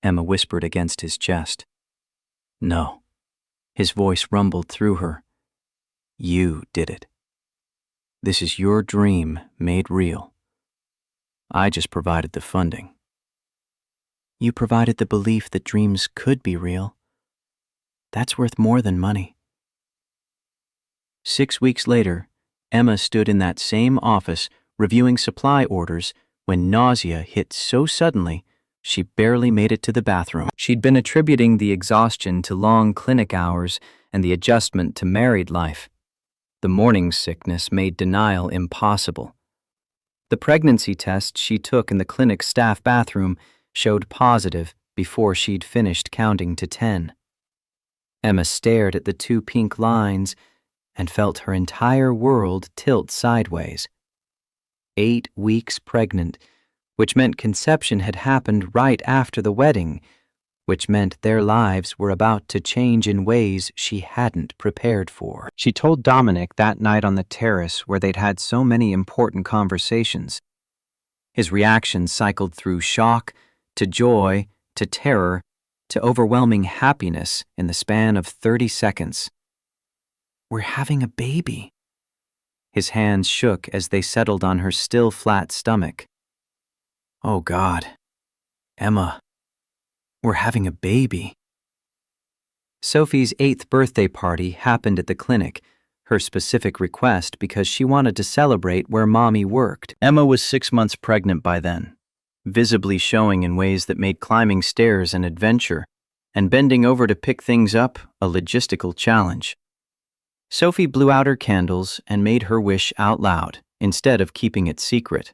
Emma whispered against his chest. "No." His voice rumbled through her. "You did it. This is your dream made real. I just provided the funding." "You provided the belief that dreams could be real. That's worth more than money." 6 weeks later, Emma stood in that same office reviewing supply orders when nausea hit so suddenly she barely made it to the bathroom. She'd been attributing the exhaustion to long clinic hours and the adjustment to married life. The morning sickness made denial impossible. The pregnancy test she took in the clinic staff bathroom showed positive before she'd finished counting to 10. Emma stared at the 2 pink lines and felt her entire world tilt sideways. 8 weeks pregnant, which meant conception had happened right after the wedding, which meant their lives were about to change in ways she hadn't prepared for. She told Dominic that night on the terrace where they'd had so many important conversations. His reaction cycled through shock, to joy, to terror, to overwhelming happiness in the span of 30 seconds. "We're having a baby." His hands shook as they settled on her still flat stomach. "Oh God, Emma, we're having a baby." Sophie's 8th birthday party happened at the clinic, her specific request because she wanted to celebrate where Mommy worked. Emma was 6 months pregnant by then, visibly showing in ways that made climbing stairs an adventure and bending over to pick things up a logistical challenge. Sophie blew out her candles and made her wish out loud, instead of keeping it secret.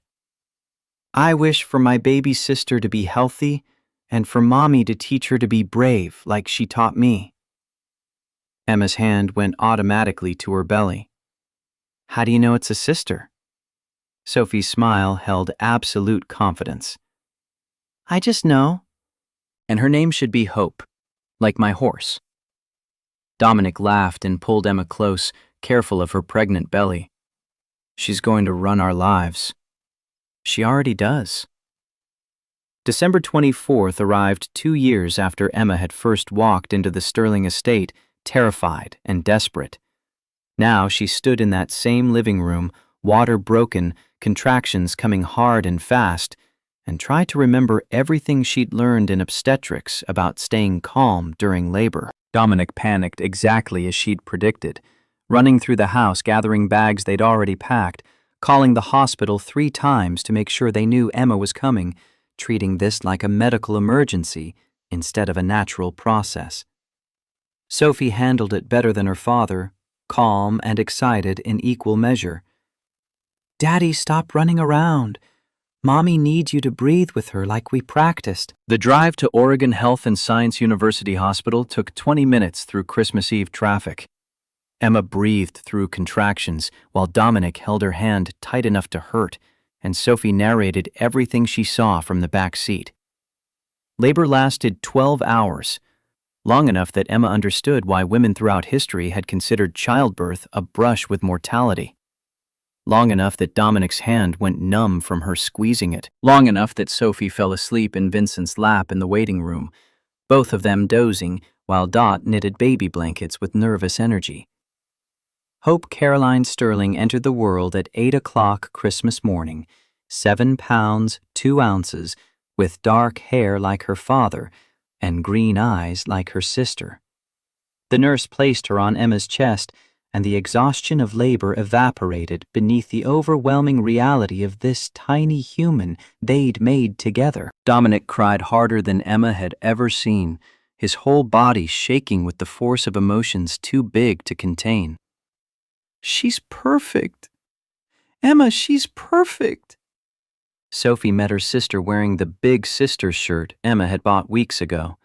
"I wish for my baby sister to be healthy and for Mommy to teach her to be brave like she taught me." Emma's hand went automatically to her belly. "How do you know it's a sister?" Sophie's smile held absolute confidence. "I just know. And her name should be Hope, like my horse." Dominic laughed and pulled Emma close, careful of her pregnant belly. "She's going to run our lives." "She already does." December 24th arrived 2 years after Emma had first walked into the Sterling estate, terrified and desperate. Now she stood in that same living room, water broken, contractions coming hard and fast, and tried to remember everything she'd learned in obstetrics about staying calm during labor. Dominic panicked exactly as she'd predicted, running through the house gathering bags they'd already packed, calling the hospital 3 times to make sure they knew Emma was coming, treating this like a medical emergency instead of a natural process. Sophie handled it better than her father, calm and excited in equal measure. "Daddy, stop running around. Mommy needs you to breathe with her like we practiced." The drive to Oregon Health and Science University Hospital took 20 minutes through Christmas Eve traffic. Emma breathed through contractions while Dominic held her hand tight enough to hurt, and Sophie narrated everything she saw from the back seat. Labor lasted 12 hours, long enough that Emma understood why women throughout history had considered childbirth a brush with mortality. Long enough that Dominic's hand went numb from her squeezing it. Long enough that Sophie fell asleep in Vincent's lap in the waiting room, both of them dozing while Dot knitted baby blankets with nervous energy. Hope Caroline Sterling entered the world at 8 o'clock Christmas morning, 7 pounds, 2 ounces, with dark hair like her father and green eyes like her sister. The nurse placed her on Emma's chest, and the exhaustion of labor evaporated beneath the overwhelming reality of this tiny human they'd made together. Dominic cried harder than Emma had ever seen, his whole body shaking with the force of emotions too big to contain. "She's perfect. Emma, she's perfect." Sophie met her sister wearing the big sister shirt Emma had bought weeks ago.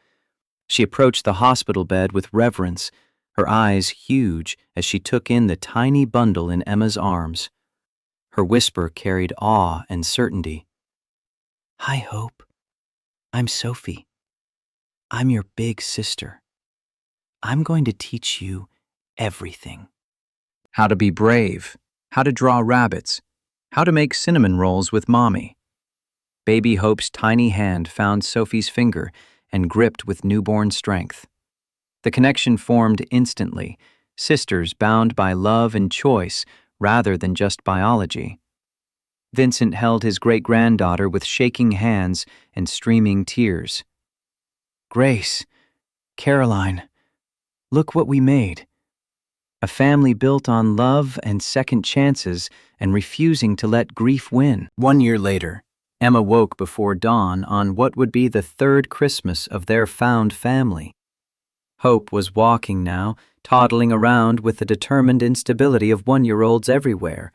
She approached the hospital bed with reverence, her eyes huge as she took in the tiny bundle in Emma's arms. Her whisper carried awe and certainty. "Hi, Hope. I'm Sophie. I'm your big sister. I'm going to teach you everything. How to be brave, how to draw rabbits, how to make cinnamon rolls with Mommy." Baby Hope's tiny hand found Sophie's finger and gripped with newborn strength. The connection formed instantly, sisters bound by love and choice rather than just biology. Vincent held his great-granddaughter with shaking hands and streaming tears. "Grace, Caroline, look what we made. A family built on love and second chances and refusing to let grief win." 1 year later, Emma woke before dawn on what would be the 3rd Christmas of their found family. Hope was walking now, toddling around with the determined instability of 1-year-olds everywhere.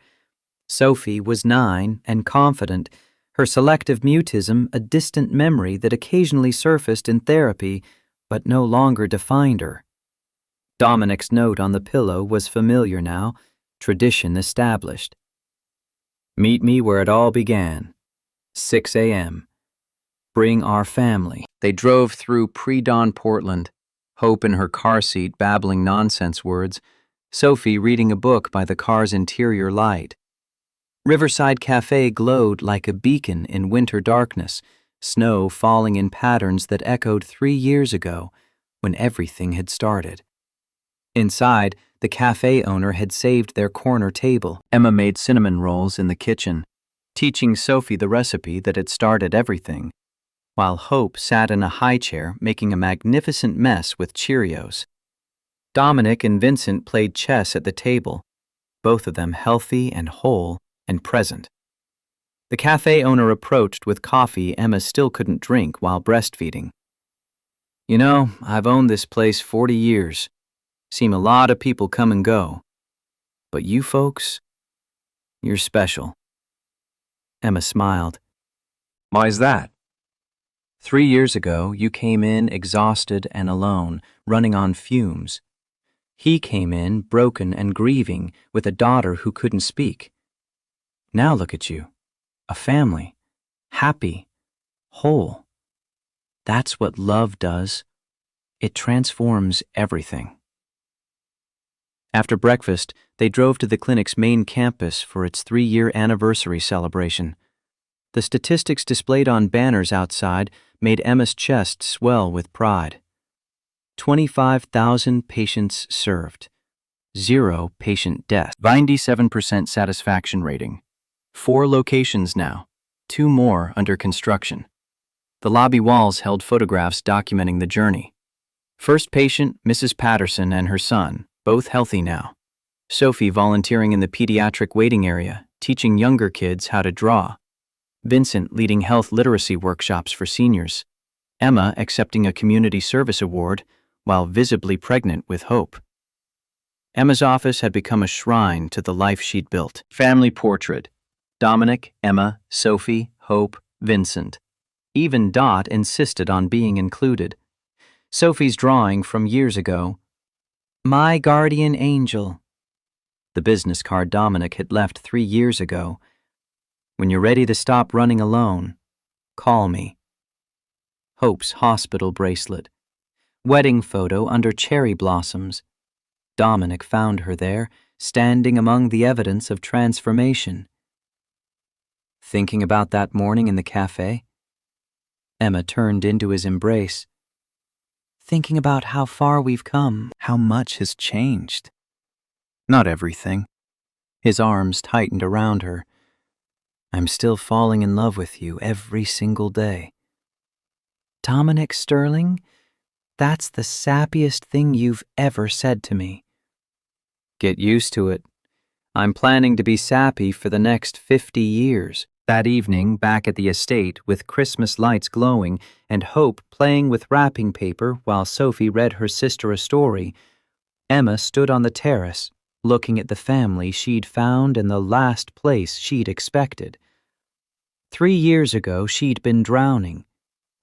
Sophie was 9 and confident, her selective mutism a distant memory that occasionally surfaced in therapy but no longer defined her. Dominic's note on the pillow was familiar now, tradition established. "Meet me where it all began. 6 a.m. Bring our family." They drove through pre-dawn Portland, Hope in her car seat babbling nonsense words, Sophie reading a book by the car's interior light. Riverside Cafe glowed like a beacon in winter darkness, snow falling in patterns that echoed 3 years ago, when everything had started. Inside, the cafe owner had saved their corner table. Emma made cinnamon rolls in the kitchen, teaching Sophie the recipe that had started everything, while Hope sat in a high chair making a magnificent mess with Cheerios. Dominic and Vincent played chess at the table, both of them healthy and whole and present. The cafe owner approached with coffee Emma still couldn't drink while breastfeeding. "You know, I've owned this place 40 years. Seen a lot of people come and go. But you folks, you're special." Emma smiled. "Why's that?" 3 years ago, you came in exhausted and alone, running on fumes. He came in broken and grieving with a daughter who couldn't speak. Now look at you, a family, happy, whole. That's what love does. It transforms everything. After breakfast, they drove to the clinic's main campus for its 3-year anniversary celebration. The statistics displayed on banners outside made Emma's chest swell with pride. 25,000 patients served. 0 patient deaths. 97% satisfaction rating. 4 locations now. 2 more under construction. The lobby walls held photographs documenting the journey. First patient, Mrs. Patterson and her son, both healthy now. Sophie volunteering in the pediatric waiting area, teaching younger kids how to draw. Vincent leading health literacy workshops for seniors. Emma accepting a community service award while visibly pregnant with hope. Emma's office had become a shrine to the life she'd built. Family portrait. Dominic, Emma, Sophie, Hope, Vincent. Even Dot insisted on being included. Sophie's drawing from years ago. My guardian angel. The business card Dominic had left 3 years ago. When you're ready to stop running alone, call me. Hope's hospital bracelet. Wedding photo under cherry blossoms. Dominic found her there, standing among the evidence of transformation. Thinking about that morning in the cafe? Emma turned into his embrace. Thinking about how far we've come, how much has changed. Not everything. His arms tightened around her. I'm still falling in love with you every single day. Dominic Sterling, that's the sappiest thing you've ever said to me. Get used to it. I'm planning to be sappy for the next 50 years. That evening, back at the estate, with Christmas lights glowing and Hope playing with wrapping paper while Sophie read her sister a story, Emma stood on the terrace, looking at the family she'd found in the last place she'd expected. 3 years ago, she'd been drowning,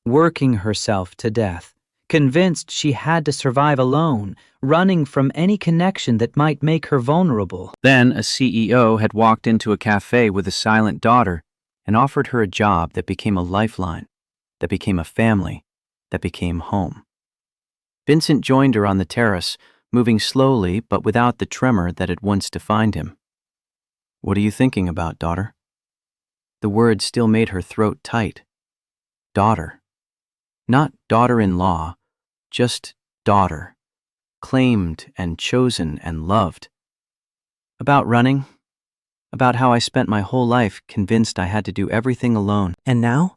working herself to death, convinced she had to survive alone, running from any connection that might make her vulnerable. Then a CEO had walked into a cafe with a silent daughter and offered her a job that became a lifeline, that became a family, that became home. Vincent joined her on the terrace, moving slowly but without the tremor that had once defined him. What are you thinking about, daughter? The word still made her throat tight. Daughter. Not daughter-in-law, just daughter. Claimed and chosen and loved. About running. About how I spent my whole life convinced I had to do everything alone. And now?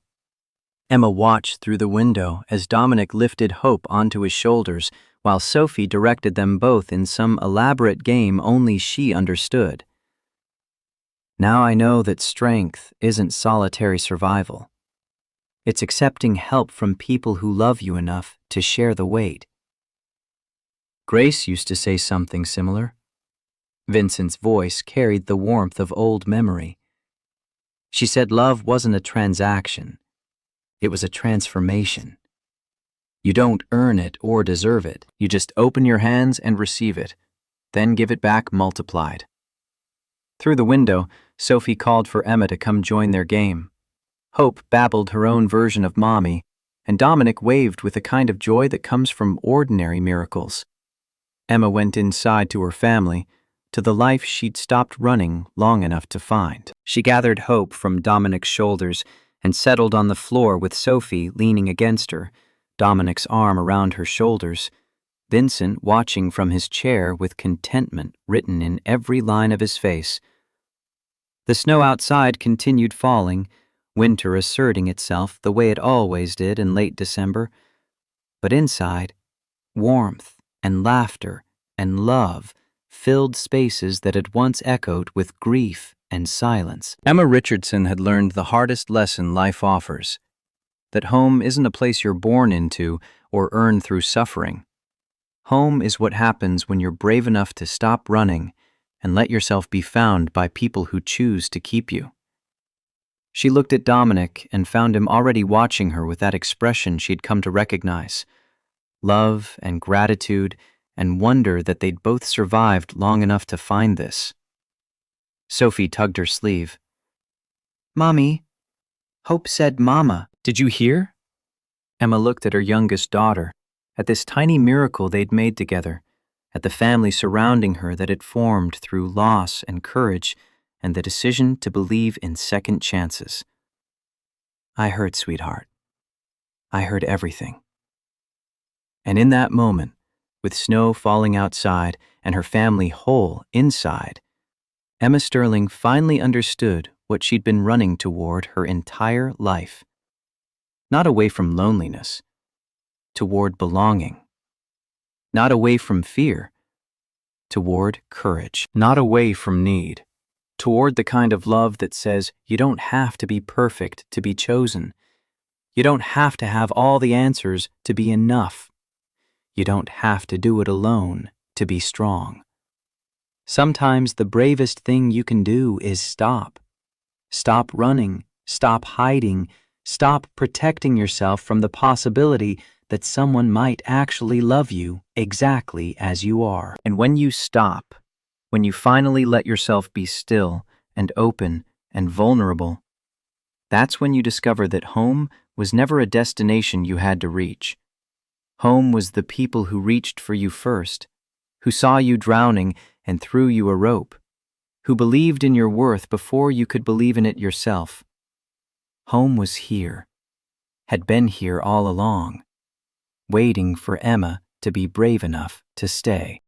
Emma watched through the window as Dominic lifted Hope onto his shoulders while Sophie directed them both in some elaborate game only she understood. Now I know that strength isn't solitary survival. It's accepting help from people who love you enough to share the weight. Grace used to say something similar. Vincent's voice carried the warmth of old memory. She said love wasn't a transaction. It was a transformation. You don't earn it or deserve it. You just open your hands and receive it, then give it back multiplied. Through the window, Sophie called for Emma to come join their game. Hope babbled her own version of mommy, and Dominic waved with a kind of joy that comes from ordinary miracles. Emma went inside to her family, to the life she'd stopped running long enough to find. She gathered Hope from Dominic's shoulders and settled on the floor with Sophie leaning against her, Dominic's arm around her shoulders, Vincent watching from his chair with contentment written in every line of his face. The snow outside continued falling, winter asserting itself the way it always did in late December. But inside, warmth and laughter and love filled spaces that had once echoed with grief and silence. Emma Richardson had learned the hardest lesson life offers, that home isn't a place you're born into or earn through suffering. Home is what happens when you're brave enough to stop running and let yourself be found by people who choose to keep you. She looked at Dominic and found him already watching her with that expression she'd come to recognize. Love and gratitude and wonder that they'd both survived long enough to find this. Sophie tugged her sleeve. Mommy. Hope said mama. Did you hear? Emma looked at her youngest daughter, at this tiny miracle they'd made together, at the family surrounding her that had formed through loss and courage and the decision to believe in second chances. I heard, sweetheart. I heard everything. And in that moment, with snow falling outside and her family whole inside, Emma Sterling finally understood what she'd been running toward her entire life. Not away from loneliness, toward belonging. Not away from fear, toward courage. Not away from need, toward the kind of love that says you don't have to be perfect to be chosen. You don't have to have all the answers to be enough. You don't have to do it alone to be strong. Sometimes the bravest thing you can do is stop. Stop running, stop hiding, stop protecting yourself from the possibility that someone might actually love you exactly as you are. And when you stop, when you finally let yourself be still and open and vulnerable, that's when you discover that home was never a destination you had to reach. Home was the people who reached for you first, who saw you drowning and threw you a rope, who believed in your worth before you could believe in it yourself. Home was here, had been here all along, waiting for Emma to be brave enough to stay.